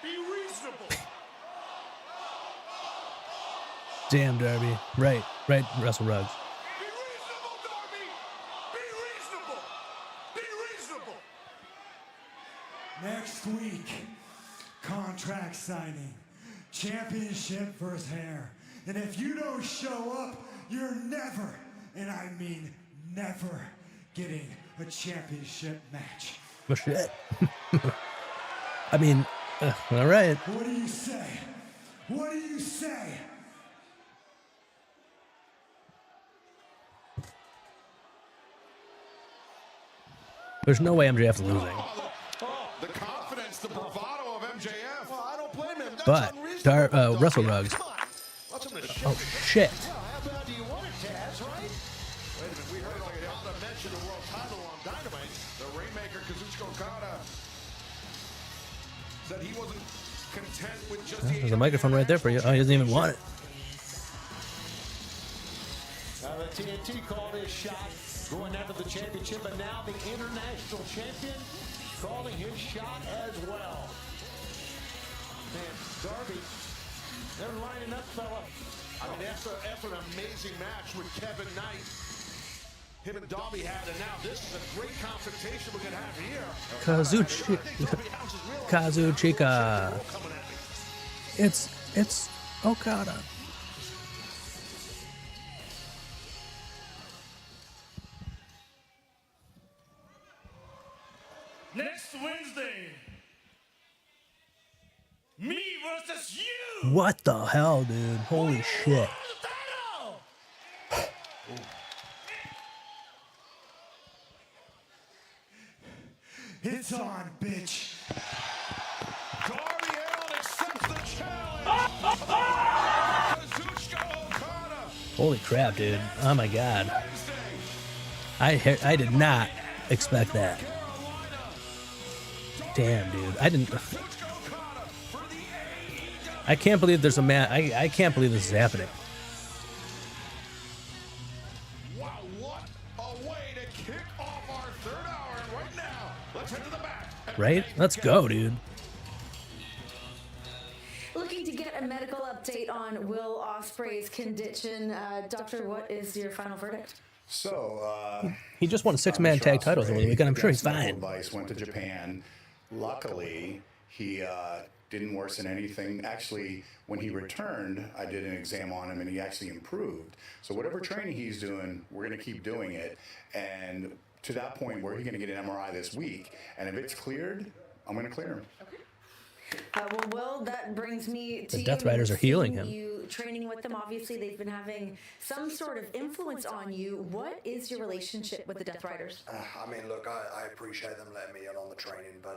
Be reasonable. Damn, Darby. Right, WrestleWrugs. Be reasonable, Darby. Be reasonable. Be reasonable. Next week, contract signing, championship versus hair. And if you don't show up, you're never, and I mean never, getting a championship match. Oh, shit. I mean, all right. What do you say? What do you say? There's no way MJF's losing. The confidence, the bravado of MJF. Well, I don't blame him. That's But WrestleWrugs. Oh, shit. How bad do you want it, Taz, right? Wait a minute, we heard Okada mention the world title on Dynamite. The Rainmaker, Kazuchika Okada, said he wasn't content with just There's a microphone right there for you. Oh, he doesn't even want it. The TNT called his shot, going after the championship, and now the international champion calling his shot as well. Man, Darby, they're lining up, fella. I mean, after an amazing match with Kevin Knight, him and Darby had, and now this is a great confrontation we're going to have here. Kazuchika. Coming at me. It's Okada. Next Wednesday, me versus you. What the hell, dude? Holy shit. It's on, bitch. Darby Allin accepts the challenge. Kazuchika Okada. Holy crap, dude. Oh my god. I did not expect that. Damn, dude. I can't believe there's a man. I can't believe this is happening. Wow, what a way to kick off our third hour. And right now, let's head to the back. Right? Let's go, dude. Looking to get a medical update on Will Ospreay's condition. Doctor, what is your final verdict? So, He just won 6-man tag titles over the weekend. I'm sure he's fine. Advice went to Japan. Luckily, he didn't worsen anything. Actually, when he returned, I did an exam on him, and he actually improved. So whatever training he's doing, we're going to keep doing it. And to that point, where he's going to get an MRI this week. And if it's cleared, I'm going to clear him. Well, Will, that brings me to The Death Riders are healing him. You training with them, obviously, they've been having some sort of influence on you. What is your relationship with the Death Riders? I mean, look, I appreciate them letting me in on the training, but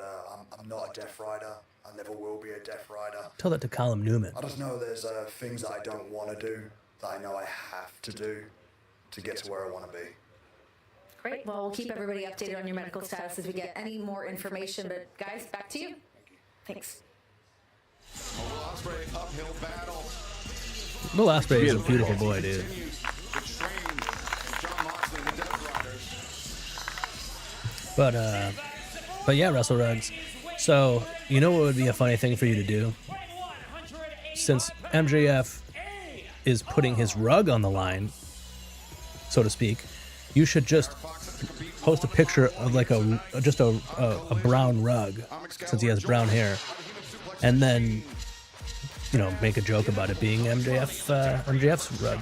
I'm not a Death Rider. I never will be a Death Rider. Tell that to Colin Newman. I just know there's things that I don't want to do that I know I have to do to get to where I want to be. Great. Well, we'll keep everybody updated on your medical status as we get any more information. But guys, back to you. Thanks. Will Ospreay uphill battle. Will Ospreay is a beautiful boy, dude. But yeah, WrestleRugs. So, you know what would be a funny thing for you to do? Since MJF is putting his rug on the line, so to speak, you should just post a picture of like a brown rug, since he has brown hair, and then, you know, make a joke about it being MJF's rug.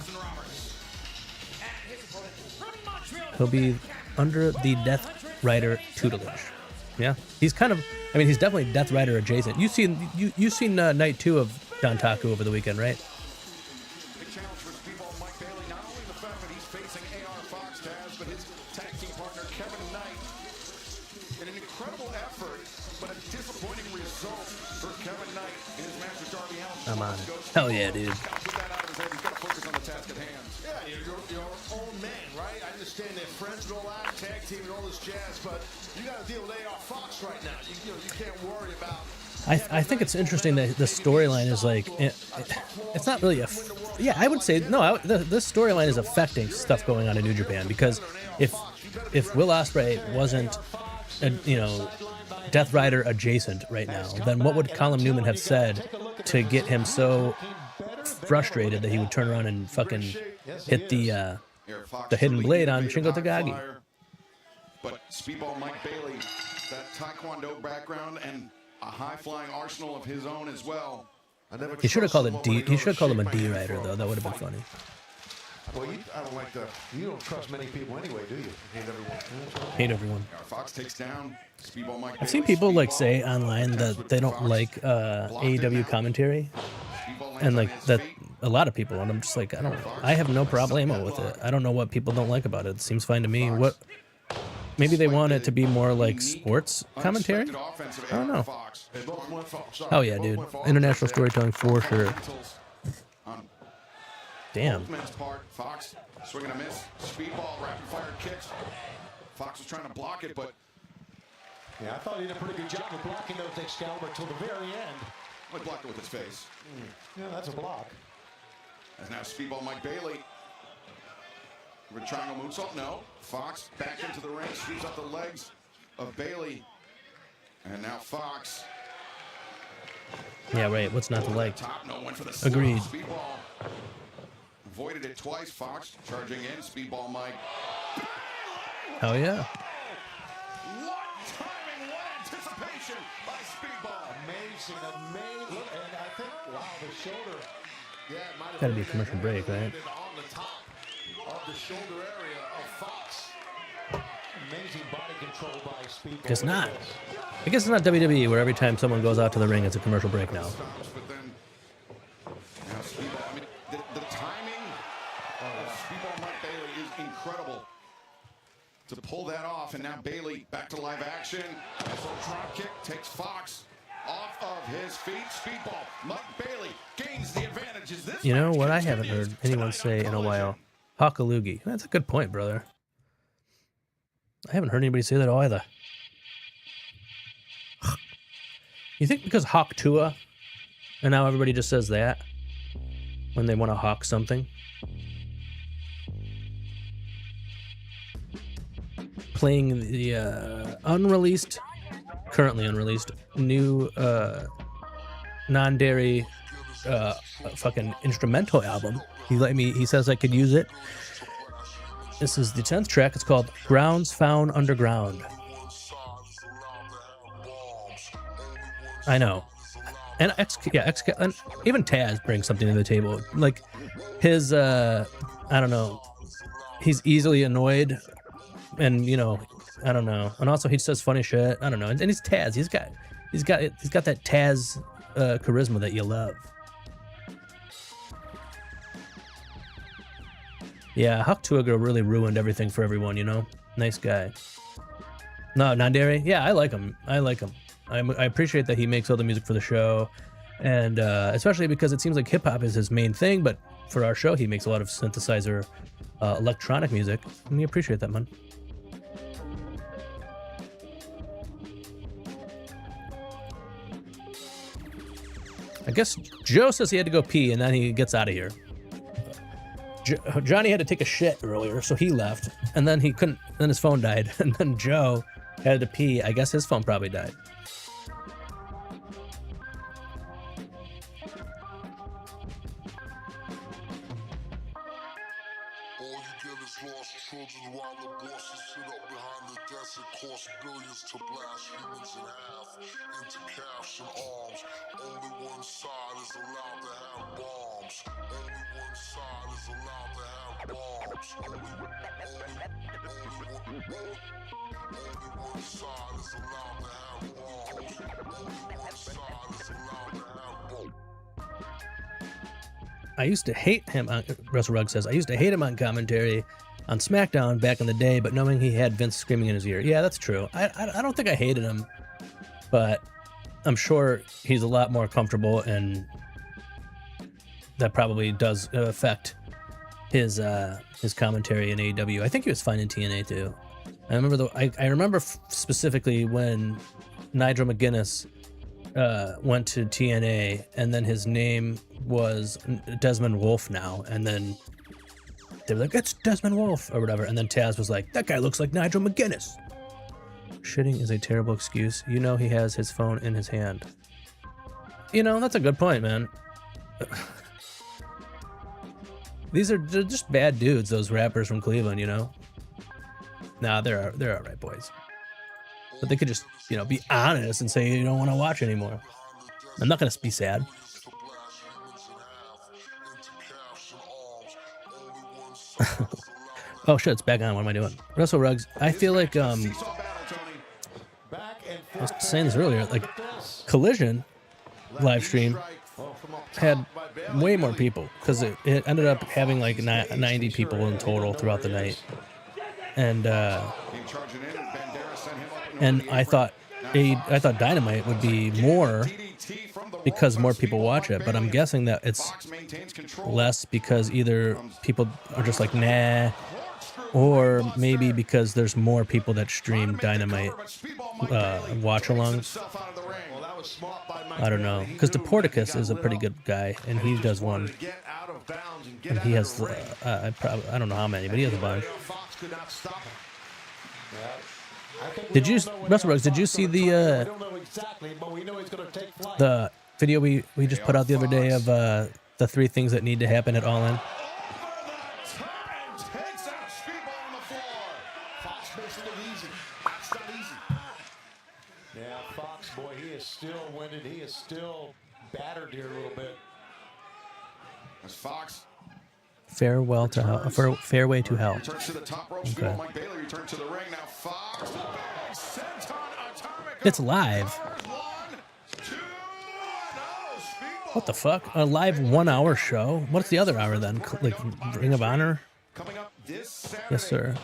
He'll be under the Death Rider tutelage. Yeah, he's kind of. I mean, he's definitely Death Rider adjacent. You've seen night 2 of Dantaku over the weekend, right? Big challenge for Speedball Mike Bailey. Not only the fact that he's facing AR Fox Taz, but his tag team partner Kevin Knight. In an incredible effort, but a disappointing result for Kevin Knight in his match with Darby Allin. I'm on it. Hell yeah, dude. Put that out of his head. He's got to focus on the task at hand. Yeah, you're your own man, right? I understand they're friends and all that, tag team and all this jazz, but you got to deal with AR Fox right now. You can't worry about. I think it's interesting that the storyline is like it's not really I would say no. This storyline is affecting stuff going on in New Japan, because if Will Ospreay wasn't Death Rider adjacent right now, then what would Colin Newman have said to get him so frustrated that he would turn around and fucking hit the hidden blade on Shingo Takagi? But Speedball Mike Bailey, that Taekwondo background and a high-flying arsenal of his own as well. He should have called it D. He should have called him a D Rider, though. That would have been funny. Well, I don't like the. You don't trust many people anyway, do you? Hate everyone. Hate everyone. Fox takes down Speedball Mike. I've seen people like say online that they don't like AEW commentary, and like that a lot of people, and I'm just like, I have no problemo with it. I don't know what people don't like about it. It seems fine to me. What? Maybe they want it to be more like sports commentary? I don't know. Oh yeah, dude. International storytelling for sure. Damn. Fox swinging a miss. Speedball, rapid fire kicks. Fox was trying to block it, but yeah, I thought he did a pretty good job of blocking those Excalibur till the very end. He blocked it with his face. Yeah, that's a block. As now Speedball Mike Bailey. With triangle moonsault, no. Fox back into the ring, sweeps up the legs of Bailey. And now Fox. Yeah, right. What's not to like? Top, no, went for the Agreed. Speedball. Avoided it twice. Fox charging in. Speedball Mike. Hell yeah. What timing, what anticipation by Speedball. Amazing. And I think, wow, shoulder. Yeah, it might have Gotta be a been commercial break, right? landed on the top of the shoulder area of Fox. Amazing body control by Speedball. Guess not. I guess it's not WWE where every time someone goes out to the ring, it's a commercial break now. But then, now Speedball, I mean, the timing of Speedball Mike Bailey is incredible. To pull that off, and now Bailey back to live action. So drop kick takes Fox off of his feet. Speedball, Mike Bailey gains the advantage. Is this You know match what I haven't continues heard anyone tonight on say in a television? while? Hockaloogie. That's a good point, brother. I haven't heard anybody say that either. You think because Hawk Tua, and now everybody just says that when they want to hawk something? Playing the currently unreleased, new non-dairy fucking instrumental album. He says I could use it. This is the 10th track. It's called Grounds Found Underground. I know. And and even Taz brings something to the table. Like his I don't know. He's easily annoyed, and you know, I don't know. And also he says funny shit. I don't know. And he's Taz. He's got that Taz charisma that you love. Yeah, Hawk Tuaga really ruined everything for everyone, you know? Nice guy. No, non-dairy? Yeah, I like him. I appreciate that he makes all the music for the show, and especially because it seems like hip-hop is his main thing, but for our show, he makes a lot of synthesizer electronic music, and we appreciate that, man. I guess Joe says he had to go pee, and then he gets out of here. Johnny had to take a shit earlier, so he left, and then he couldn't. Then his phone died, and then Joe had to pee. I guess his phone probably died. All you get is lost children while the bosses sit up behind the desk and cost billions to blast humans in half into calves and arms. Only one side is allowed to have bombs. Only one side is allowed to have bombs. Only one side is allowed to have bombs. Only one side is allowed to have bombs. I used to hate him on WrestleWrugs says I used to hate him on commentary on SmackDown back in the day, but knowing he had Vince screaming in his ear. Yeah, that's true. I don't think I hated him, but I'm sure he's a lot more comfortable, and that probably does affect his commentary in AEW. I think he was fine in TNA too. I remember specifically when Nigel McGuinness went to TNA, and then his name was Desmond Wolfe now, and then they were like, it's Desmond Wolfe or whatever, and then Taz was like, that guy looks like Nigel McGuinness. Shitting is a terrible excuse. You know he has his phone in his hand. You know, that's a good point, man. They're just bad dudes, those rappers from Cleveland, you know? Nah, they're all right boys. But they could just, you know, be honest and say you don't want to watch anymore. I'm not going to be sad. Oh shit, it's back on. What am I doing? WrestleRugs. I feel like I was saying this earlier, like Collision live stream had way more people because it ended up having like 90 people in total throughout the night. And I thought Dynamite would be more because more people watch it, but I'm guessing that it's less because either people are just like nah, or maybe because there's more people that stream Dynamite watch-alongs. I don't know, because Deporticus is a pretty good guy, and he does one, and he has I don't know how many, but he has a bunch. Did you, WrestleWrugs, did you see the video we just put out the other day of the 3 things that need to happen at All In? Yeah, Fox, boy, he is still winded. He is still battered here a little bit. As Fox Farewell to hell. Fairway to hell. returns to the top rope. Okay. Mike Bailey returns to the ring. Now Fox. Senton Atomic. It's live. What the fuck? A live 1 hour show? What's the other hour then? Like Ring of Honor? Yes, sir.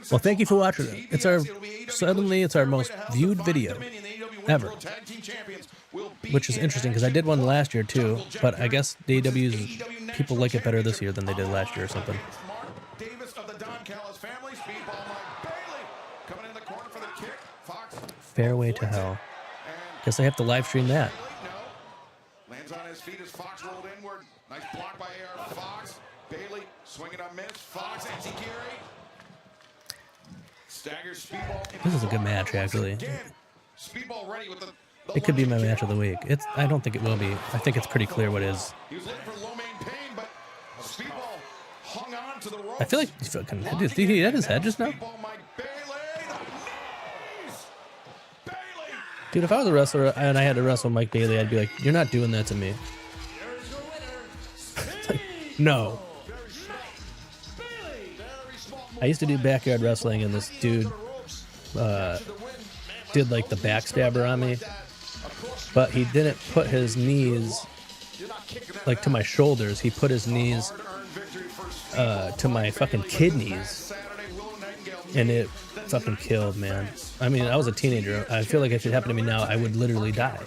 Well, thank you for watching it. It's our most viewed video ever, which is interesting because I did one last year too. But I guess the AEW's people like it better this year than they did last year or something. Fairway to hell. Guess I have to live stream that. Lands on his feet as Fox rolled inward. Nice block by AR Fox. Bailey swinging a miss. Fox and Zikiri. Stagger Speedball. This is a good match, actually. Speedball ready with the It could be my match of the week. I don't think it will be. I think it's pretty clear what it is. He was looking for low main pain, but Speedball hung on to the rope. I feel like he's fucking. Did he hit his head just now? Dude, if I was a wrestler and I had to wrestle Mike Bailey, I'd be like, "You're not doing that to me." Like, no. I used to do backyard wrestling, and this dude did like the backstabber on me, but he didn't put his knees like to my shoulders. He put his knees to my fucking kidneys, and it fucking killed, man. I mean, I was a teenager. I feel like if it happened to me now, I would literally die.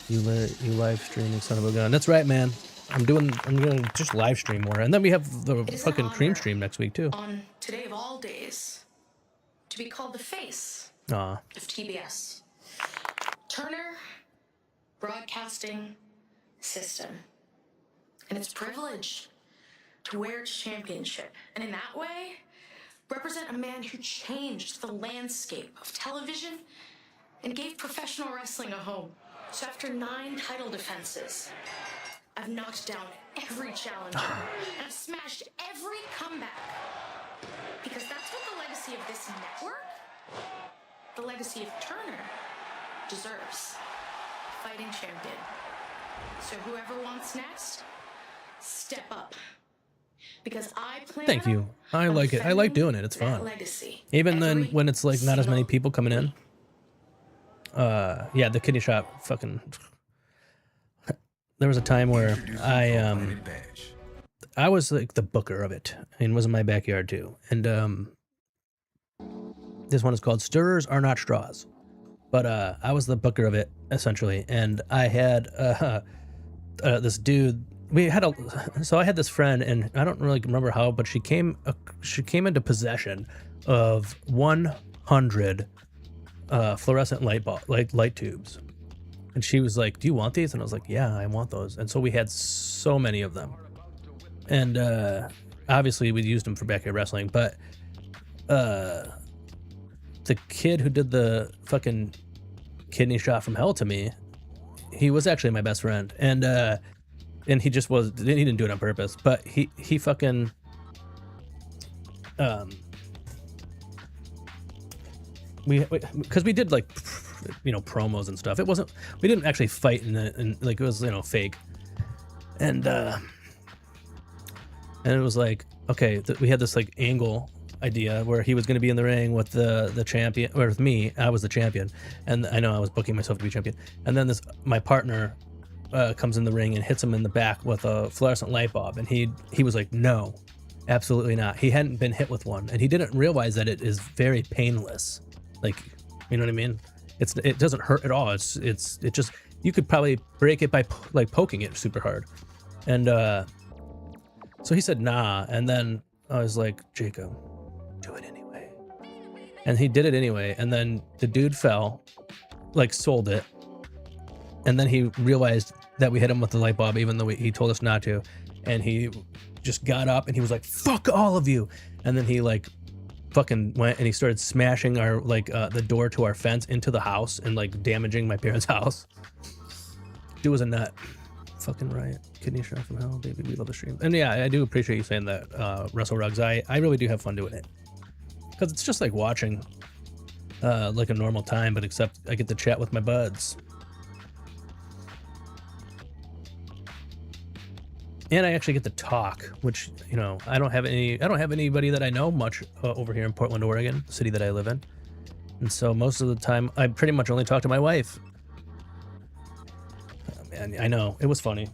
You live streaming, son of a gun. That's right, man. I'm gonna just live stream more, and then we have the fucking cream stream next week too. On today of all days, to be called the face Aw. of TBS. Turner Broadcasting System. And its privilege to wear its championship. And in that way, represent a man who changed the landscape of television and gave professional wrestling a home. So after 9 title defenses, I've knocked down every challenger and I've smashed every comeback. Because that's what the legacy of this network, the legacy of Turner, deserves. Fighting champion. So whoever wants next, step up. Because I plan. Thank you. I like it. I like doing it. It's fun. Legacy. Even then, when it's like not as many people coming in. Yeah, the kidney shop. Fucking. There was a time where I was like the booker of it, and it was in my backyard too. And this one is called "Stirrers Are Not Straws," but I was the booker of it essentially, and I had this dude. I had this friend, and I don't really remember how, but she came into possession of 100 fluorescent light tubes, and she was like, "Do you want these?" And I was like, "Yeah, I want those." And so we had so many of them, and obviously we used them for backyard wrestling. But the kid who did the fucking kidney shot from hell to me, he was actually my best friend, and he just was, he didn't do it on purpose, but he fucking, because we did like, promos and stuff. We didn't actually fight and like, it was, fake. And it was like, okay, we had this like angle idea where he was going to be in the ring with the champion, or with me. I was the champion, and I know I was booking myself to be champion. And then my partner comes in the ring and hits him in the back with a fluorescent light bulb, and he was like, "No, absolutely not." He hadn't been hit with one, and he didn't realize that it is very painless. Like, you know what I mean? It doesn't hurt at all. It just, you could probably break it by like poking it super hard. And so he said nah, and then I was like, "Jacob, do it anyway." And he did it anyway, and then the dude fell, like sold it, and then he realized that we hit him with the light bulb, even though he told us not to, and he just got up and he was like, "Fuck all of you!" And then he like fucking went and he started smashing our like the door to our fence into the house and like damaging my parents' house. Dude was a nut. Fucking riot. Kidney shot from hell, baby. We love the stream. And yeah, I do appreciate you saying that, WrestleWrugs. I really do have fun doing it, because it's just like watching like a normal time, but except I get to chat with my buds. and I actually get to talk, which, you know, I don't have anybody that I know much over here in Portland, Oregon, the city that I live in. And so most of the time I pretty much only talk to my wife. And I know it was funny,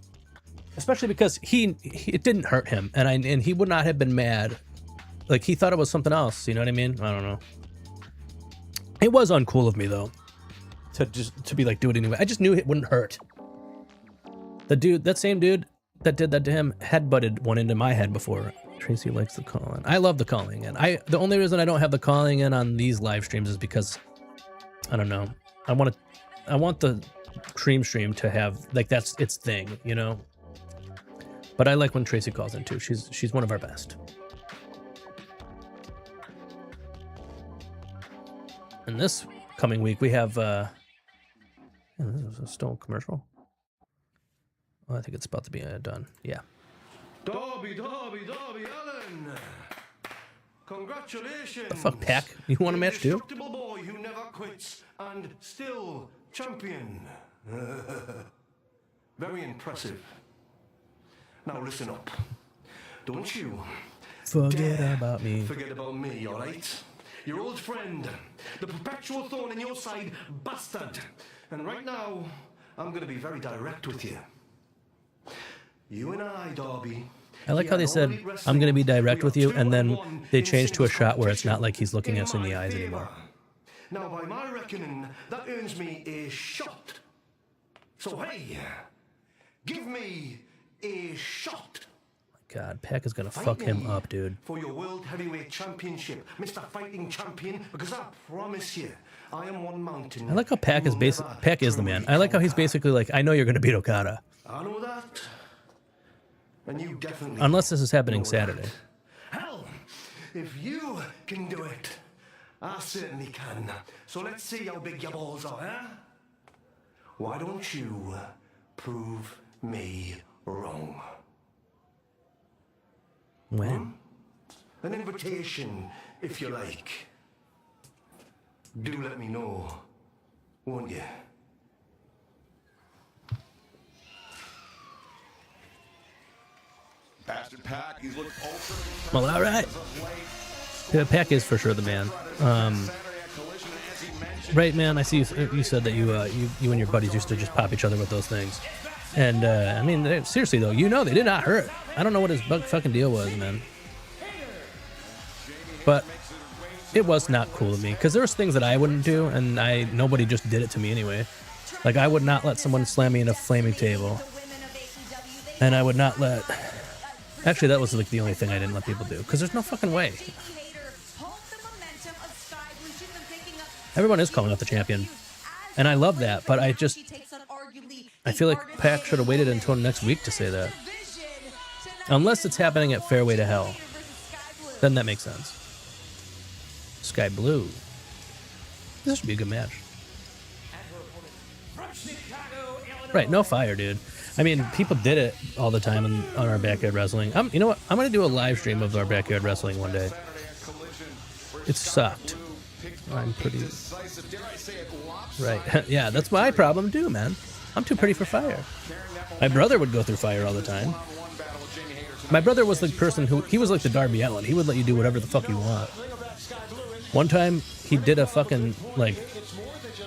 especially because it didn't hurt him, and he would not have been mad. Like, he thought it was something else. You know what I mean? I don't know. It was uncool of me though, to be like, do it anyway. I just knew it wouldn't hurt. That same dude that did that to him headbutted one into my head before. Tracy likes the call-in. I love the calling in. The only reason I don't have the calling in on these live streams is because, I don't know. I want the Cream stream to have, like, that's its thing, you know. But I like when Tracy calls in too. She's one of our best. And this coming week we have this is still a commercial. Oh, I think it's about to be done. Yeah. Darby Allin. Congratulations. The fuck, Pac? You want a match too? Indestructible boy who never quits and still champion. Very impressive. Now listen up. Don't you forget about me. Forget about me, all right? Your old friend, the perpetual thorn in your side bastard. And right now, I'm going to be very direct with you. You and I, Darby. I like how they said, I'm going to be direct with you, and then they changed to a shot where it's not like he's looking us in the eyes anymore. Now, by my reckoning, that earns me a shot. So, hey, give me a shot. God, Pac is going to fuck him up, dude. For your World Heavyweight Championship, Mr. Fighting Champion, because I promise you, I am one mountain. I like how Pac is the man. I like how he's basically like, I know you're going to beat Okada. I know that. And you definitely. Unless this is happening Saturday. Hell, if you can do it, I certainly can. So let's see how big your balls are, huh? Why don't you prove me wrong? When? An invitation, if you like. Do let me know, won't you? Bastard Pac, he's looking ultra. Well, all right. Yeah, Pac is for sure the man. Right, man. I see you said that you and your buddies used to just pop each other with those things. And, I mean, seriously, though, they did not hurt. I don't know what his fucking deal was, man. But it was not cool of me. Because there was things that I wouldn't do, and nobody just did it to me anyway. Like, I would not let someone slam me in a flaming table. And I would not let... Actually, that was, like, the only thing I didn't let people do. Because there's no fucking way. Everyone is calling out the champion. And I love that, but I feel like Pac should have waited until next week to say that. Unless it's happening at Fairway to Hell. Then that makes sense. Sky Blue. This should be a good match. Right, no fire, dude. I mean, people did it all the time on our Backyard Wrestling. You know what? I'm going to do a live stream of our Backyard Wrestling one day. It sucked. I'm pretty... Right. Yeah, that's my problem too, man. I'm too pretty for fire. My brother would go through fire all the time. My brother was the person he was like the Darby Allin. He would let you do whatever the fuck you want. One time, he did a fucking, like,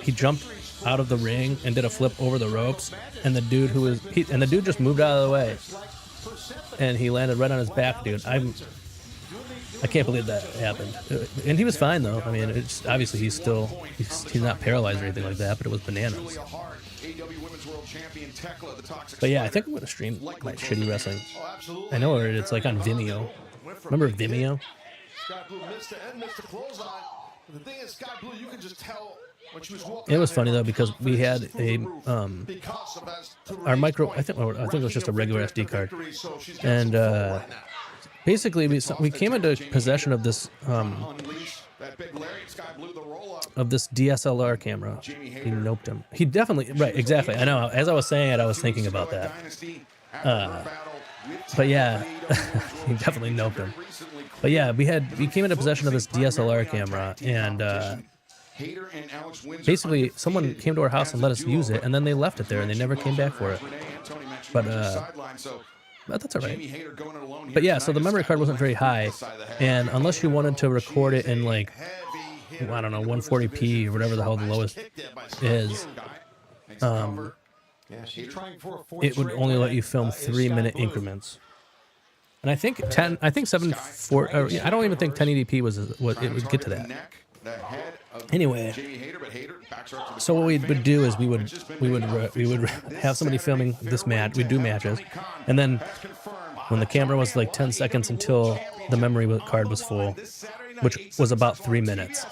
he jumped out of the ring and did a flip over the ropes, and the dude just moved out of the way. And he landed right on his back, dude. I can't believe that happened. And he was fine, though. I mean, it's obviously he's not paralyzed or anything like that, but it was bananas. But yeah, I think I'm going to stream my shitty wrestling. I know where it's like on Vimeo. Remember Vimeo? Sky Blue missed the end, missed the clothesline. The thing is, Sky Blue, you can just tell when she was walking. It was funny though because we had our micro. I think it was just a regular SD card, and basically we came into possession of this DSLR camera. He noped him. He definitely right, exactly. I know. As I was saying it, I was thinking about that. But yeah, he definitely noped him. But yeah, we came into possession of this DSLR camera, and basically someone came to our house and let us use it, and then they left it there, and they never came back for it. But But that's all right. Jamie Hayter going it alone here But yeah, so tonight. the memory card wasn't very high, and unless you wanted to record it in like, I don't know, 140p or whatever the hell the lowest is, it would only let you film 3-minute increments. And I think 10, I think 740, or, yeah, I don't even think 1080p was what it would get to that. Anyway, so what we would do is we would have somebody filming this match. We'd do matches, and then when the camera was like 10 seconds until the memory card was full, which was about 3 minutes,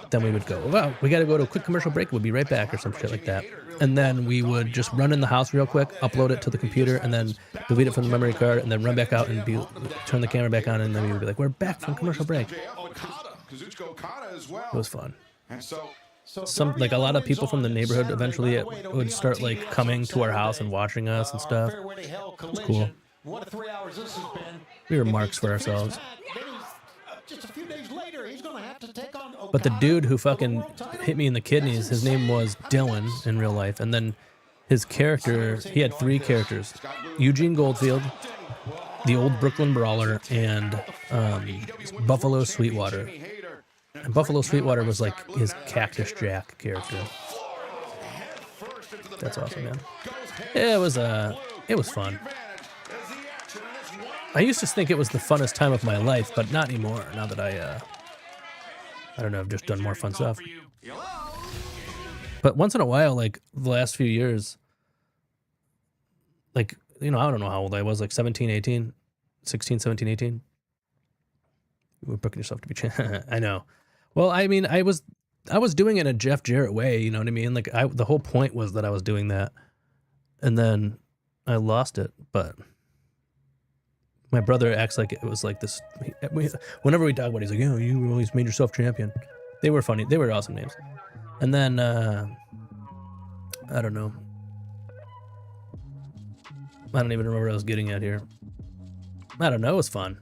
then we would go, well, we got to go to a quick commercial break. We'll be right back, or some shit like that. And then we would just run in the house real quick, upload it to the computer, and then delete it from the memory card, and then run back out and turn the camera back on, and then we would be like, we're back from commercial break. It was fun. Some like a lot of people from the neighborhood eventually would start like coming to our house and watching us and stuff. It was cool. We were marks for ourselves. Just a few days later, he's going to have to take on Okada. But the dude who fucking hit me in the kidneys, his name was Dylan in real life, and then his character, he had 3 characters: Eugene Goldfield, the old Brooklyn Brawler, and Buffalo Sweetwater. And Buffalo Sweetwater was like his Cactus Jack character. That's awesome, man. It was fun. I used to think it was the funnest time of my life, but not anymore. Now that I don't know, I've just done more fun stuff. But once in a while, like the last few years, like, you know, I don't know how old I was, like 17, 18, 16, 17, 18. You were booking yourself to be I know. Well, I mean, I was doing it in a Jeff Jarrett way, you know what I mean? Like the whole point was that I was doing that, and then I lost it. But my brother acts like it was like this. Whenever we talk about it, he's like, "Oh, you always made yourself champion." They were funny. They were awesome names. And then I don't know. I don't even remember what I was getting at here. I don't know. It was fun.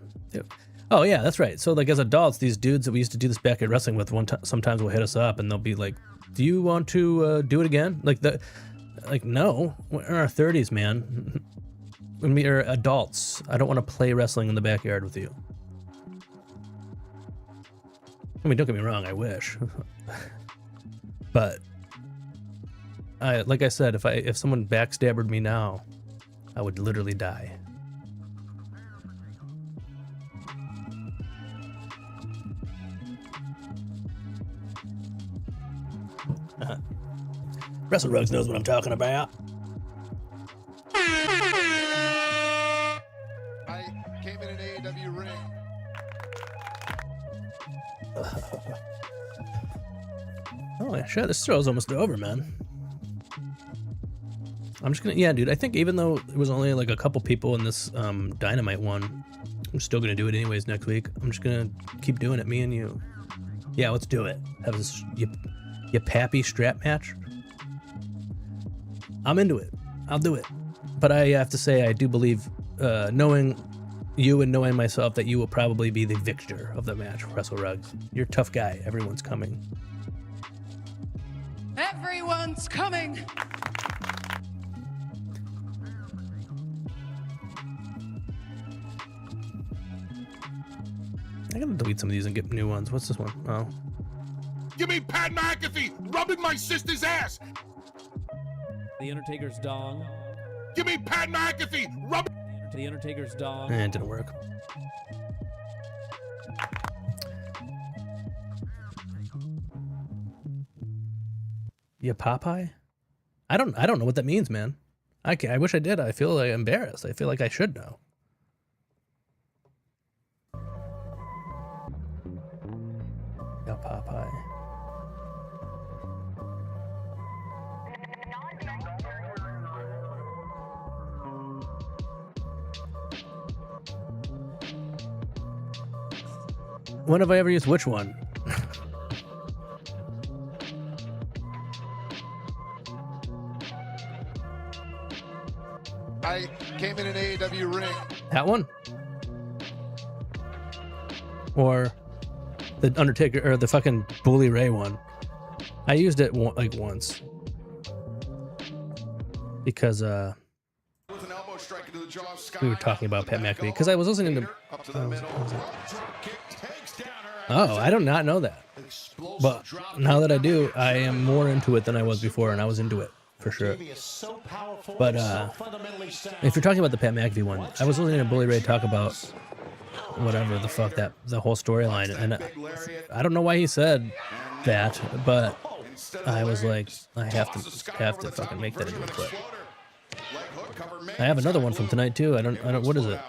Oh yeah, that's right. So like as adults, these dudes that we used to do this backyard wrestling with, sometimes will hit us up and they'll be like, "Do you want to do it again?" Like no, we're in our 30s, man. When we are adults, I don't want to play wrestling in the backyard with you. I mean, don't get me wrong, I wish, but like I said, if someone backstabbered me now, I would literally die. WrestleWrugs knows what I'm talking about. I came in an AEW ring. Oh shit, this show's almost over, man. I'm just gonna, yeah, dude, I think even though it was only like a couple people in this Dynamite one, I'm still gonna do it anyways next week. I'm just gonna keep doing it, me and you. Yeah, let's do it. Have this you pappy strap match. I'm into it. I'll do it. But I have to say, I do believe, knowing you and knowing myself, that you will probably be the victor of the match, WrestleRugs. You're a tough guy. Everyone's coming. Everyone's coming. I gotta delete some of these and get new ones. What's this one? Oh. Give me Pat McAfee rubbing my sister's ass. The Undertaker's dong. Give me Pat McAfee rubbing. The Undertaker's dong. It didn't work. You Popeye? I don't know what that means, man. I wish I did. I feel like embarrassed. I feel like I should know. Yeah, Popeye. When have I ever used which one? I came in an AEW ring. That one? Or the Undertaker, or the fucking Bully Ray one? I used it like once. Because, elbow strike into the jaw of Sky. we were talking about Pat McAfee because I was listening to. Up to the middle. Drop kick takes down her. Oh, I do not know that. But now that I do, I am more into it than I was before, and I was into it for sure. But if you're talking about the Pat McAfee one, I was listening to Bully Ray talk about whatever the fuck the whole storyline, and I don't know why he said that, but I was like, I have to fucking make that into a clip. I have another one from tonight too. I don't. What is it?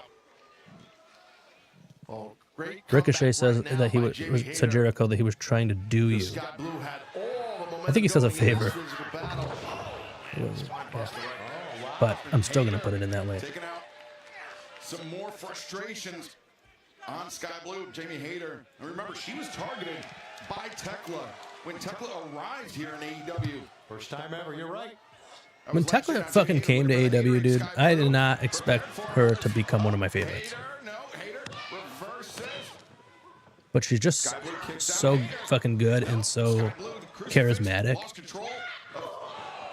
Ricochet says that he said Jericho that he was trying to do you. I think he says a favor. But I'm still gonna put it in that way. Taking out some more frustrations on Sky Blue. Jamie Hayter. And remember, she was targeted by Tekla when Tekla arrived here in AEW. First time ever, you're right. When Tekla fucking came to AEW, dude, I did not expect her to become one of my favorites. But she's just so fucking good and so charismatic.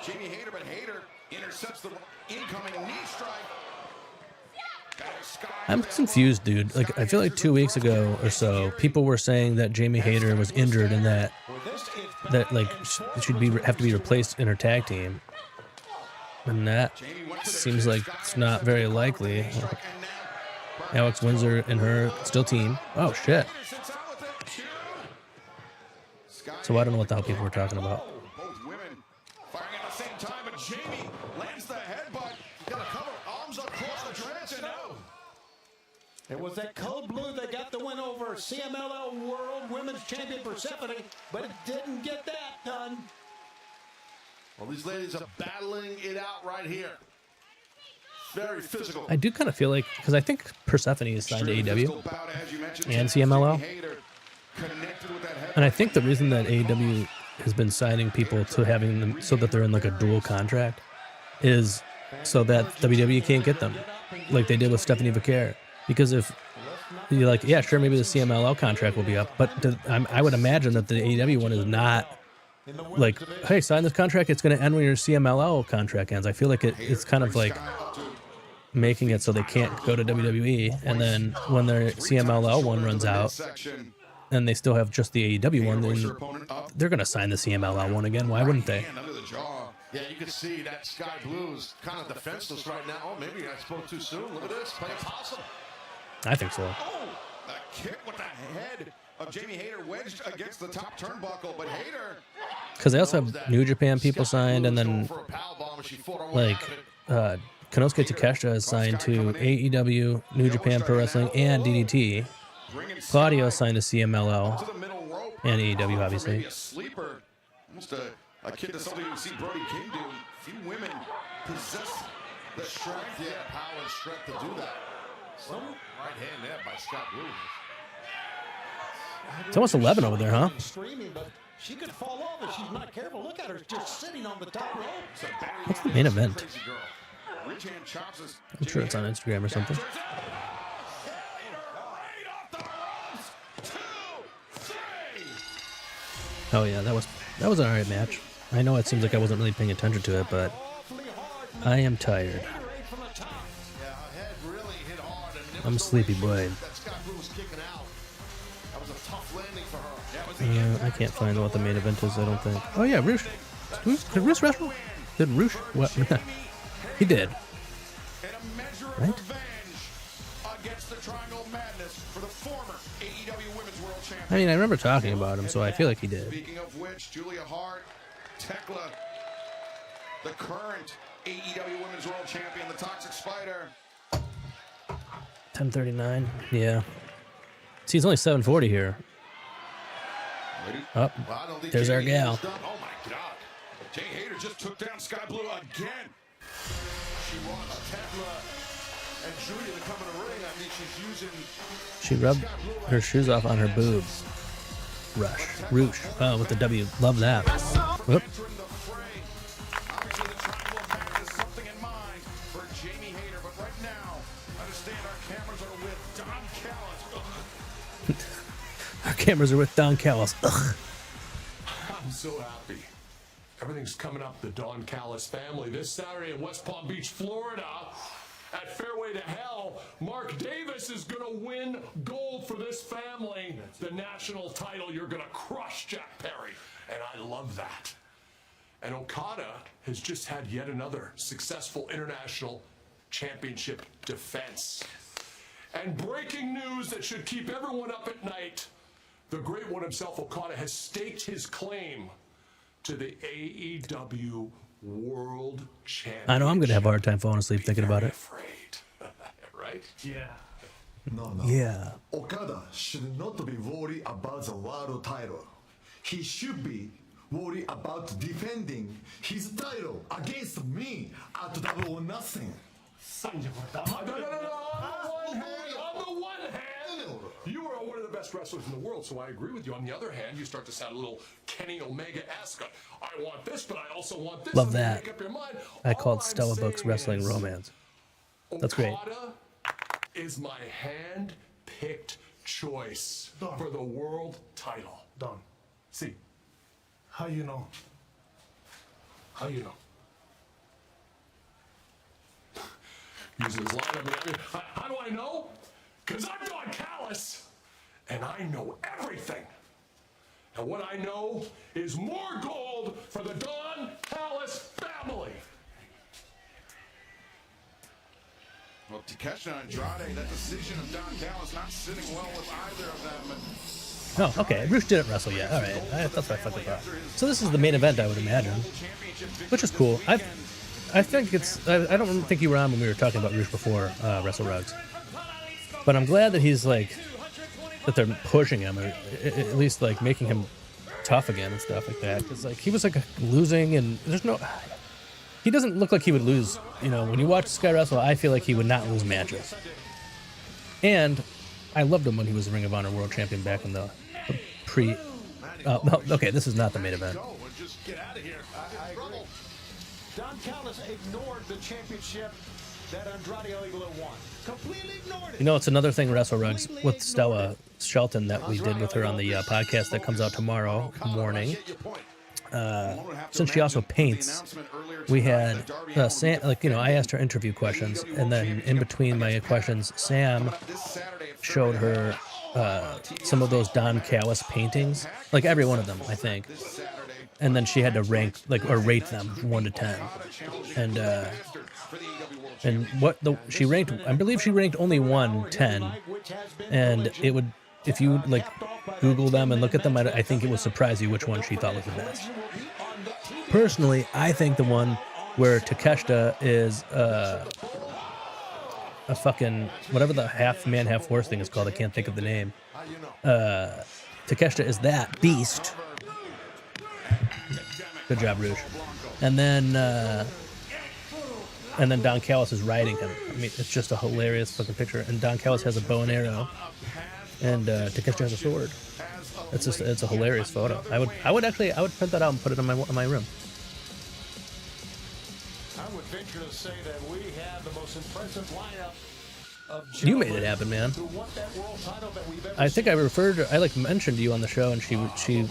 Jamie Hayter, but Hayter intercepts the incoming knee strike. I'm confused, dude. Like, I feel like 2 weeks ago or so, people were saying that Jamie Hayter was injured and that like she'd have to be replaced in her tag team. And that seems like it's not very likely. Alex Windsor and her still team. Oh shit. So I don't know what the hell people were talking about. Both women firing at the same time, but Jamie lands the headbutt. Got a cover, arms across the trance, and no. It was that Code Blue that got the win over CMLL World Women's Champion Persephone, but it didn't get that done. Well, these ladies are battling it out right here. Very physical. I do kind of feel like, because I think Persephone is signed to AEW and CMLL. And I think the reason that AEW has been signing people to having them so that they're in like a dual contract is so that WWE can't get them like they did with Stephanie Vaquer. Because if you're like, yeah, sure, maybe the CMLL contract will be up, but I would imagine that the AEW one is not like, hey, sign this contract, it's going to end when your CMLL contract ends. I feel like it's kind of like making it so they can't go to WWE, and then when their CMLL one runs out and they still have just the AEW one, then they're going to sign the CMLL one again. Why wouldn't they? Yeah, you can see that Sky Blue's kind of defenseless right now. Oh, maybe I spoke too soon. Look at this. Play possum. I think so. Oh, a kick with the head of Jamie Hayter wedged against the top turnbuckle, but Hayter. Because they also have New Japan people signed, and then like Konosuke Takeshita is signed to AEW, New Japan Pro Wrestling, and DDT. Claudio signed to CMLL and AEW, obviously. Sleeper, almost a kid to something you see Brody King do. Few women possess the strength, power and strength to do that. Some right hand there by Scott Blue. It's almost 11 over there, huh? Screaming, but she could fall off if she's not careful. Look at her, just sitting on the top rope. What's the main event? I'm sure it's on Instagram or something. Oh yeah, that was an alright match. I know it seems like I wasn't really paying attention to it, but I am tired. I'm a sleepy boy. I can't find what the main event is, I don't think. Oh yeah, Roosh. Did Roosh wrestle? Did Roosh? What? He did. Right? I mean, I remember talking about him, so I feel like he did. Speaking of which, Julia Hart, Tekla, the current AEW Women's World Champion, the Toxic Spider. 10:39. Yeah. See, it's only 7:40 here. Oh, there's our gal. Oh my God! Jay Hayter just took down Sky Blue again. She wants Tekla and Julia to come in the ring. I mean, she's using. She rubbed her shoes off on her boobs. Roosh. Oh, with the W. Love that. Whoop. Our cameras are with Don Callis. Ugh. I'm so happy. Everything's coming up the Don Callis family this Saturday in West Palm Beach, Florida. way to hell. Mark Davis is going to win gold for this family. The national title. You're going to crush Jack Perry. And I love that. And Okada has just had yet another successful international championship defense. And breaking news that should keep everyone up at night. The great one himself, Okada, has staked his claim to the AEW World Championship. I know I'm going to have a hard time falling asleep thinking about it. Right? Yeah. No. Yeah. Okada should not be worried about the world title. He should be worried about defending his title against me at Double or Nothing. No. On the one hand, you are one of the best wrestlers in the world, so I agree with you. On the other hand, you start to sound a little Kenny Omega-esque. I want this, but I also want this. Love that. Make up your mind. I called Stella Books Wrestling Romance. That's great. Okada is my hand-picked choice for the world title. Done. See. How you know? How you know? Using his line up and everything. How do I know? Because I'm Don Callis, and I know everything. And what I know is more gold for the Don Callis family. Well, Takeshita and Andrade, that decision of Don Callis not sitting well with either of them. Oh, okay. Roosh didn't wrestle yet. All right. That's what I fucking thought. So this is the main event, I would imagine, which is cool. I think it's. I don't think you were on when we were talking about Roosh before WrestleWrugs, but I'm glad that he's like that they're pushing him, or at least like making him tough again and stuff like that. Because like he was like losing, and there's no. He doesn't look like he would lose. You know, when you watch this guy wrestle, I feel like he would not lose matches. And I loved him when he was the Ring of Honor World Champion back in the pre. No, okay, this is not the main event. Just get out of here. I agree. Don Callis ignored the championship that Andrade won. Completely ignored it. You know, it's another thing, WrestleRugs, with Stella Shelton that we did with her on the podcast that comes out tomorrow morning. Since she also paints, we had Sam, like, you know, I asked her interview questions, and then in between my questions, Sam showed her some of those Don Callis paintings, like every one of them, I think. And then she had to rank, like, or rate them 1 to 10. And what she ranked, I believe she ranked only 1 10. And it would, if you like Google them and look at them, I think it would surprise you which one she thought was the best. Personally, I think the one where Takeshita is a fucking, whatever the half man, half horse thing is called, I can't think of the name. Takeshita is that beast. Good job, Rouge. And then Don Callis is riding him. I mean, it's just a hilarious fucking picture. And Don Callis has a bow and arrow, and Takeshita has a sword. It's a hilarious photo. I would print that out and put it in my room. I would venture to say that we have the most impressive lineup of You made it happen, man. who want that world title that we've ever I think I like mentioned you on the show, and she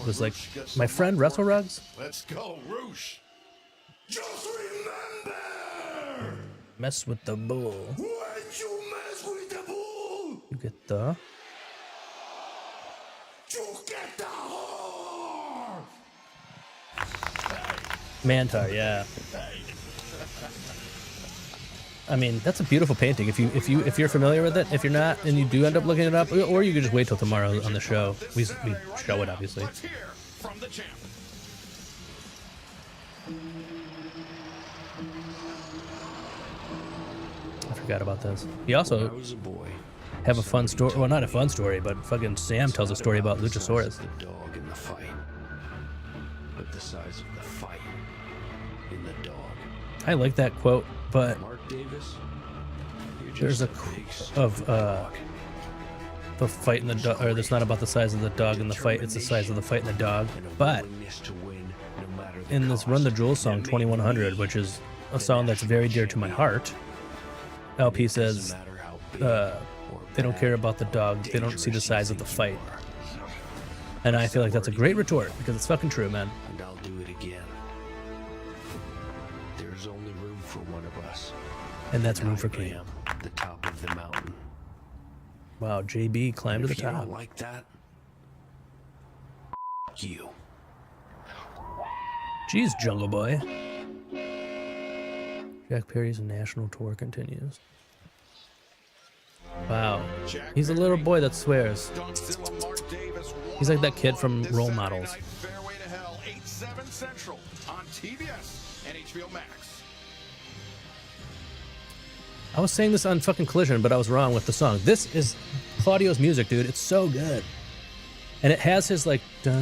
was like, my friend WrestleRugs. Let's go, Roosh. Just remember, Mess with the bull. when you mess with the bull, You get the. you get the whore. Mantar, yeah. I mean, that's a beautiful painting. If you're familiar with it, if you're not, and you do end up looking it up, or you could just wait till tomorrow on the show. We show it, obviously. Let's hear from the champ. I forgot about this. He also have a fun story. Well, not a fun story, but fucking Sam tells a story about Luchasaurus. The dog in the fight, but the size of the fight in the dog. I like that quote, but Mark Davis, there's a of the fight in the dog, or it's not about the size of the dog in the fight. It's the size of the fight in the dog. But in this Run the Jewels song 2100, which is a song that's very dear to my heart, LP says they don't care about the dog, they don't see the size of the fight. And I feel like that's a great retort, because it's fucking true, man. And I'll do it again. There's only room for one of us. And that's room for Cream. the top of the mountain. Wow, JB climbed to the If you top. don't like that, you. Jeez, Jungle Boy. Jack Perry's national tour continues. Wow. He's a little boy that swears. He's like that kid from Role Models. Fairway to Hell, 8/7 Central on TBS and HBO Max. I was saying this on fucking Collision, but I was wrong with the song. This is Claudio's music, dude. It's so good. And it has his like or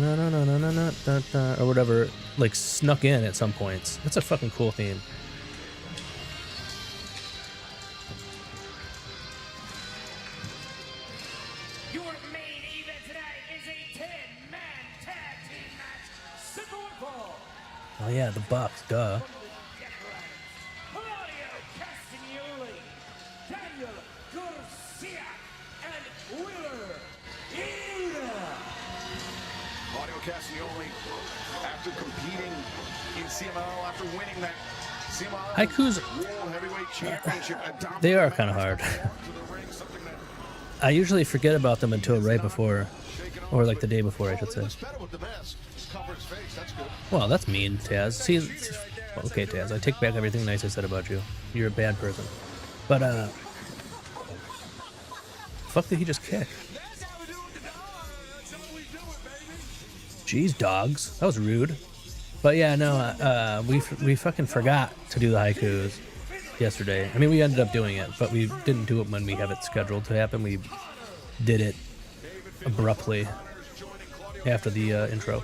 whatever like snuck in at some points. It's a fucking cool theme. Your main event tonight is a 10-man tag team match. Simple and Paul. Oh yeah, the Bucks, duh. Claudio Castagnoli, Daniel Garcia, and Wheeler Yuta. Claudio Castagnoli, after competing in CMLL, after winning that CMLL Haikus, World Heavyweight Championship, they are kind of hard. I usually forget about them until right before, or like the day before, I should say. Well, that's mean, Taz. See, okay, Taz, I take back everything nice I said about you. You're a bad person. But, fuck did he just kick? Jeez, dogs. That was rude. But yeah, no, we fucking forgot to do the haikus yesterday. I mean, we ended up doing it, but we didn't do it when we have it scheduled to happen. We did it abruptly after the intro.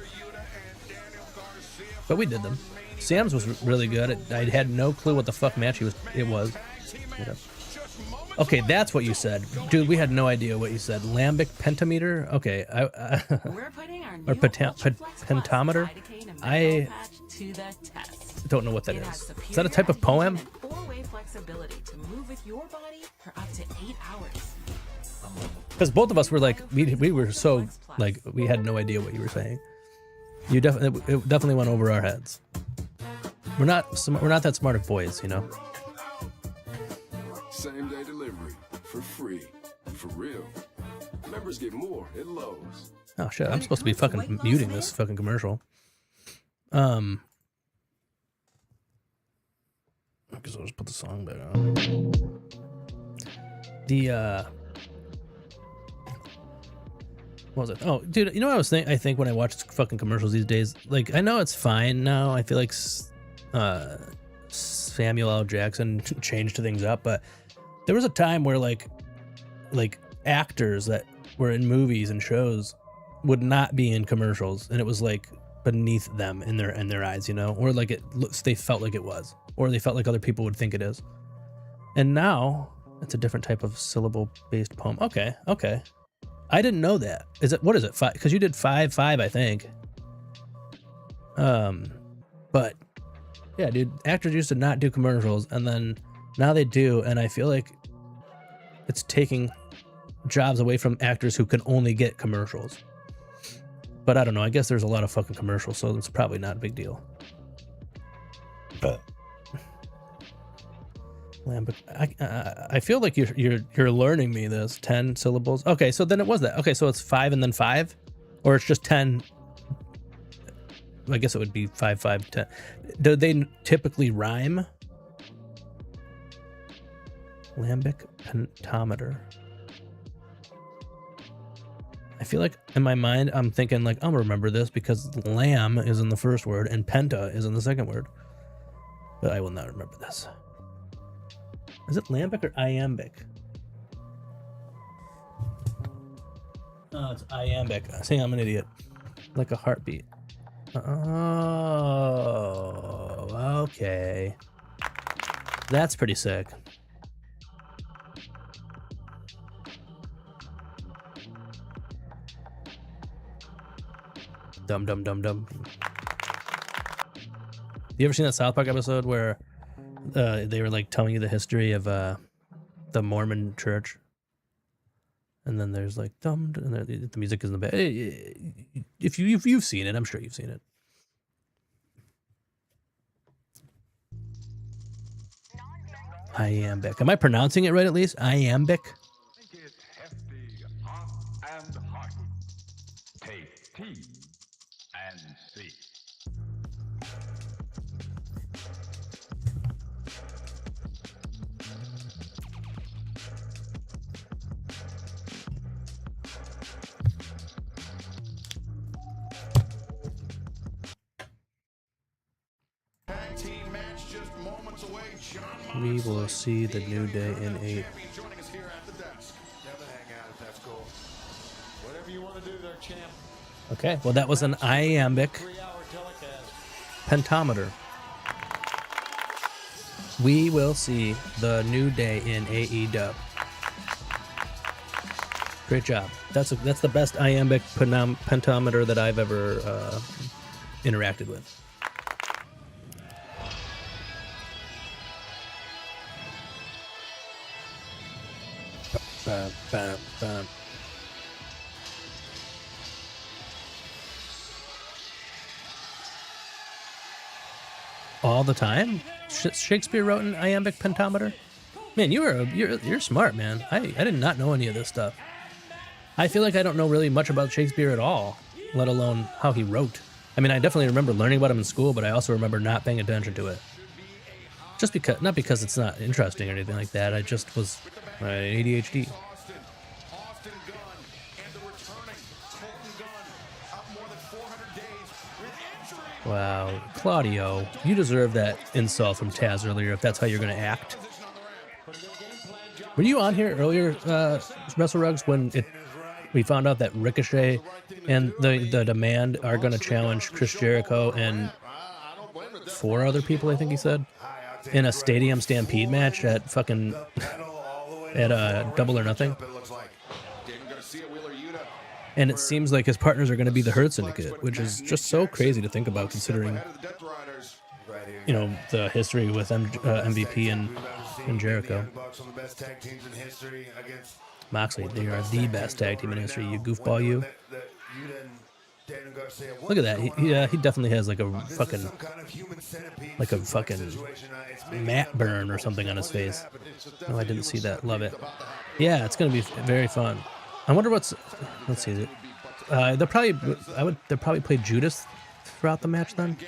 But we did them. Sam's was really good. I had no clue what the fuck match it was. Yeah. Okay, that's what you said. Dude, we had no idea what you said. Lambic pentameter? Okay. We're putting our or new pentameter? I don't know what that is. Is that a type of poem? Four-way flexibility to move with your body for up to 8 hours. Because both of us were like, we were so, like, we had no idea what you were saying. It definitely went over our heads. We're not that smart of boys, you know? Same day delivery for free. For real. Members get more at Lowe's. Oh shit, I'm supposed to be fucking muting this fucking commercial. I guess I'll just put the song back on. What was it? Oh, dude, you know what I was thinking? I think when I watch fucking commercials these days, like, I know it's fine now. I feel like Samuel L. Jackson changed things up, but there was a time where like actors that were in movies and shows would not be in commercials, and it was like beneath them in their eyes, you know, or like they felt like it was, or they felt like other people would think it is. And now it's a different type of syllable-based poem. Okay. I didn't know that. What is it? 5? Because you did 5, I think. But yeah, dude, actors used to not do commercials, and then now they do, and I feel like it's taking jobs away from actors who can only get commercials. But I don't know. I guess there's a lot of fucking commercials, so it's probably not a big deal. But I feel like you're learning me this 10 syllables. Okay, so then it was that. Okay, so it's 5 and then 5, or it's just 10. I guess it would be 5, 5, 10. Do they typically rhyme? Lambic pentameter. I feel like in my mind I'm thinking like, I'll remember this because lamb is in the first word and penta is in the second word. But I will not remember this. Is it lambic or iambic? Oh, it's iambic. See, I'm an idiot. Like a heartbeat. Oh, okay. That's pretty sick. Dum dum dum dum. You ever seen that South Park episode where they were like telling you the history of the Mormon church, and then there's like dum, and the music is in the back. If you've seen it, I'm sure you've seen it. Iambic. Am I pronouncing it right at least? Iambic? And hot. Take T and C. Tag team match just moments away. We will see the New Day in 8. Joining us here at the desk. Never hang out if that's cool. Whatever you want to do there, champ. Okay, well, that was an iambic 3-hour telecast. pentameter. We will see the New Day in AEW. Great job. That's the best iambic pentameter that I've ever interacted with. Bam, bam, bam. All the time? Shakespeare wrote an iambic pentameter? Man, you're smart, man. I did not know any of this stuff. I feel like I don't know really much about Shakespeare at all, let alone how he wrote. I mean, I definitely remember learning about him in school, but I also remember not paying attention to it. Just because, not because it's not interesting or anything like that. I just was ADHD. Wow, Claudio, you deserve that insult from Taz earlier if that's how you're going to act. Were you on here earlier, WrestleRugs, when we found out that Ricochet and the Demand are going to challenge Chris Jericho and 4 other people, I think he said, in a Stadium Stampede match at fucking at Double or Nothing? And it seems like his partners are going to be the Hurt Syndicate, which is just so crazy to think about, considering, you know, the history with MVP and Jericho. Moxley, they are the best tag team in history. You goofball, you. Look at that. He definitely has like a fucking matte burn or something on his face. No, I didn't see that. Love it. Yeah, it's gonna be very fun. I wonder let's see. They'll probably play Judas throughout the match then?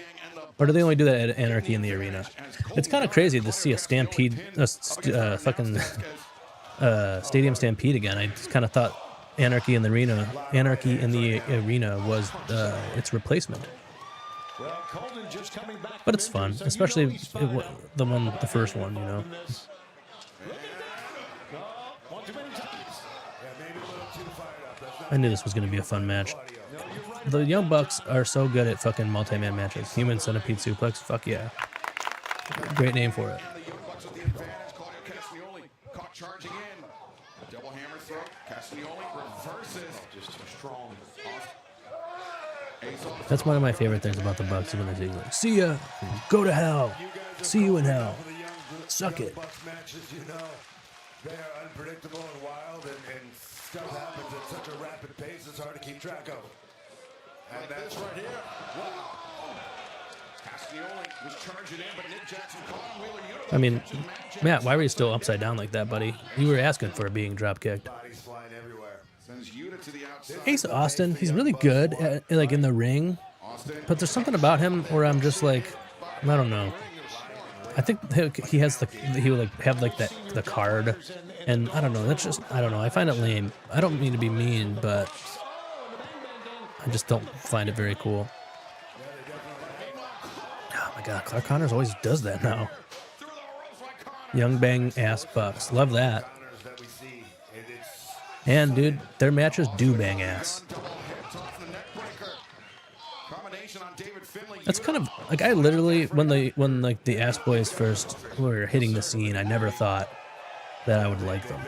Or do they only do that at Anarchy in the Arena? It's kind of crazy to see a Stampede, fucking Stadium Stampede again. I just kind of thought Anarchy in the Arena was its replacement. But it's fun, especially the first one, you know. I knew this was going to be a fun match. The Young Bucks are so good at fucking multi-man matches. Human Centipede Suplex, fuck yeah. Great name for it. That's one of my favorite things about the Bucks when they say, like, see ya, go to hell, see you in hell, suck it. They are unpredictable and wild, and stuff happens at such a rapid pace, it's hard to keep track of. And like that's right here. Wow. Castagnoli was charging in, but Nick Jackson caught him. Wheeler Yuta. I mean, Matt, why were you still upside down like that, buddy? You were asking for being drop kicked. Ace Austin, he's really good at, like, in the ring, but there's something about him where I'm just like, I don't know. I think he would like have like the card, and I don't know. I don't know. I find it lame. I don't mean to be mean, but I just don't find it very cool. Oh my God, Clark Connors always does that now. Young bang ass Bucks, love that. And dude, their matches do bang ass. That's kind of like, I literally, when the Ass Boys first were hitting the scene, I never thought that I would like them.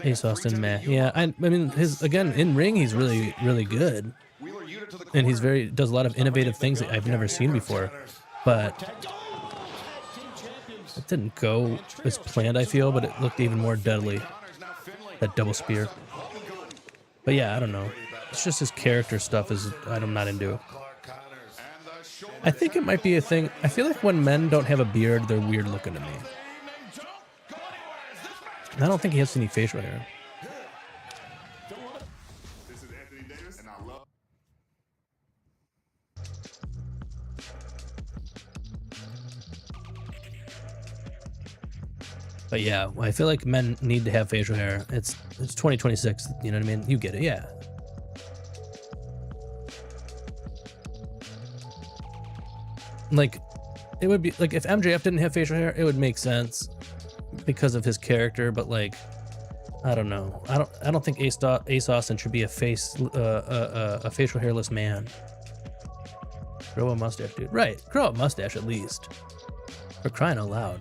Ace Austin, meh. Yeah, I mean, in ring he's really, really good, and does a lot of innovative things that I've never seen before, but it didn't go as planned, I feel, but it looked even more deadly. That double spear. But yeah, I don't know. It's just his character stuff I'm not into. I think it might be a thing. I feel like when men don't have a beard, they're weird looking to me. I don't think he has any facial hair. This is Anthony Davis, and I love. But yeah, I feel like men need to have facial hair. It's 2026, you know what I mean? You get it, yeah. Like, it would be like if MJF didn't have facial hair, it would make sense because of his character. But like, I don't know. I don't think Ace Austin should be a facial hairless man. Grow a mustache, dude. Right, grow a mustache at least. For crying out loud.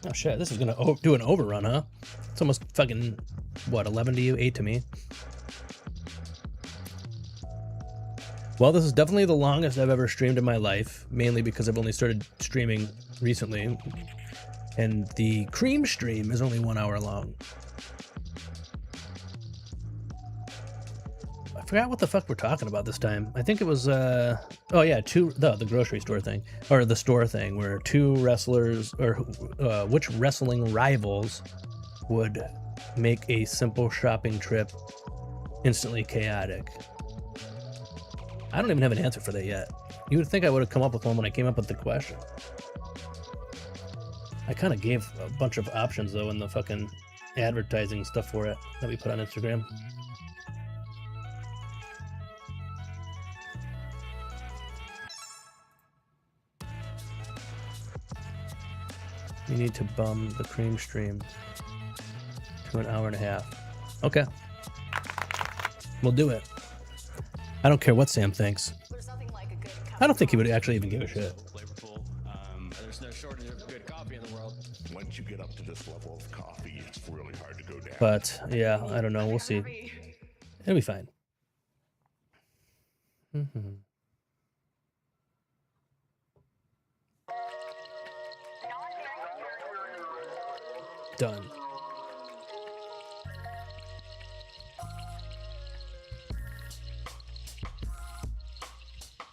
Oh shit, this is gonna do an overrun, huh? It's almost fucking, what, 11 to you, 8 to me? Well, this is definitely the longest I've ever streamed in my life, mainly because I've only started streaming recently, and the Cream stream is only 1 hour long. I forgot what the fuck we're talking about this time. I think it was, oh yeah, the grocery store thing, or the store thing, where two wrestlers, or which wrestling rivals would make a simple shopping trip instantly chaotic. I don't even have an answer for that yet. You would think I would have come up with one when I came up with the question. I kind of gave a bunch of options though in the fucking advertising stuff for it that we put on Instagram. You need to bum the Cream stream to 1.5 hours. Okay. We'll do it. I don't care what Sam thinks. I don't think he would actually even give a shit. There's no shortage of good coffee in the world. Once you get up to this level of coffee, it's really hard to go down. But yeah, I don't know. We'll see. It'll be fine. Done.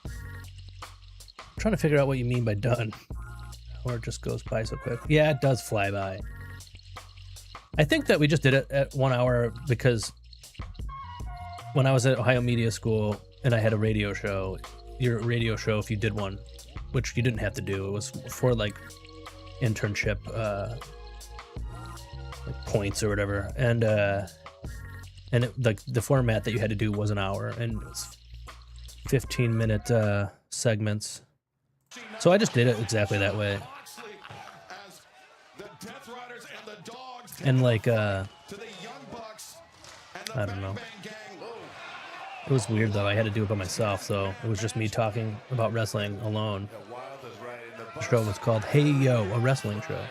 I'm trying to figure out what you mean by done. Or it just goes by so quick. Yeah, it does fly by. I think that we just did it at 1 hour because when I was at Ohio Media School and I had a radio show, your radio show, if you did one, which you didn't have to do, it was for like internship like points or whatever, and the format that you had to do was an hour, and it was 15-minute segments. So I just did it exactly that way. And like I don't know. It was weird though. I had to do it by myself, so it was just me talking about wrestling alone. The show was called Hey Yo, a wrestling show.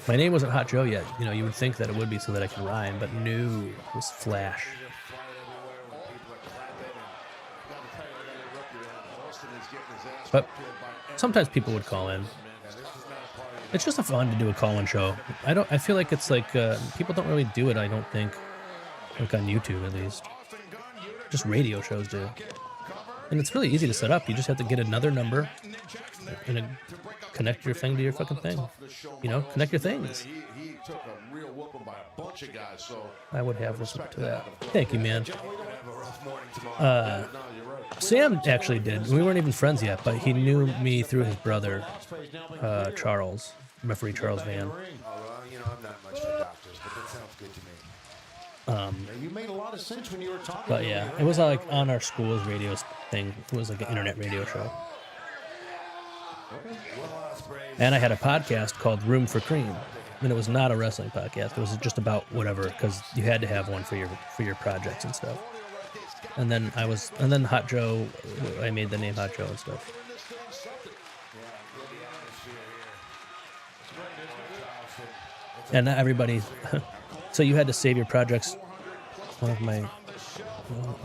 My name wasn't Hot Joe yet. You know, you would think that it would be so that I could rhyme, but no, it was Flash. But sometimes people would call in. It's just fun to do a call-in show. I feel like it's like people don't really do it. I don't think, like on YouTube at least. Just radio shows do. And it's really easy to set up. You just have to get another number and connect your thing to your fucking thing. You know, connect your things. He took a real whooping by a bunch of guys, so I would have listened to that. Thank you, man. Sam actually did. We weren't even friends yet, but he knew me through his brother, Charles, referee Charles Van. you know, I'm not much for doctors, but that sounds good to me. You made a lot of sense when you were talking. But yeah, it was like on our school's radio thing. It was like an internet radio show. And I had a podcast called Room for Cream, and it was not a wrestling podcast. It was just about whatever, because you had to have one for your projects and stuff. And then Hot Joe, I made the name Hot Joe and stuff. And not everybody. So you had to save your projects. One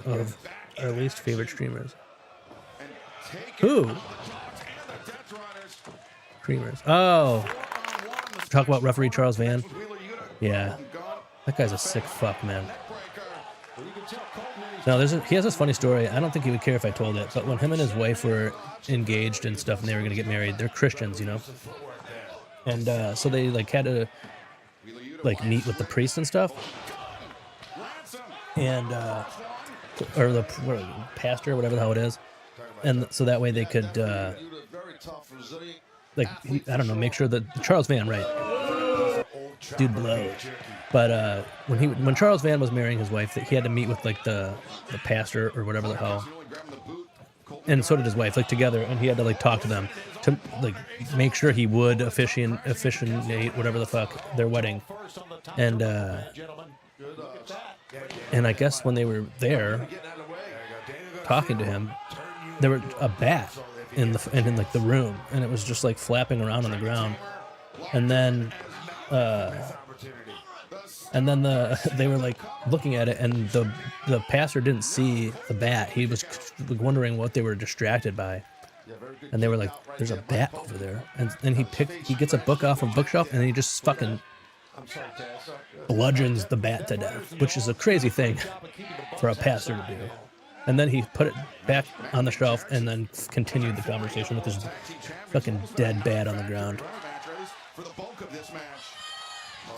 of our least favorite streamers. Who? Creamers. Oh. Talk about referee Charles Van. Yeah. That guy's a sick fuck, man. Now, he has this funny story. I don't think he would care if I told it, but when him and his wife were engaged and stuff and they were going to get married, they're Christians, you know? And so they like had to like meet with the priest and stuff. And or the pastor, whatever the hell it is. And so that way they could like, I don't know, make sure that Charles Van, right? Dude blow. But when Charles Van was marrying his wife, he had to meet with like the pastor or whatever the hell, and so did his wife, like together, and he had to like talk to them to like make sure he would officiate whatever the fuck their wedding, and I guess when they were there talking to him, there were a bat in like the room, and it was just like flapping around on the ground, and then they were like looking at it, and the pastor didn't see the bat. He was wondering what they were distracted by, and they were like, "There's a bat over there." And then he gets a book off a bookshelf, and he just fucking bludgeons the bat to death, which is a crazy thing for a pastor to do. And then he put it back on the shelf, and then continued the conversation with his fucking dead bat on the ground.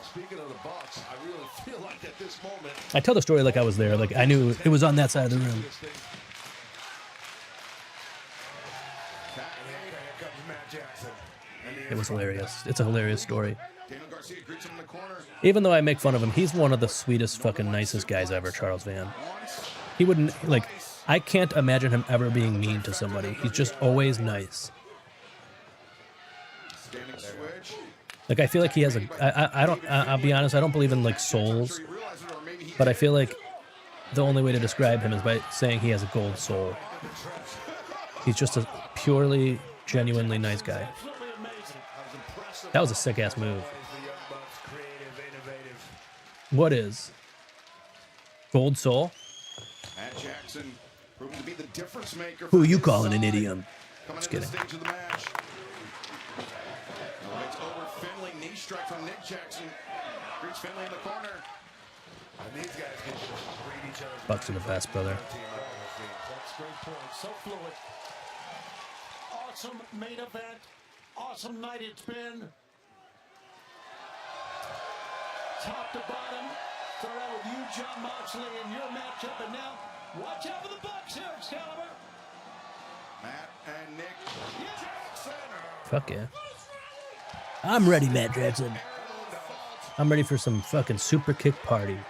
Speaking of the Bucks, I really feel like at this moment, I tell the story like I was there, like I knew it was on that side of the room. It was hilarious. It's a hilarious story. Even though I make fun of him, he's one of the sweetest, fucking nicest guys ever, Charles Van. He wouldn't, like, I can't imagine him ever being mean to somebody. He's just always nice. Like, I feel like he has I'll be honest, I don't believe in, like, souls. But I feel like the only way to describe him is by saying he has a gold soul. He's just a purely, genuinely nice guy. That was a sick-ass move. What is? Gold soul? Who are you calling an idiom? Just kidding. Strike from Nick Jackson. Reach Finley in the corner. And these guys can read each other's Bucks are the best, brother. That's great point. So fluid. Awesome main event. Awesome night it's been. Top to bottom. Thorough with you, John Moxley, in your matchup. And now, watch out for the Bucks here, Excalibur. Matt and Nick Jackson. Fuck yeah. I'm ready, Matt Jackson. I'm ready for some fucking super kick party. And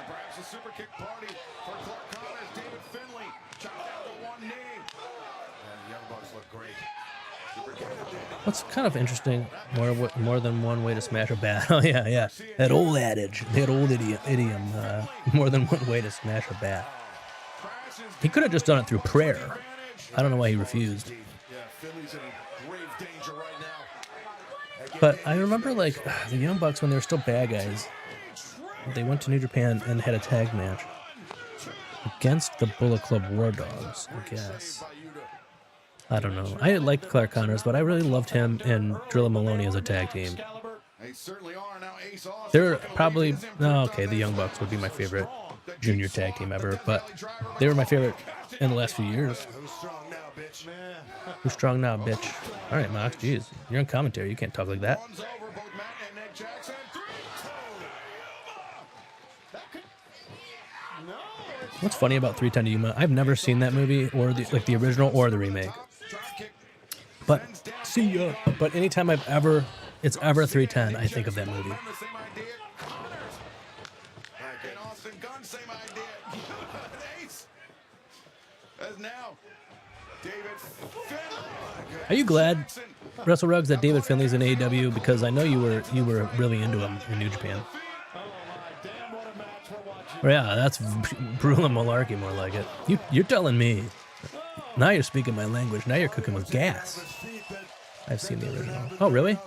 perhaps a super kick party for Clark Connors, David Finley. Chopped out to one knee. And the Young Bucks look great. Super kick. What's kind of interesting, more than one way to smash a bat. Oh, yeah. That old adage, that old idiom, more than one way to smash a bat. He could have just done it through prayer. I don't know why he refused. Yeah, Philly's in grave danger right now. But I remember, like, the Young Bucks, when they were still bad guys, they went to New Japan and had a tag match against the Bullet Club War Dogs, I guess. I don't know. I liked Clark Connors, but I really loved him and Drilla Maloney as a tag team. They're probably... No, okay, the Young Bucks would be my favorite junior tag team ever, but they were my favorite in the last few years. Who's strong now, bitch? All right, Mox, jeez. You're on commentary. You can't talk like that. What's funny about 310 to Yuma? I've never seen that movie, or the original or the remake. But But anytime it's ever 310, I think of that movie. Are you glad, WrestleWrugs, that David Finley's in AEW? Because I know you were really into him in New Japan. Well, yeah, that's brutal malarkey, more like it. You're telling me. Now you're speaking my language. Now you're cooking with gas. I've seen the original. Oh, really?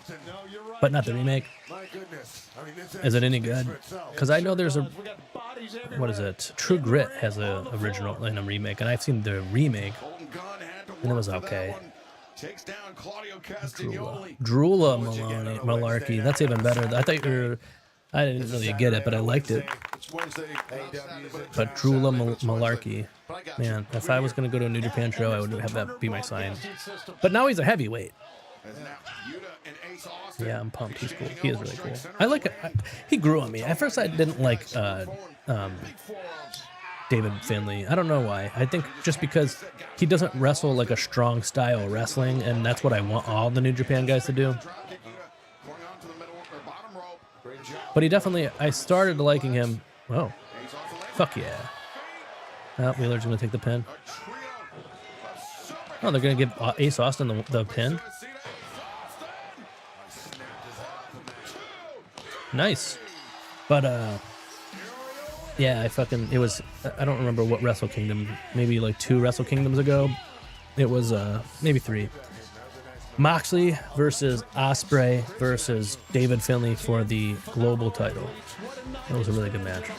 But not the remake? My goodness. I mean, Is it any good? Because I know there's a... What is it? True Grit has a original and a remake, and I've seen the remake, and it was okay. Droola Malarkey. That's even better. I thought you were... I didn't really get it, but I liked it. But Droola Malarkey. Man, if I was going to go to a New Japan show, I would have that be my sign. But now he's a heavyweight. Yeah, I'm pumped. He's cool. He is really cool. I like it. He grew on me. At first, I didn't like David Finlay. I don't know why. I think just because he doesn't wrestle like a strong style wrestling, and that's what I want all the New Japan guys to do. But he definitely, I started liking him. Oh, fuck yeah. Oh, Wheeler's going to take the pin. Oh, they're going to give Ace Austin the pin. Nice. But, yeah, it was, I don't remember what Wrestle Kingdom, maybe like 2 Wrestle Kingdoms ago. It was, maybe 3. Moxley versus Ospreay versus David Finlay for the global title. That was a really good match.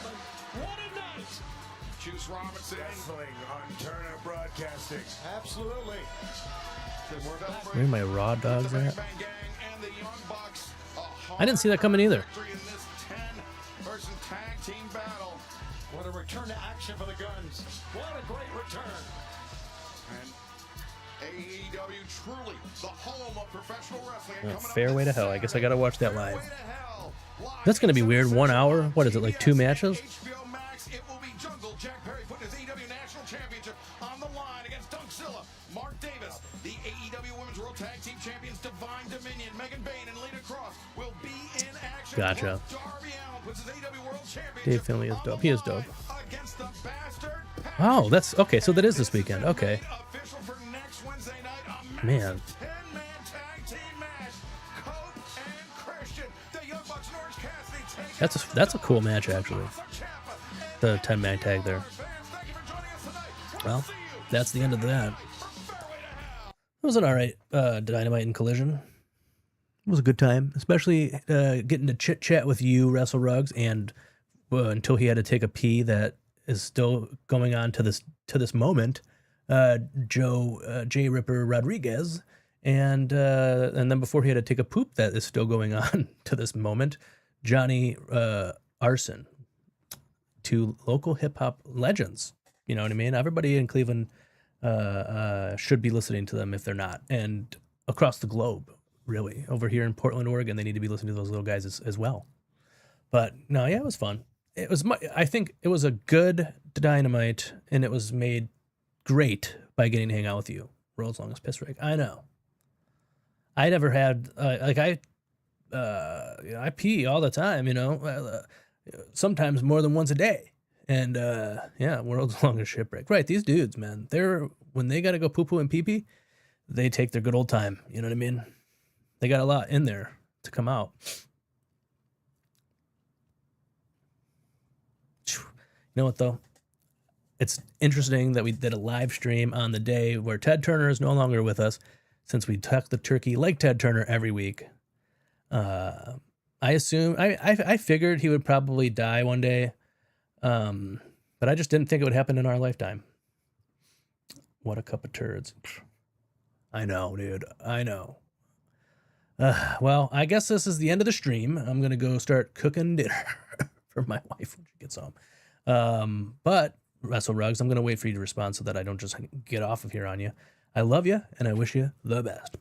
Absolutely. Where are my Raw dogs at? I didn't see that coming either. What a return to action for the Guns. What a great return. AEW, truly the home of professional wrestling. Fairway to Hell. I guess I gotta watch that live. That's gonna be weird. 1 hour? What is it, like 2 matches? It will be Jungle Jack Perry putting his AEW National Championship on the line against Dunkzilla, Mark Davis, the AEW Women's World Tag Team Champions Divine Dominion, Megan Bain and Lena Cross will be in action. Gotcha. Darby Allin puts his AEW World Championship. Dave Finlay is dope. He is dope. Oh, that's okay. So that is this weekend. Okay. Man. That's a cool match, actually. The 10-man tag there. Well, that's the end of that. It was an alright Dynamite and Collision. It was a good time, especially getting to chit-chat with you, WrestleWrugs, and until he had to take a pee that is still going on to this moment, J. Ripper Rodriguez, and then before he had to take a poop that is still going on to this moment, Johnny Arson. 2 local hip-hop legends. You know what I mean? Everybody in Cleveland should be listening to them if they're not. And across the globe, really. Over here in Portland, Oregon, they need to be listening to those little guys as well. But, no, yeah, it was fun. I think it was a good Dynamite, and it was made great by getting to hang out with you. World's longest piss rig. I know. I never had, I pee all the time, sometimes more than once a day. And, yeah, world's longest shipwreck. Right, these dudes, man, when they got to go poo-poo and pee-pee, they take their good old time. You know what I mean? They got a lot in there to come out. You know what, though? It's interesting that we did a live stream on the day where Ted Turner is no longer with us, since we tuck the turkey like Ted Turner every week. I assume, I figured he would probably die one day, but I just didn't think it would happen in our lifetime. What a cup of turds. I know, dude. I know. Well, I guess this is the end of the stream. I'm going to go start cooking dinner for my wife when she gets home. But WrestleRugs, I'm going to wait for you to respond so that I don't just get off of here on you. I love you, and I wish you the best.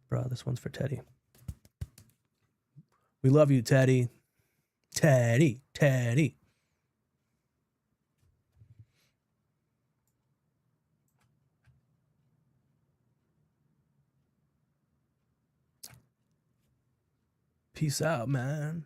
Bro, this one's for Teddy. We love you, Teddy. Teddy. Peace out, man.